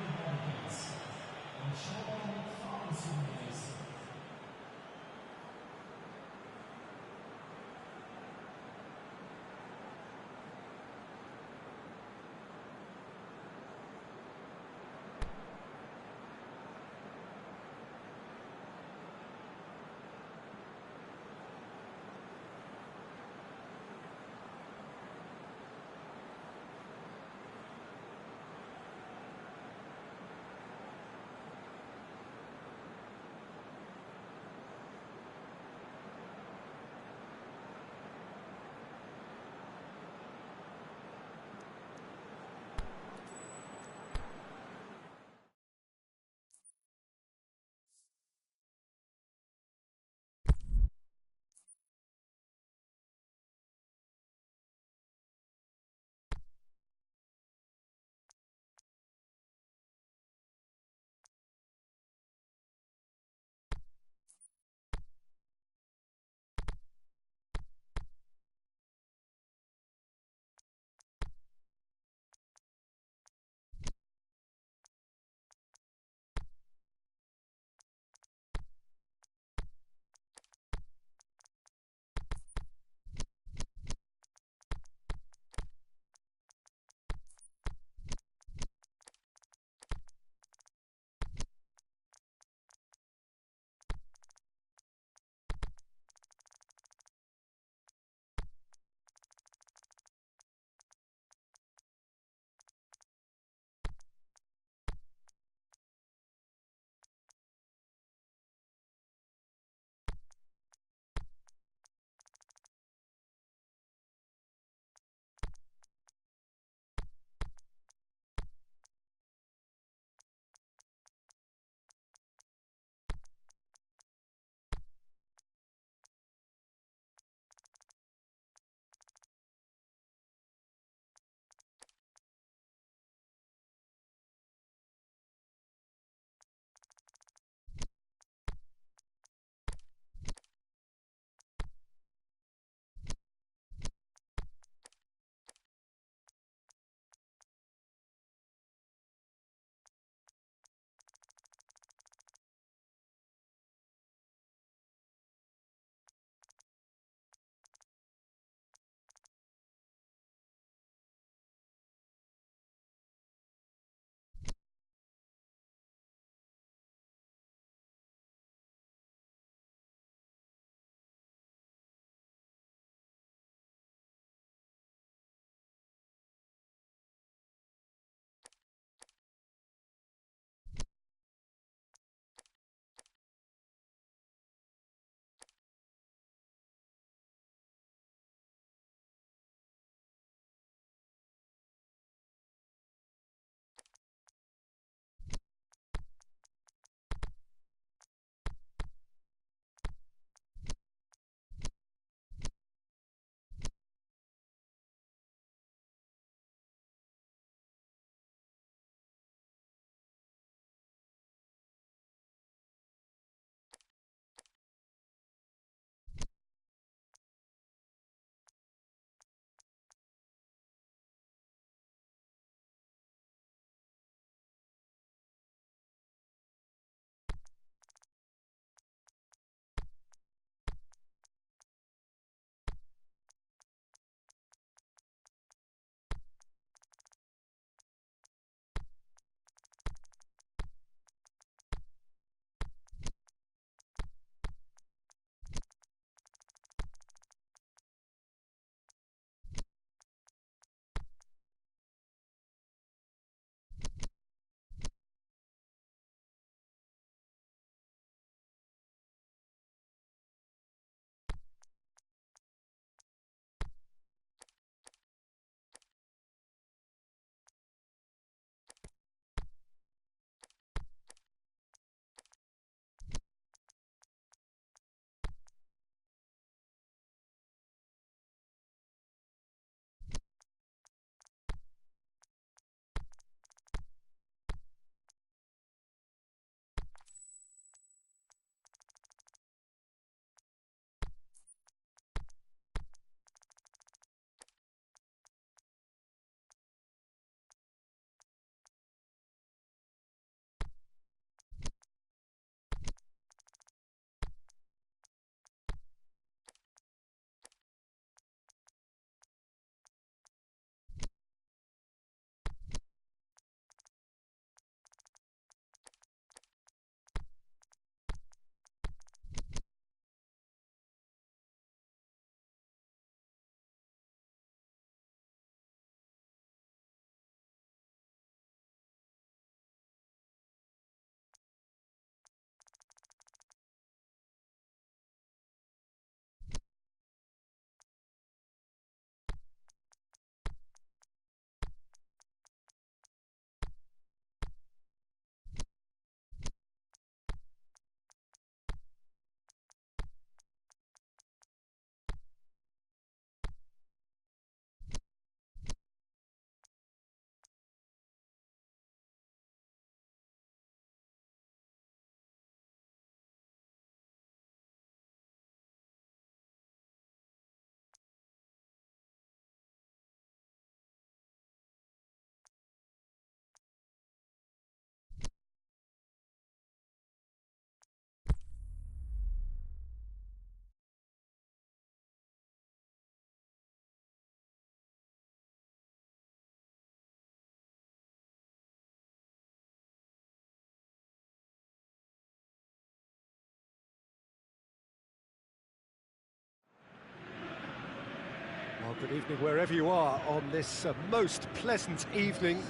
Good evening wherever you are on this most pleasant evening.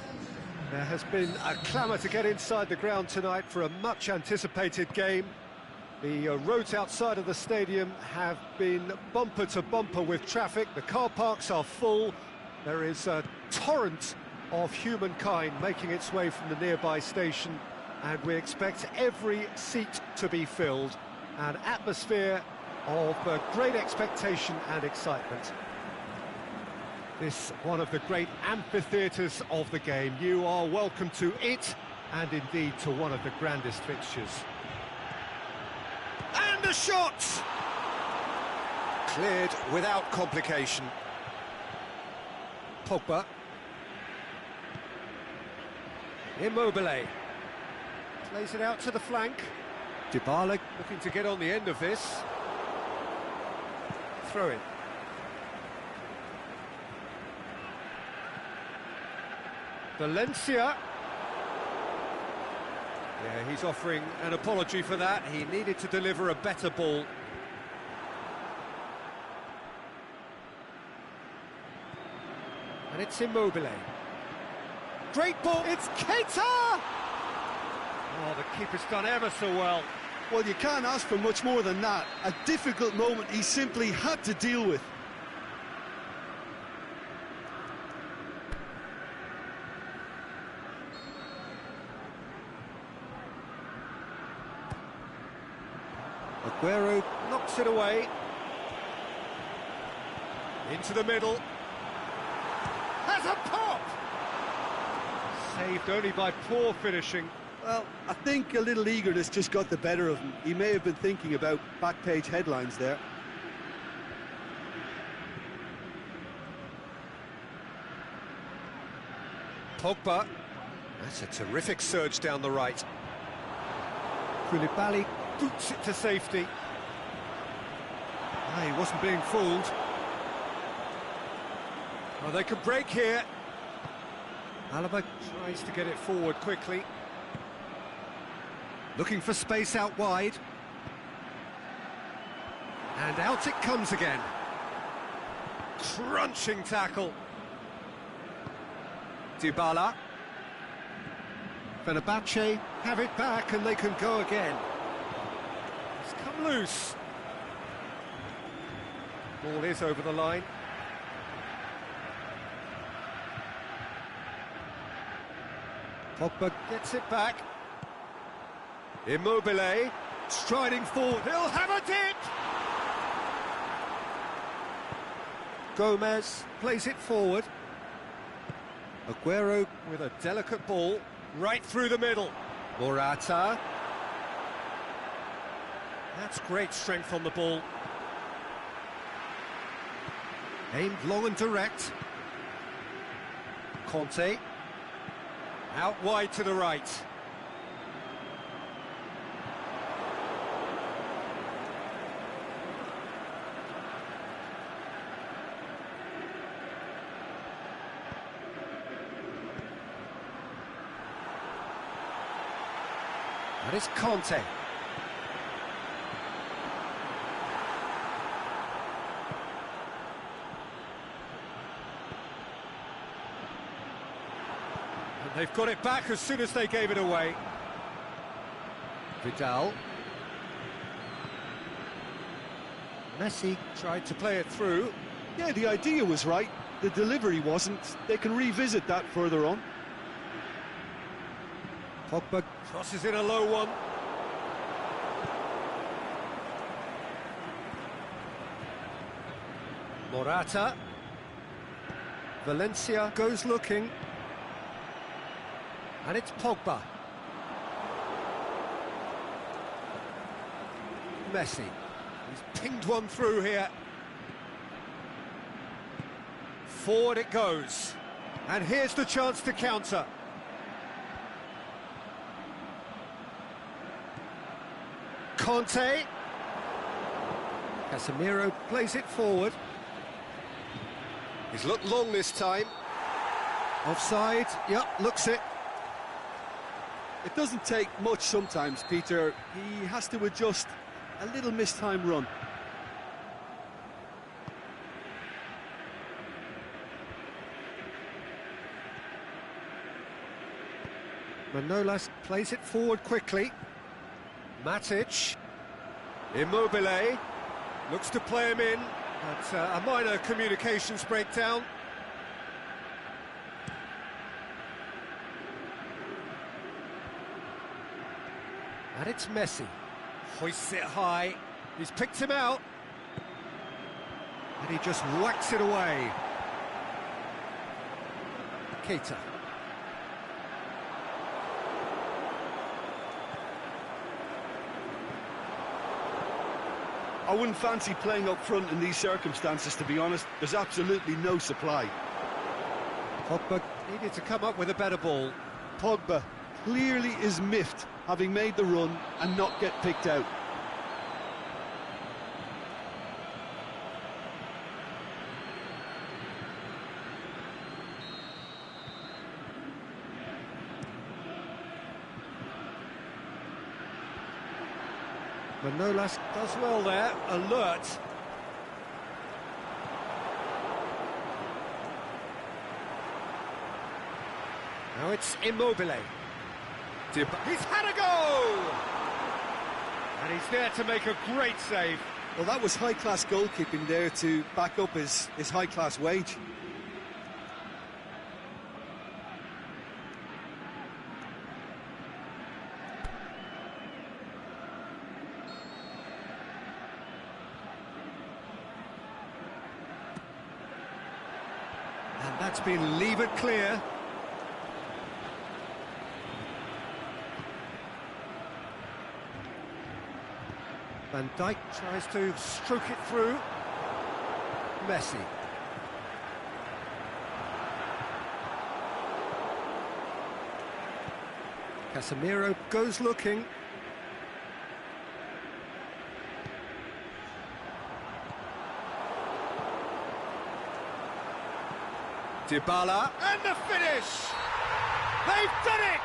There has been a clamour to get inside the ground tonight for a much anticipated game. The roads outside of the stadium have been bumper to bumper with traffic. The car parks are full. There is a torrent of humankind making its way from the nearby station, and we expect every seat to be filled. An atmosphere of great expectation and excitement. This one of the great amphitheatres of the game. You are welcome to it, and indeed to one of the grandest fixtures. And the shot! Cleared without complication. Pogba. Immobile. Plays it out to the flank. Dybala looking to get on the end of this. Throw in. Valencia. Yeah, he's offering an apology for that. He needed to deliver a better ball. And it's Immobile. Great ball, it's Keita! Oh, the keeper's done ever so well. Well, you can't ask for much more than that. A difficult moment he simply had to deal with. Aguero knocks it away. Into the middle. Has a pop! Saved only by poor finishing. Well, I think a little eagerness just got the better of him. He may have been thinking about back-page headlines there. Pogba. That's a terrific surge down the right. Koulibaly boots it to safety. Ah, he wasn't being fooled. Oh, they could break here. Alaba tries to get it forward quickly. Looking for space out wide. And out it comes again. Crunching tackle. Dybala. Fenerbahce have it back and they can go again. It's come loose. Ball is over the line. Pogba gets it back. Immobile, striding forward, he'll have a dip! Gomez plays it forward. Aguero with a delicate ball, right through the middle. Morata. That's great strength on the ball. Aimed long and direct. Conte. Out wide to the right. That is Conte. And they've got it back as soon as they gave it away. Vidal. Messi tried to play it through. Yeah, the idea was right. The delivery wasn't. They can revisit that further on. Pogba crosses in a low one. Morata. Valencia goes looking. And it's Pogba. Messi. He's pinged one through here. Forward it goes. And here's the chance to counter. Conte. Casemiro plays it forward. He's looked long this time. Offside, yep, looks it. It doesn't take much sometimes, Peter. He has to adjust a little mistimed run. Manolas plays it forward quickly. Matic. Immobile. Looks to play him in. But a minor communications breakdown. And it's Messi. Hoists it high. He's picked him out. And he just whacks it away. Keita. I wouldn't fancy playing up front in these circumstances, to be honest. There's absolutely no supply. Pogba needed to come up with a better ball. Pogba clearly is miffed, having made the run and not get picked out. Manolas does well there, alert. Now it's Immobile. He's had a go! And he's there to make a great save. Well, that was high-class goalkeeping there to back up his high-class wage. And that's been levered clear. Van Dijk tries to stroke it through. Messi. Casemiro goes looking. Dybala. And the finish! They've done it!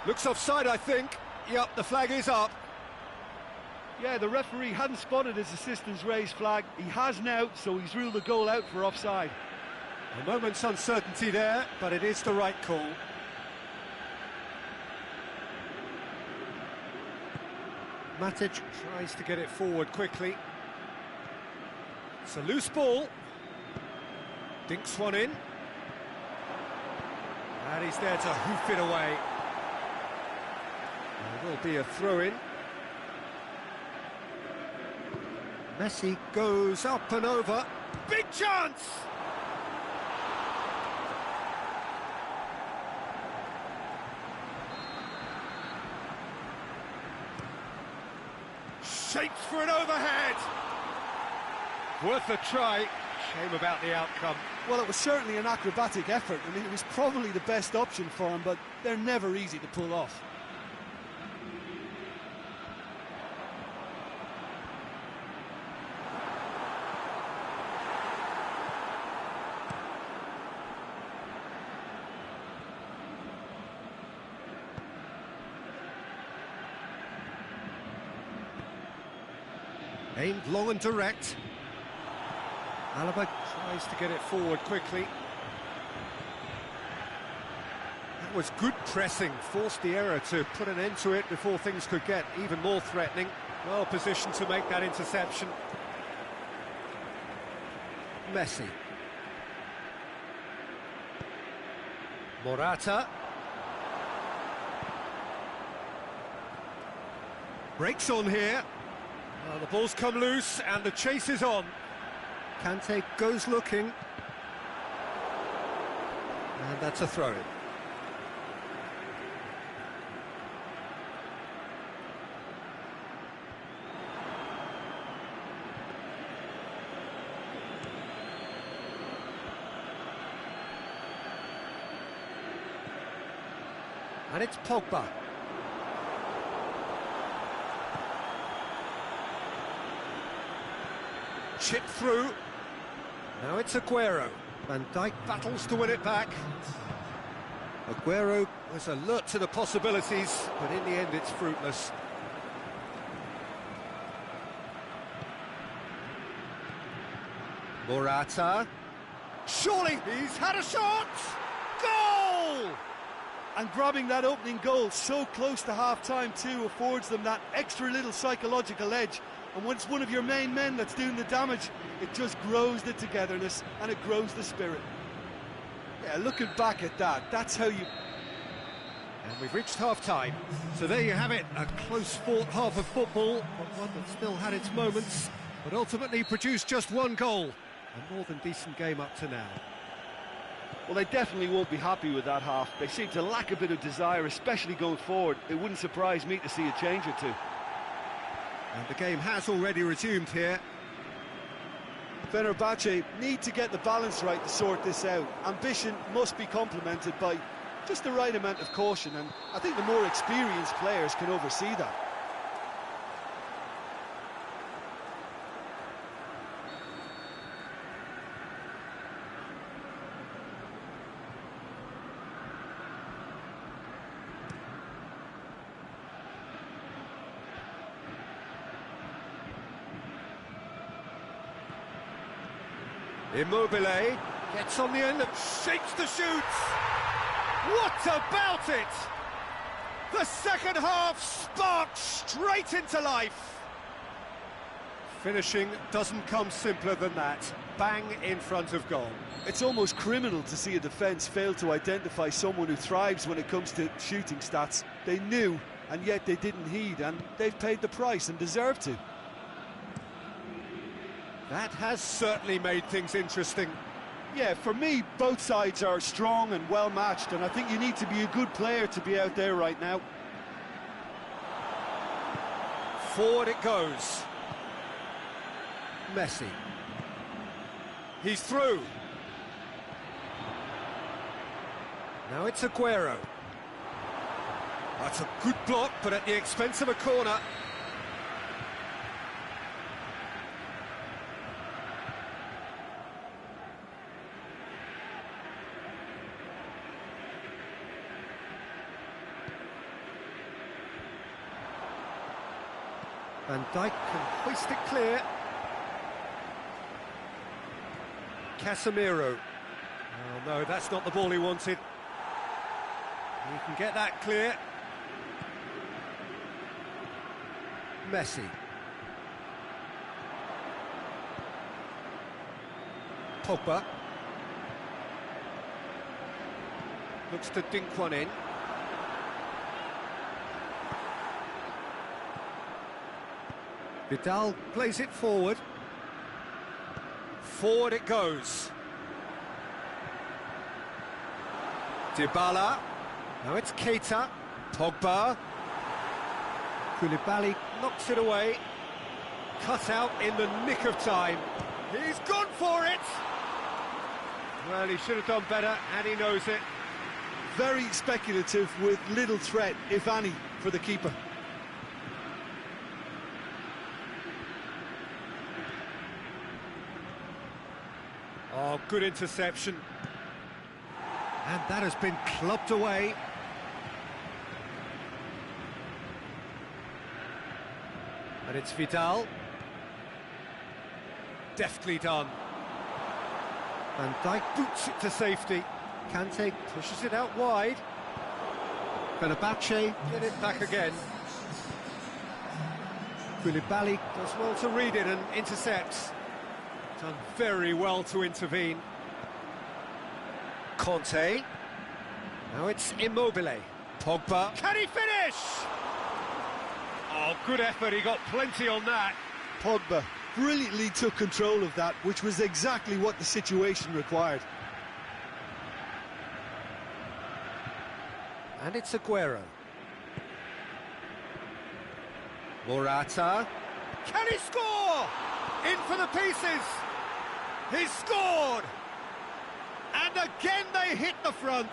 Looks offside, I think. Yep, the flag is up. Yeah, the referee hadn't spotted his assistant's raised flag. He has now, so he's ruled the goal out for offside. A moment's uncertainty there, but it is the right call. Matic tries to get it forward quickly. It's a loose ball. Dinks one in. And he's there to hoof it away. There will be a throw-in. Messi goes up and over. Big chance! Shapes for an overhead! Worth a try. Shame about the outcome. Well, it was certainly an acrobatic effort. I mean, it was probably the best option for him, but they're never easy to pull off. Aimed long and direct. Alaba tries to get it forward quickly. That was good pressing, forced the error to put an end to it before things could get even more threatening. Well positioned to make that interception. Messi. Morata. Breaks on here. Well, the ball's come loose and the chase is on. Kante goes looking. And that's a throw-in. And it's Pogba. Chip through. Now it's Aguero. Van Dijk battles to win it back. Aguero was alert to the possibilities, but in the end it's fruitless. Morata. Surely he's had a shot! Goal! And grabbing that opening goal so close to half-time too affords them that extra little psychological edge. And when it's one of your main men that's doing the damage, it just grows the togetherness and it grows the spirit. Yeah, looking back at that, that's how you... And we've reached half-time. So there you have it, a close-fought half of football, but one that still had its moments, but ultimately produced just one goal. A more than decent game up to now. Well, they definitely won't be happy with that half. They seem to lack a bit of desire, especially going forward. It wouldn't surprise me to see a change or two. And the game has already resumed here. Fenerbahce need to get the balance right to sort this out. Ambition must be complemented by just the right amount of caution, and I think the more experienced players can oversee that. Immobile gets on the end and shakes the shoots. What about it? The second half sparks straight into life. Finishing doesn't come simpler than that. Bang in front of goal. It's almost criminal to see a defence fail to identify someone who thrives when it comes to shooting stats. They knew, and yet they didn't heed, and they've paid the price and deserve to. That has certainly made things interesting. Yeah, for me, both sides are strong and well matched, and I think you need to be a good player to be out there right now. Forward it goes. Messi. He's through. Now it's Aguero. That's a good block, but at the expense of a corner. Van Dijk can hoist it clear. Casemiro. Oh no, that's not the ball he wanted. He can get that clear. Messi. Pogba. Looks to dink one in. Vidal plays it forward. Forward it goes. Dybala. Now it's Keita. Pogba. Koulibaly knocks it away. Cut out in the nick of time. He's gone for it! Well, he should have done better, and he knows it. Very speculative with little threat, if any, for the keeper. Oh, good interception. And that has been clubbed away. And it's Vidal. Deftly done. Van Dijk boots it to safety. Kante pushes it out wide. Fenerbahce get it back again. Koulibaly does well to read it and intercepts. Done very well to intervene. Conte. Now it's Immobile. Pogba. Can he finish? Oh, good effort. He got plenty on that. Pogba brilliantly took control of that, which was exactly what the situation required. And it's Aguero. Morata. Can he score? In for the pieces. He's scored. And again they hit the front.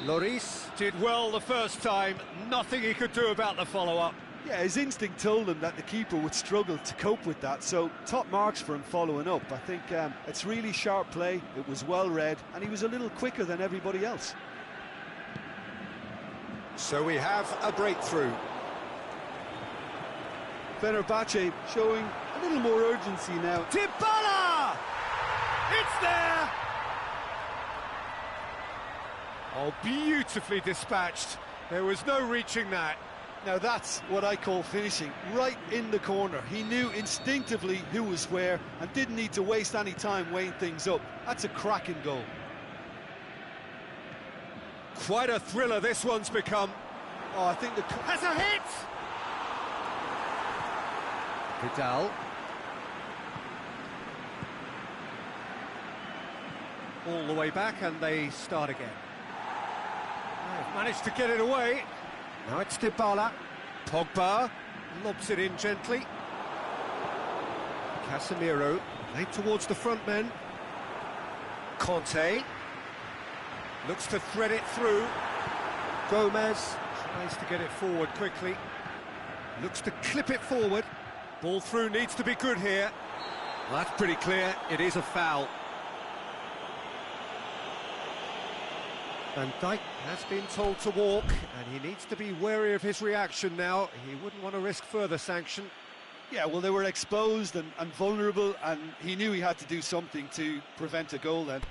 Lloris did well the first time. Nothing he could do about the follow-up. Yeah, his instinct told him that the keeper would struggle to cope with that, so top marks for him following up. I think it's really sharp play, it was well read, and he was a little quicker than everybody else. So we have a breakthrough. Fenerbahce showing a little more urgency now. Dybala! It's there! Oh, beautifully dispatched. There was no reaching that. Now that's what I call finishing, right in the corner. He knew instinctively who was where and didn't need to waste any time weighing things up. That's a cracking goal. Quite a thriller this one's become. Oh, I think the... Has a hit! Vidal. All the way back and they start again. They've managed to get it away. Now it's Dybala. Pogba lobs it in gently. Casemiro laid towards the front men. Conte looks to thread it through. Gomez tries to get it forward quickly. Looks to clip it forward. Ball through needs to be good here. Well, that's pretty clear. It is a foul. Van Dijk has been told to walk, and he needs to be wary of his reaction now. He wouldn't want to risk further sanction. Yeah, well, they were exposed and vulnerable, and he knew he had to do something to prevent a goal then.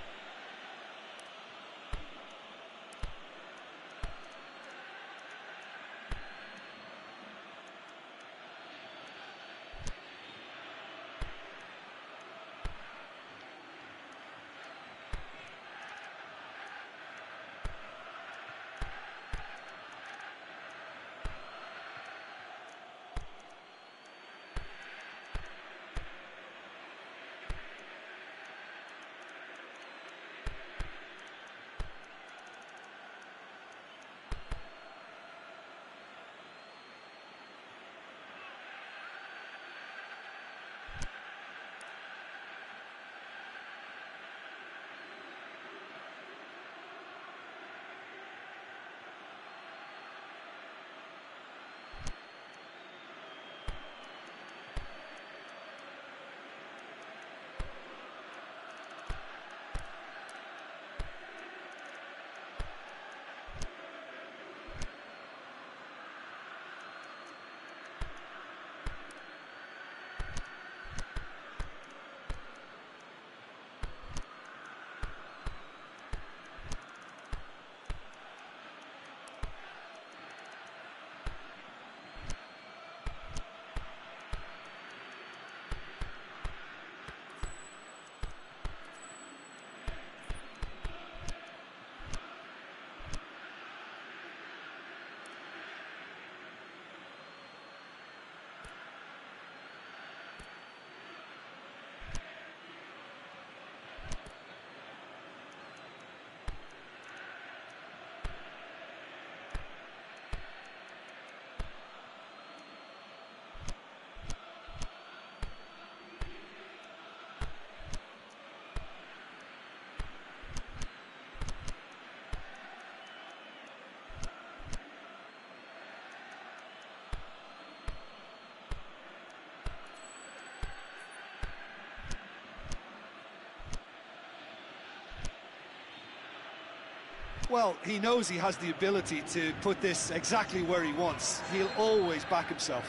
Well, he knows he has the ability to put this exactly where he wants. He'll always back himself.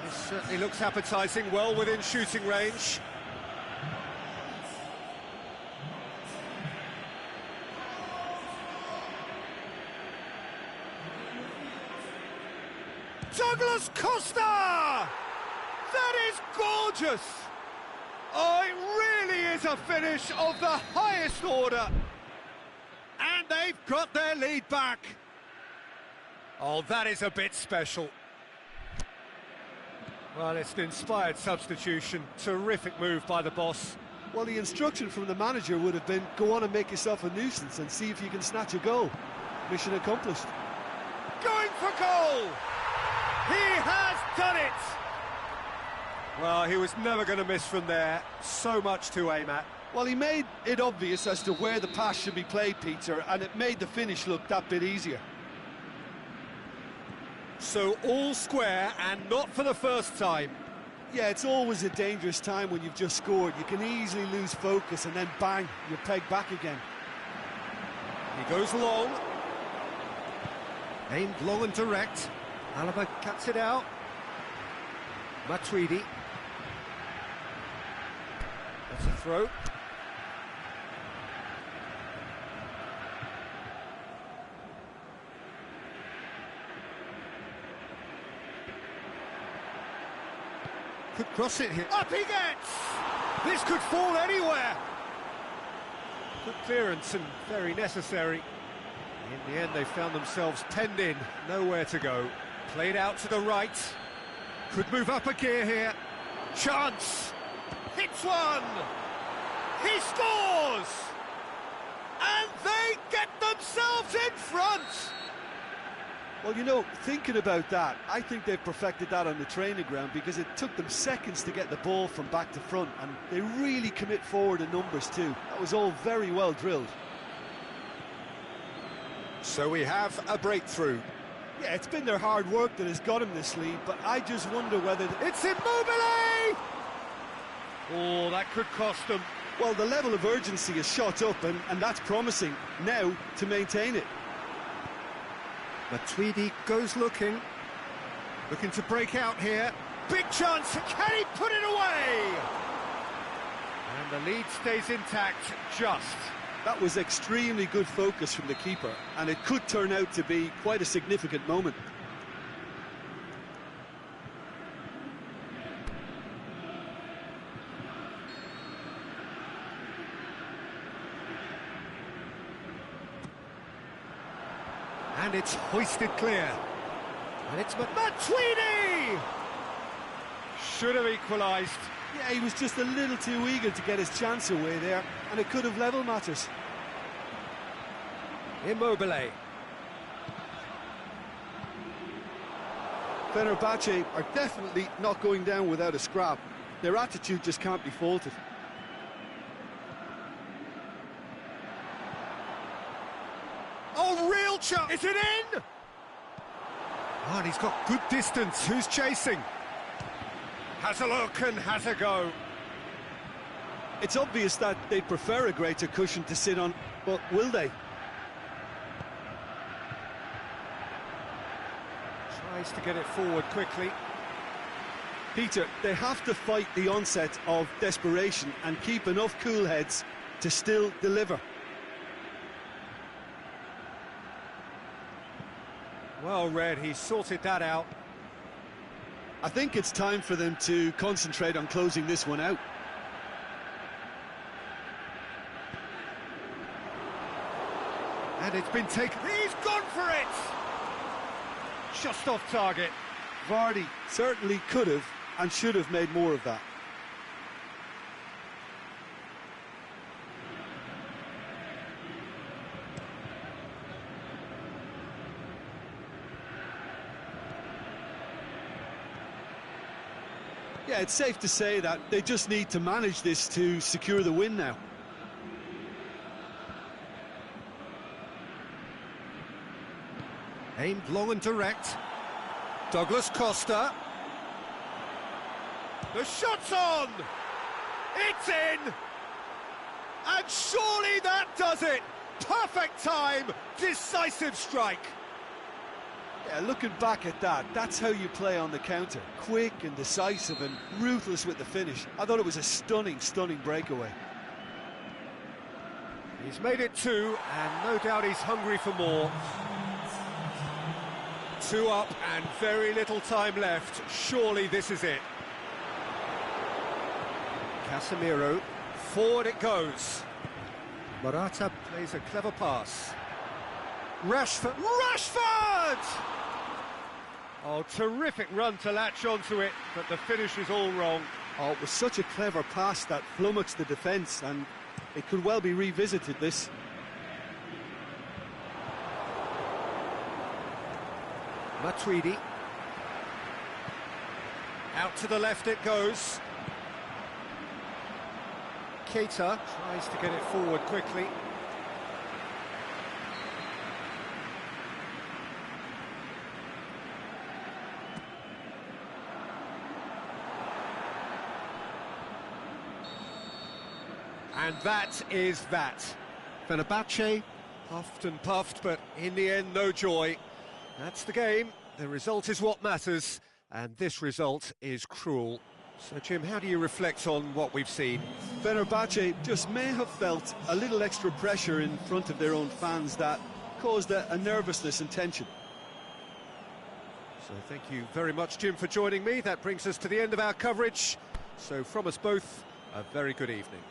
This certainly looks appetising, well within shooting range. Douglas Costa! That is gorgeous! Oh, it really is a finish of the highest order. And they've got their lead back. Oh, that is a bit special. Well, it's an inspired substitution. Terrific move by the boss. Well, the instruction from the manager would have been, go on and make yourself a nuisance and see if you can snatch a goal. Mission accomplished. Going for goal! He has done it! Well, he was never going to miss from there. So much to aim at. Well, he made it obvious as to where the pass should be played, Peter, and it made the finish look that bit easier. So all square, and not for the first time. Yeah, it's always a dangerous time when you've just scored. You can easily lose focus and then bang, you're pegged back again. He goes long. Aimed long and direct. Alaba cuts it out. Matuidi. That's a throw. Could cross it here. Up he gets! This could fall anywhere! Good clearance and very necessary. In the end, they found themselves penned in, nowhere to go. Played out to the right. Could move up a gear here. Chance! Hits one! He scores! And they get themselves in front! Well, you know, thinking about that, I think they've perfected that on the training ground because it took them seconds to get the ball from back to front, and they really commit forward in numbers too. That was all very well drilled. So we have a breakthrough. Yeah, it's been their hard work that has got him this lead, but I just wonder whether... It's Immobile! Oh, that could cost them. Well, the level of urgency is shot up, and that's promising now to maintain it. Matuidi goes looking to break out here. Big chance, can he put it away? And the lead stays intact, just. That was extremely good focus from the keeper, and it could turn out to be quite a significant moment. And it's hoisted clear. And it's Matuidi! Should have equalised. Yeah, he was just a little too eager to get his chance away there, and it could have level matters. Immobile. Fenerbahce are definitely not going down without a scrap. Their attitude just can't be faulted. Oh, real chance! Is it in? Oh, and he's got good distance. Who's chasing? Has a look and has a go. It's obvious that they prefer a greater cushion to sit on, but will they? Tries to get it forward quickly. Peter, they have to fight the onset of desperation and keep enough cool heads to still deliver. Well read, he sorted that out. I think it's time for them to concentrate on closing this one out. And it's been taken. He's gone for it! Just off target. Vardy certainly could have and should have made more of that. Yeah, it's safe to say that they just need to manage this to secure the win now. Aimed long and direct. Douglas Costa. The shot's on! It's in! And surely that does it! Perfect time! Decisive strike! Yeah, looking back at that, that's how you play on the counter. Quick and decisive and ruthless with the finish. I thought it was a stunning, stunning breakaway. He's made it 2, and no doubt he's hungry for more. 2 up and very little time left. Surely this is it. Casemiro, forward it goes. Morata plays a clever pass. Rashford! Oh, terrific run to latch onto it, but the finish is all wrong. Oh, it was such a clever pass that flummoxed the defence, and it could well be revisited, this. Matuidi. Out to the left it goes. Keita tries to get it forward quickly. And that is that. Fenerbahce puffed and puffed, but in the end, no joy. That's the game. The result is what matters, and this result is cruel. So, Jim, how do you reflect on what we've seen? Fenerbahce just may have felt a little extra pressure in front of their own fans that caused a nervousness and tension. So thank you very much, Jim, for joining me. That brings us to the end of our coverage. So from us both, a very good evening.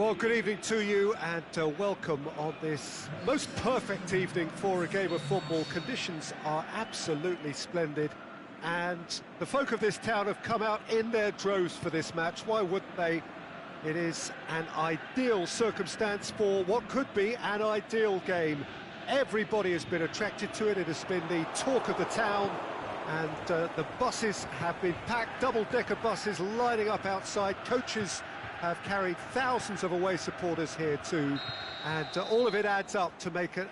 Well, good evening to you and welcome on this most perfect evening for a game of football. Conditions are absolutely splendid and the folk of this town have come out in their droves for this match. Why wouldn't they? It is an ideal circumstance for what could be an ideal game. Everybody has been attracted to it. It has been the talk of the town and the buses have been packed, double-decker buses lining up outside. Coaches have carried thousands of away supporters here too, and all of it adds up to make a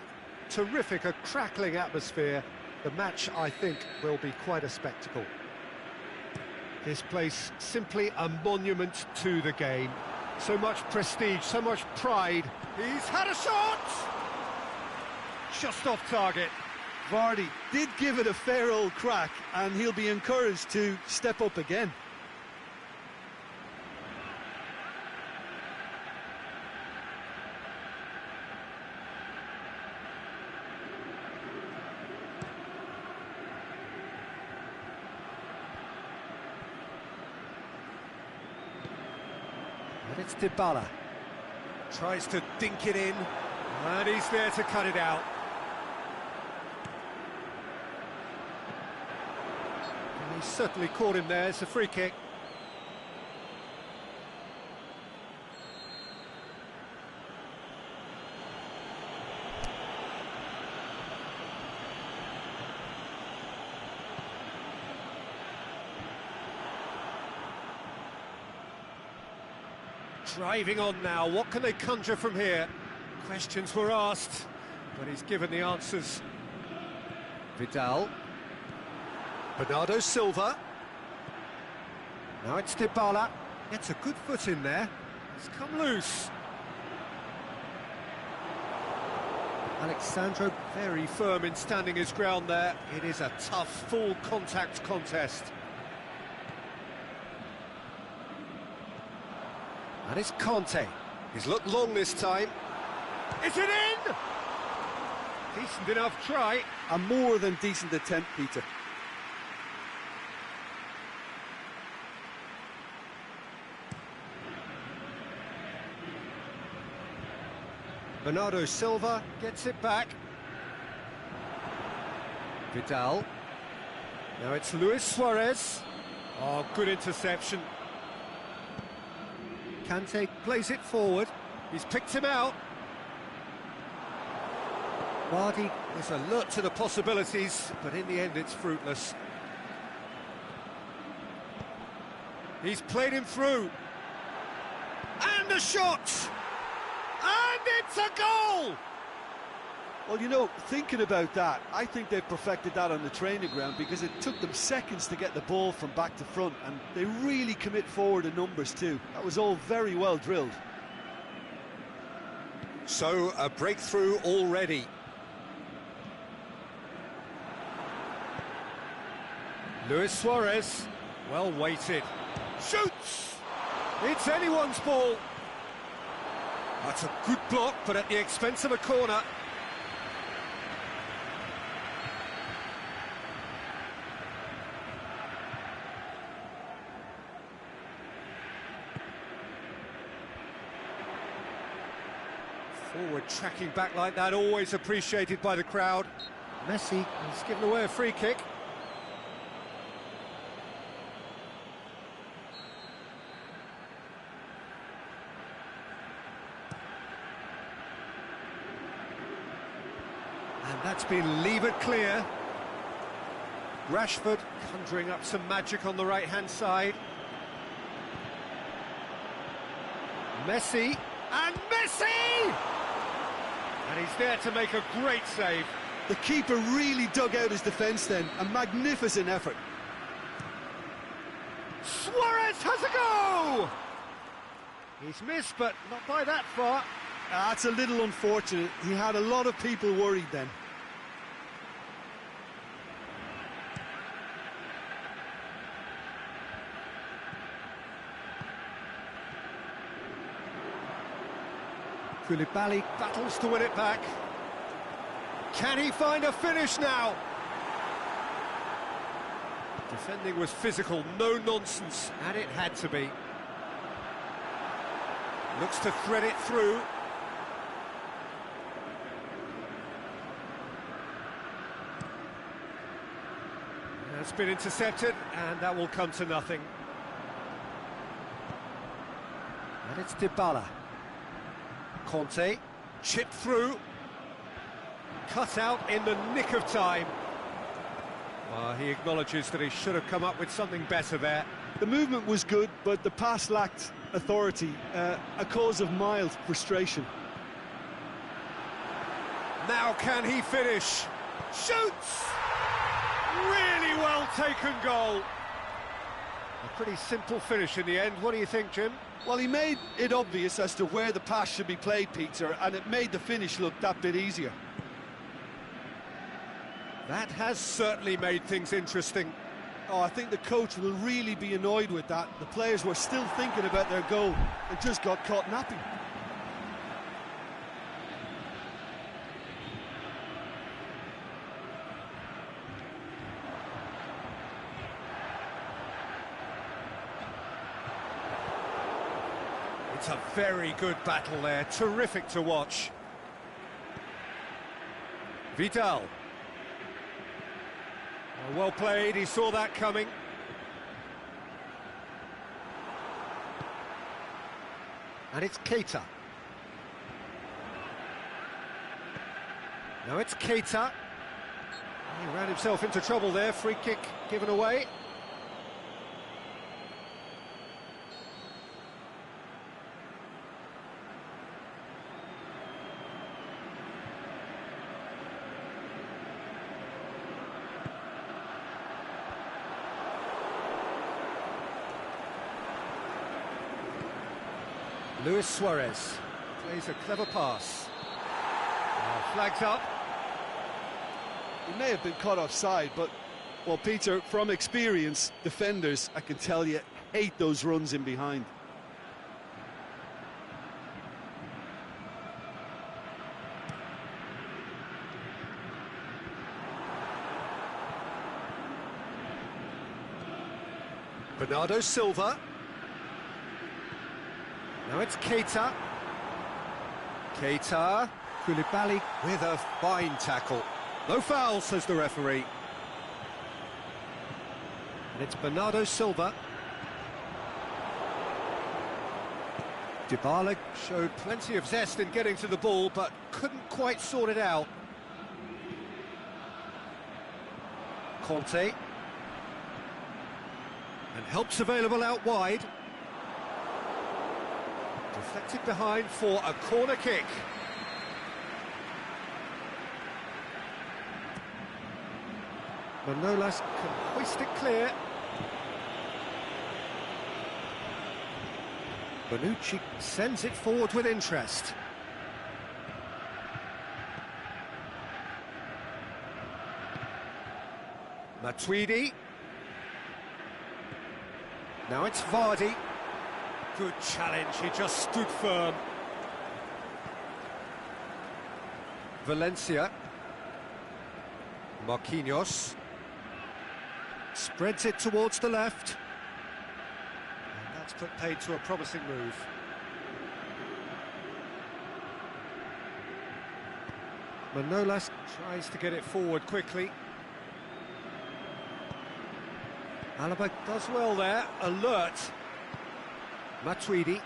terrific, a crackling atmosphere. The match, I think, will be quite a spectacle. This place, simply a monument to the game. So much prestige, so much pride. He's had a shot! Just off target. Vardy did give it a fair old crack, and he'll be encouraged to step up again. And it's Dybala. Tries to dink it in, and he's there to cut it out. And he certainly caught him there. It's a free kick. Driving on now, what can they conjure from here? Questions were asked, but he's given the answers. Vidal. Bernardo Silva. Now it's Dybala. Gets a good foot in there. He's come loose. Alexandro very firm in standing his ground there. It is a tough, full contact contest. And it's Conte. He's looked long this time. Is it in? Decent enough try. A more than decent attempt, Peter. Bernardo Silva gets it back. Vidal. Now it's Luis Suarez. Oh, good interception. Kante plays it forward. He's picked him out. Vardy is alert to the possibilities, but in the end it's fruitless. He's played him through. And a shot! And it's a goal! Well, you know, thinking about that, I think they've perfected that on the training ground, because it took them seconds to get the ball from back to front, and they really commit forward in numbers too. That was all very well drilled. So, a breakthrough already. Luis Suarez, well weighted. Shoots! It's anyone's ball. That's a good block, but at the expense of a corner. Forward tracking back like that, always appreciated by the crowd. Messi has given away a free kick. And that's been levered clear. Rashford conjuring up some magic on the right-hand side. Messi, and Messi! And he's there to make a great save. The keeper really dug out his defence then. A magnificent effort. Suarez has a go! He's missed, but not by that far. That's a little unfortunate. He had a lot of people worried then. Koulibaly battles to win it back. Can he find a finish now? Defending was physical, no nonsense, and it had to be. Looks to thread it through. That's been intercepted, and that will come to nothing. And it's Dybala. Conte, chipped through, cut out in the nick of time. He acknowledges that he should have come up with something better there. The movement was good, but the pass lacked authority, a cause of mild frustration. Now can he finish? Shoots! Really well taken goal. A pretty simple finish in the end. What do you think, Jim? Well, he made it obvious as to where the pass should be played, Peter, and it made the finish look that bit easier. That has certainly made things interesting. Oh, I think the coach will really be annoyed with that. The players were still thinking about their goal and just got caught napping. It's a very good battle there, terrific to watch. Vidal. Well played, he saw that coming. And it's Keita. Now it's Keita. He ran himself into trouble there, free kick given away. Luis Suarez plays a clever pass. Flags up. He may have been caught offside, but, well, Peter, from experience, defenders, I can tell you, hate those runs in behind. Bernardo Silva. Now it's Keita. Keita. Koulibaly with a fine tackle. No foul, says the referee. And it's Bernardo Silva. Dybala showed plenty of zest in getting to the ball, but couldn't quite sort it out. Conte. And help's available out wide. Deflected behind for a corner kick. Manolas can hoist it clear. Bonucci sends it forward with interest. Matuidi. Now it's Vardy. Good challenge, he just stood firm. Valencia. Marquinhos. Spreads it towards the left. And that's put paid to a promising move. Manolas tries to get it forward quickly. Alaba does well there, alert. Matuidi.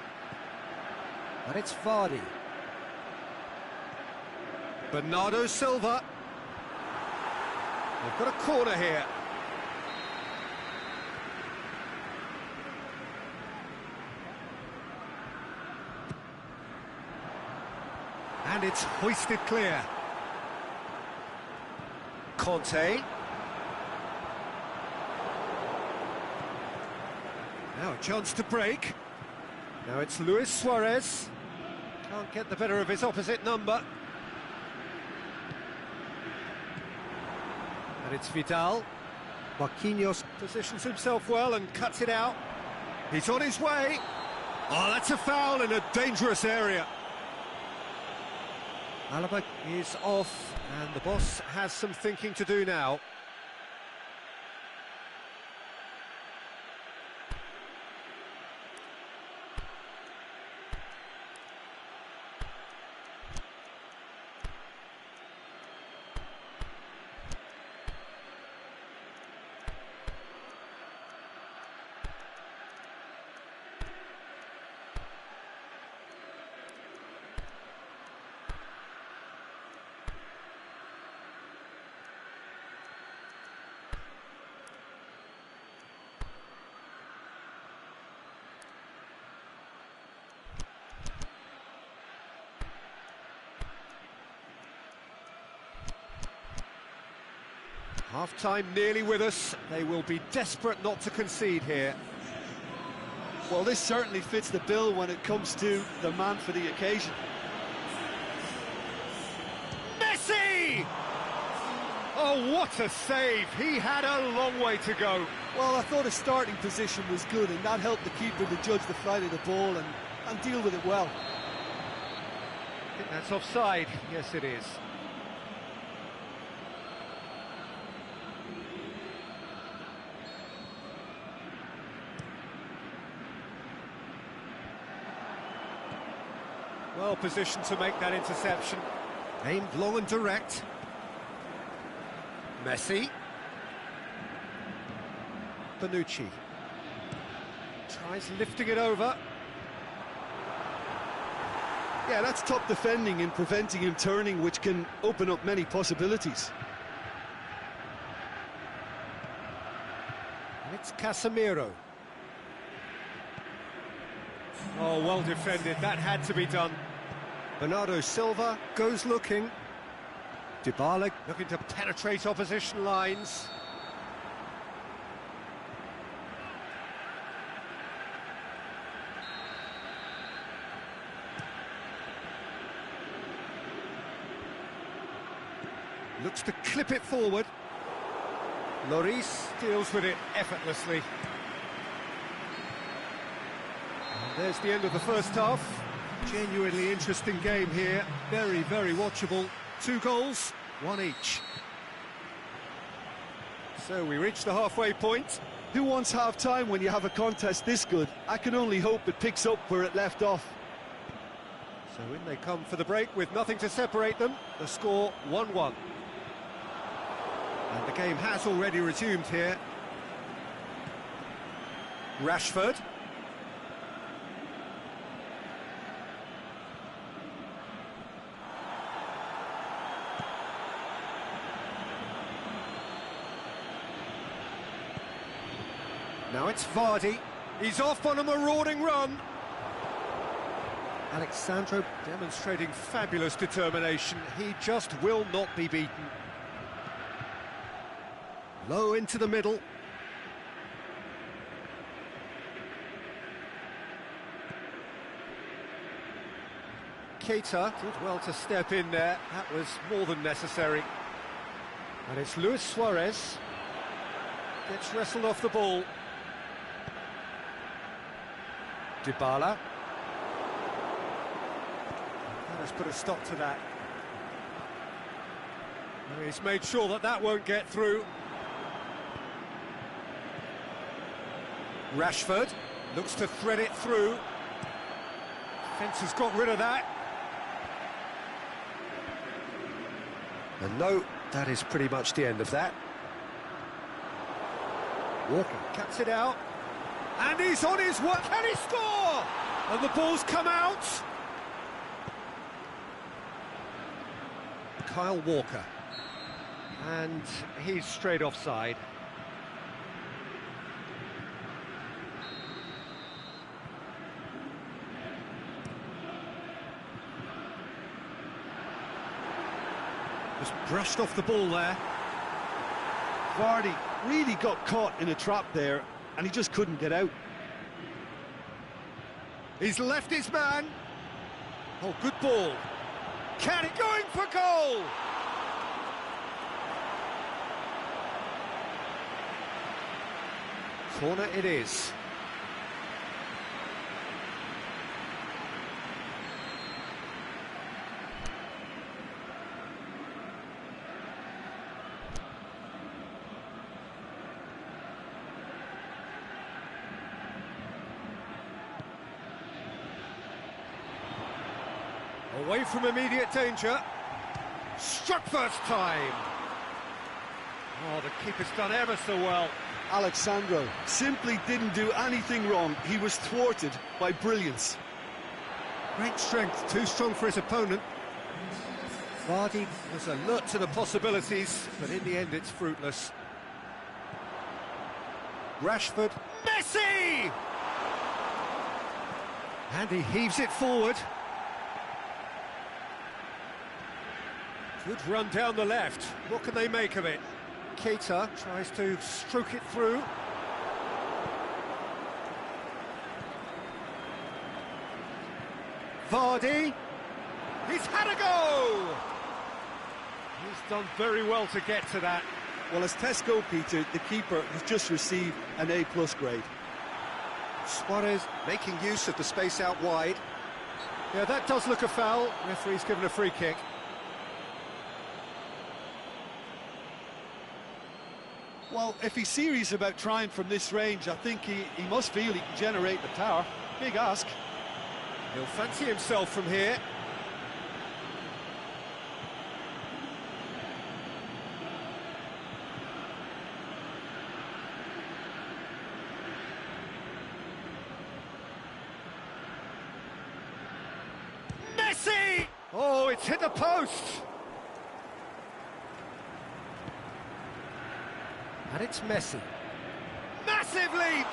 And it's Vardy. Bernardo Silva. They've got a corner here. And it's hoisted clear. Conte. Now a chance to break. Now it's Luis Suarez. Can't get the better of his opposite number. And it's Vidal. Marquinhos positions himself well and cuts it out. He's on his way. Oh, that's a foul in a dangerous area. Alaba is off, and the boss has some thinking to do now. Half-time nearly with us. They will be desperate not to concede here. Well, this certainly fits the bill when it comes to the man for the occasion. Messi! Oh, Oh, what a save! He had a long way to go. Well, I thought his starting position was good, and that helped the keeper to judge the flight of the ball and deal with it well. I think that's offside. Yes, it is. Well positioned to make that interception. Aimed long and direct. Messi. Bonucci. Tries lifting it over. Yeah, that's top defending and preventing him turning, which can open up many possibilities. And it's Casemiro. Oh, well defended. That had to be done. Bernardo Silva goes looking. Dybala looking to penetrate opposition lines. Looks to clip it forward. Lloris Deals with it effortlessly. And there's the end of the first half. Genuinely interesting game here. Very, very watchable. 2 goals, 1 each. So we reach the halfway point. Who wants half-time when you have a contest this good? I can only hope it picks up where it left off. So in they come for the break with nothing to separate them. The score 1-1. And the game has already resumed here. Rashford. Now it's Vardy. He's off on a marauding run. Alexandro demonstrating fabulous determination. He just will not be beaten. Low into the middle. Keita did well to step in there. That was more than necessary. And it's Luis Suarez. Gets wrestled off the ball. Dybala. That has put a stop to that. He's made sure that that won't get through. Rashford looks to thread it through. Fence has got rid of that. And no, that is pretty much the end of that. Walker cuts it out. And he's on his way. Can he score? And the ball's come out. Kyle Walker. And he's straight offside. Just brushed off the ball there. Vardy really got caught in a trap there, and he just couldn't get out. He's left his man. Oh, good ball. Can he going for goal? Corner it is. Away from immediate danger. Struck first time. Oh, the keeper's done ever so well. Alexandro simply didn't do anything wrong. He was thwarted by brilliance. Great strength, too strong for his opponent. Vardy was alert to the possibilities, but in the end it's fruitless. Rashford. Messi! And he heaves it forward. Good run down the left. What can they make of it? Keita tries to stroke it through. Vardy. He's had a go! He's done very well to get to that. Well, as tests go, Peter, the keeper has just received an A+ grade. Suarez making use of the space out wide. Yeah, that does look a foul. Referee's given a free kick. Well, if he's serious about trying from this range, I think he must feel he can generate the power. Big ask. He'll fancy himself from here. Messi! Oh, it's hit the post! And it's Messi. Massive leap!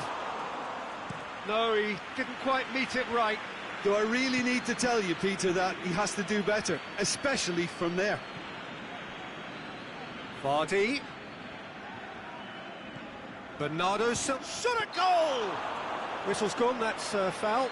No, he didn't quite meet it right. Do I really need to tell you, Peter, that he has to do better, especially from there? Vardy. Bernardo Silva. Shot at goal! Whistle's gone, that's foul.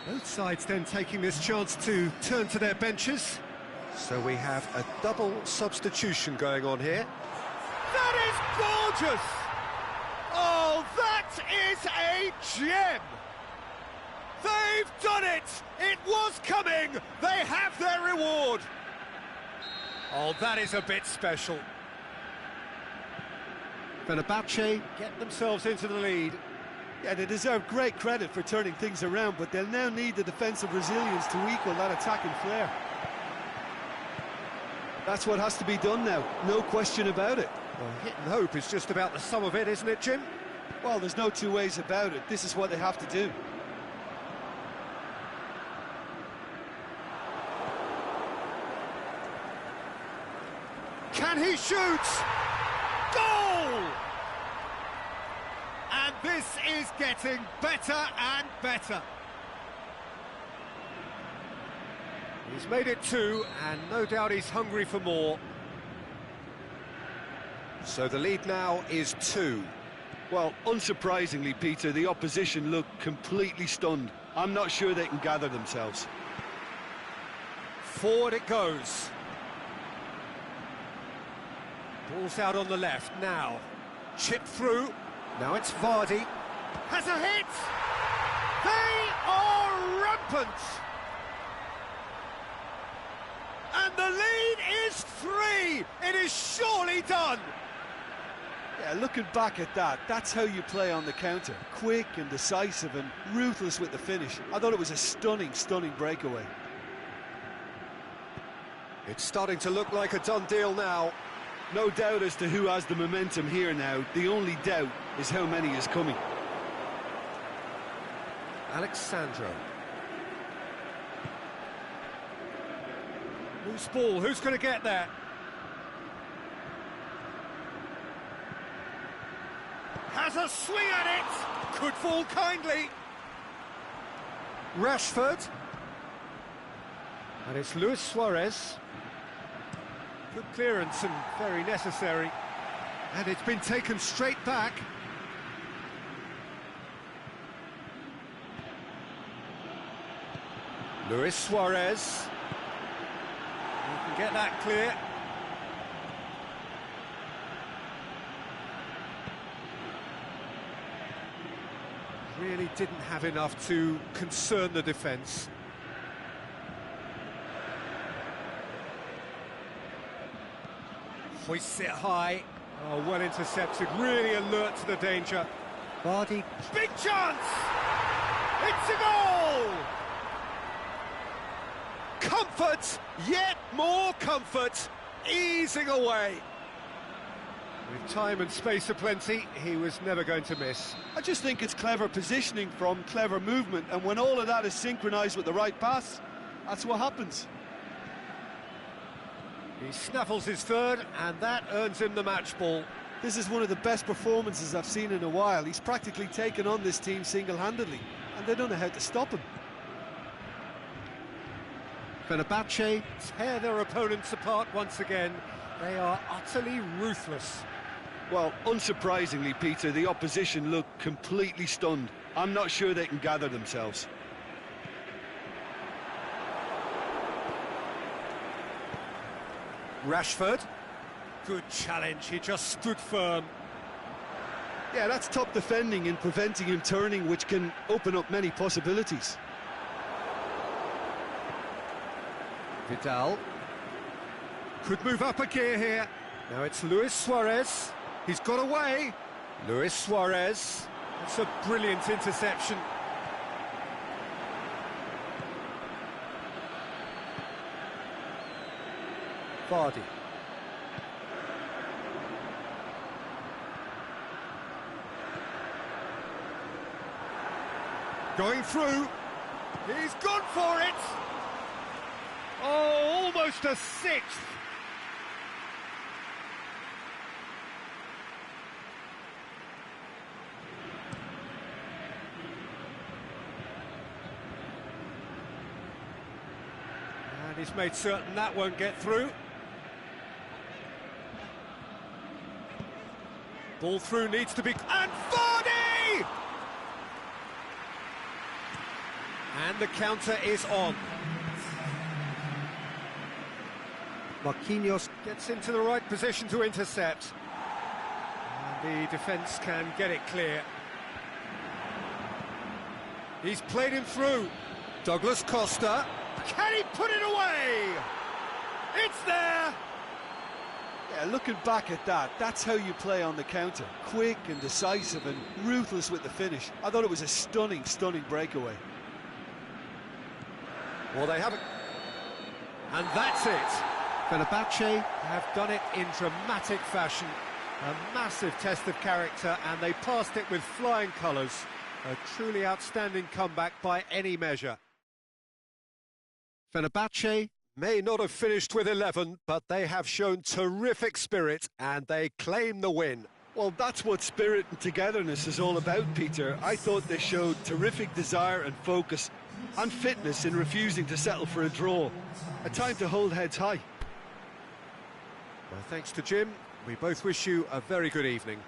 Both sides then taking this chance to turn to their benches. So we have a double substitution going on here. That is gorgeous! Oh, that is a gem! They've done it! It was coming! They have their reward! Oh, that is a bit special. Fenerbahce get themselves into the lead. Yeah, they deserve great credit for turning things around, but they'll now need the defensive resilience to equal that attacking flair. That's what has to be done now, no question about it. Well, hit and hope is just about the sum of it, isn't it, Jim? Well, there's no two ways about it. This is what they have to do. Can he shoot? Goal! And this is getting better and better. He's made it 2, and no doubt he's hungry for more. So the lead now is 2. Well, unsurprisingly, Peter, the opposition look completely stunned. I'm not sure they can gather themselves. Forward it goes. Ball's out on the left now. Chip through. Now it's Vardy. Has a hit! They are rampant! And the lead is 3! It is surely done! Yeah, looking back at that, that's how you play on the counter. Quick and decisive and ruthless with the finish. I thought it was a stunning, stunning breakaway. It's starting to look like a done deal now. No doubt as to who has the momentum here now. The only doubt is how many is coming. Alexandro. Loose ball, who's going to get there? Has a swing at it! Could fall kindly! Rashford. And it's Luis Suarez. Good clearance and very necessary. And it's been taken straight back. Luis Suarez. You can get that clear. Really didn't have enough to concern the defence. Hoists it high. Oh, well intercepted, really alert to the danger. Vardy. Big chance! It's a goal! comfort, yet more comfort, easing away. With time and space aplenty, he was never going to miss. I just think it's clever positioning from clever movement, and when all of that is synchronised with the right pass, that's what happens. He snaffles his third, and that earns him the match ball. This is one of the best performances I've seen in a while. He's practically taken on this team single-handedly, and they don't know how to stop him. Fenerbahce tear their opponents apart once again. They are utterly ruthless. Well, unsurprisingly, Peter, the opposition look completely stunned. I'm not sure they can gather themselves. Rashford. Good challenge, he just stood firm. Yeah, that's top defending and preventing him turning, which can open up many possibilities. Vidal. Could move up a gear here. Now it's Luis Suarez. He's got away. Luis Suarez. It's a brilliant interception. Vardy. Going through. He's gone for it. Oh, almost a sixth. And he's made certain that won't get through. Ball through needs to be... And Vardy! And the counter is on. Marquinhos gets into the right position to intercept. And the defence can get it clear. He's played him through. Douglas Costa. Can he put it away? It's there! Yeah, looking back at that, that's how you play on the counter. Quick and decisive and ruthless with the finish. I thought it was a stunning, stunning breakaway. Well, they haven't. And that's it. Fenerbahce have done it in dramatic fashion. A massive test of character, and they passed it with flying colours. A truly outstanding comeback by any measure. Fenerbahce may not have finished with 11, but they have shown terrific spirit, and they claim the win. Well, that's what spirit and togetherness is all about, Peter. I thought they showed terrific desire and focus and fitness in refusing to settle for a draw. A time to hold heads high. Well, thanks to Jim. We both wish you a very good evening.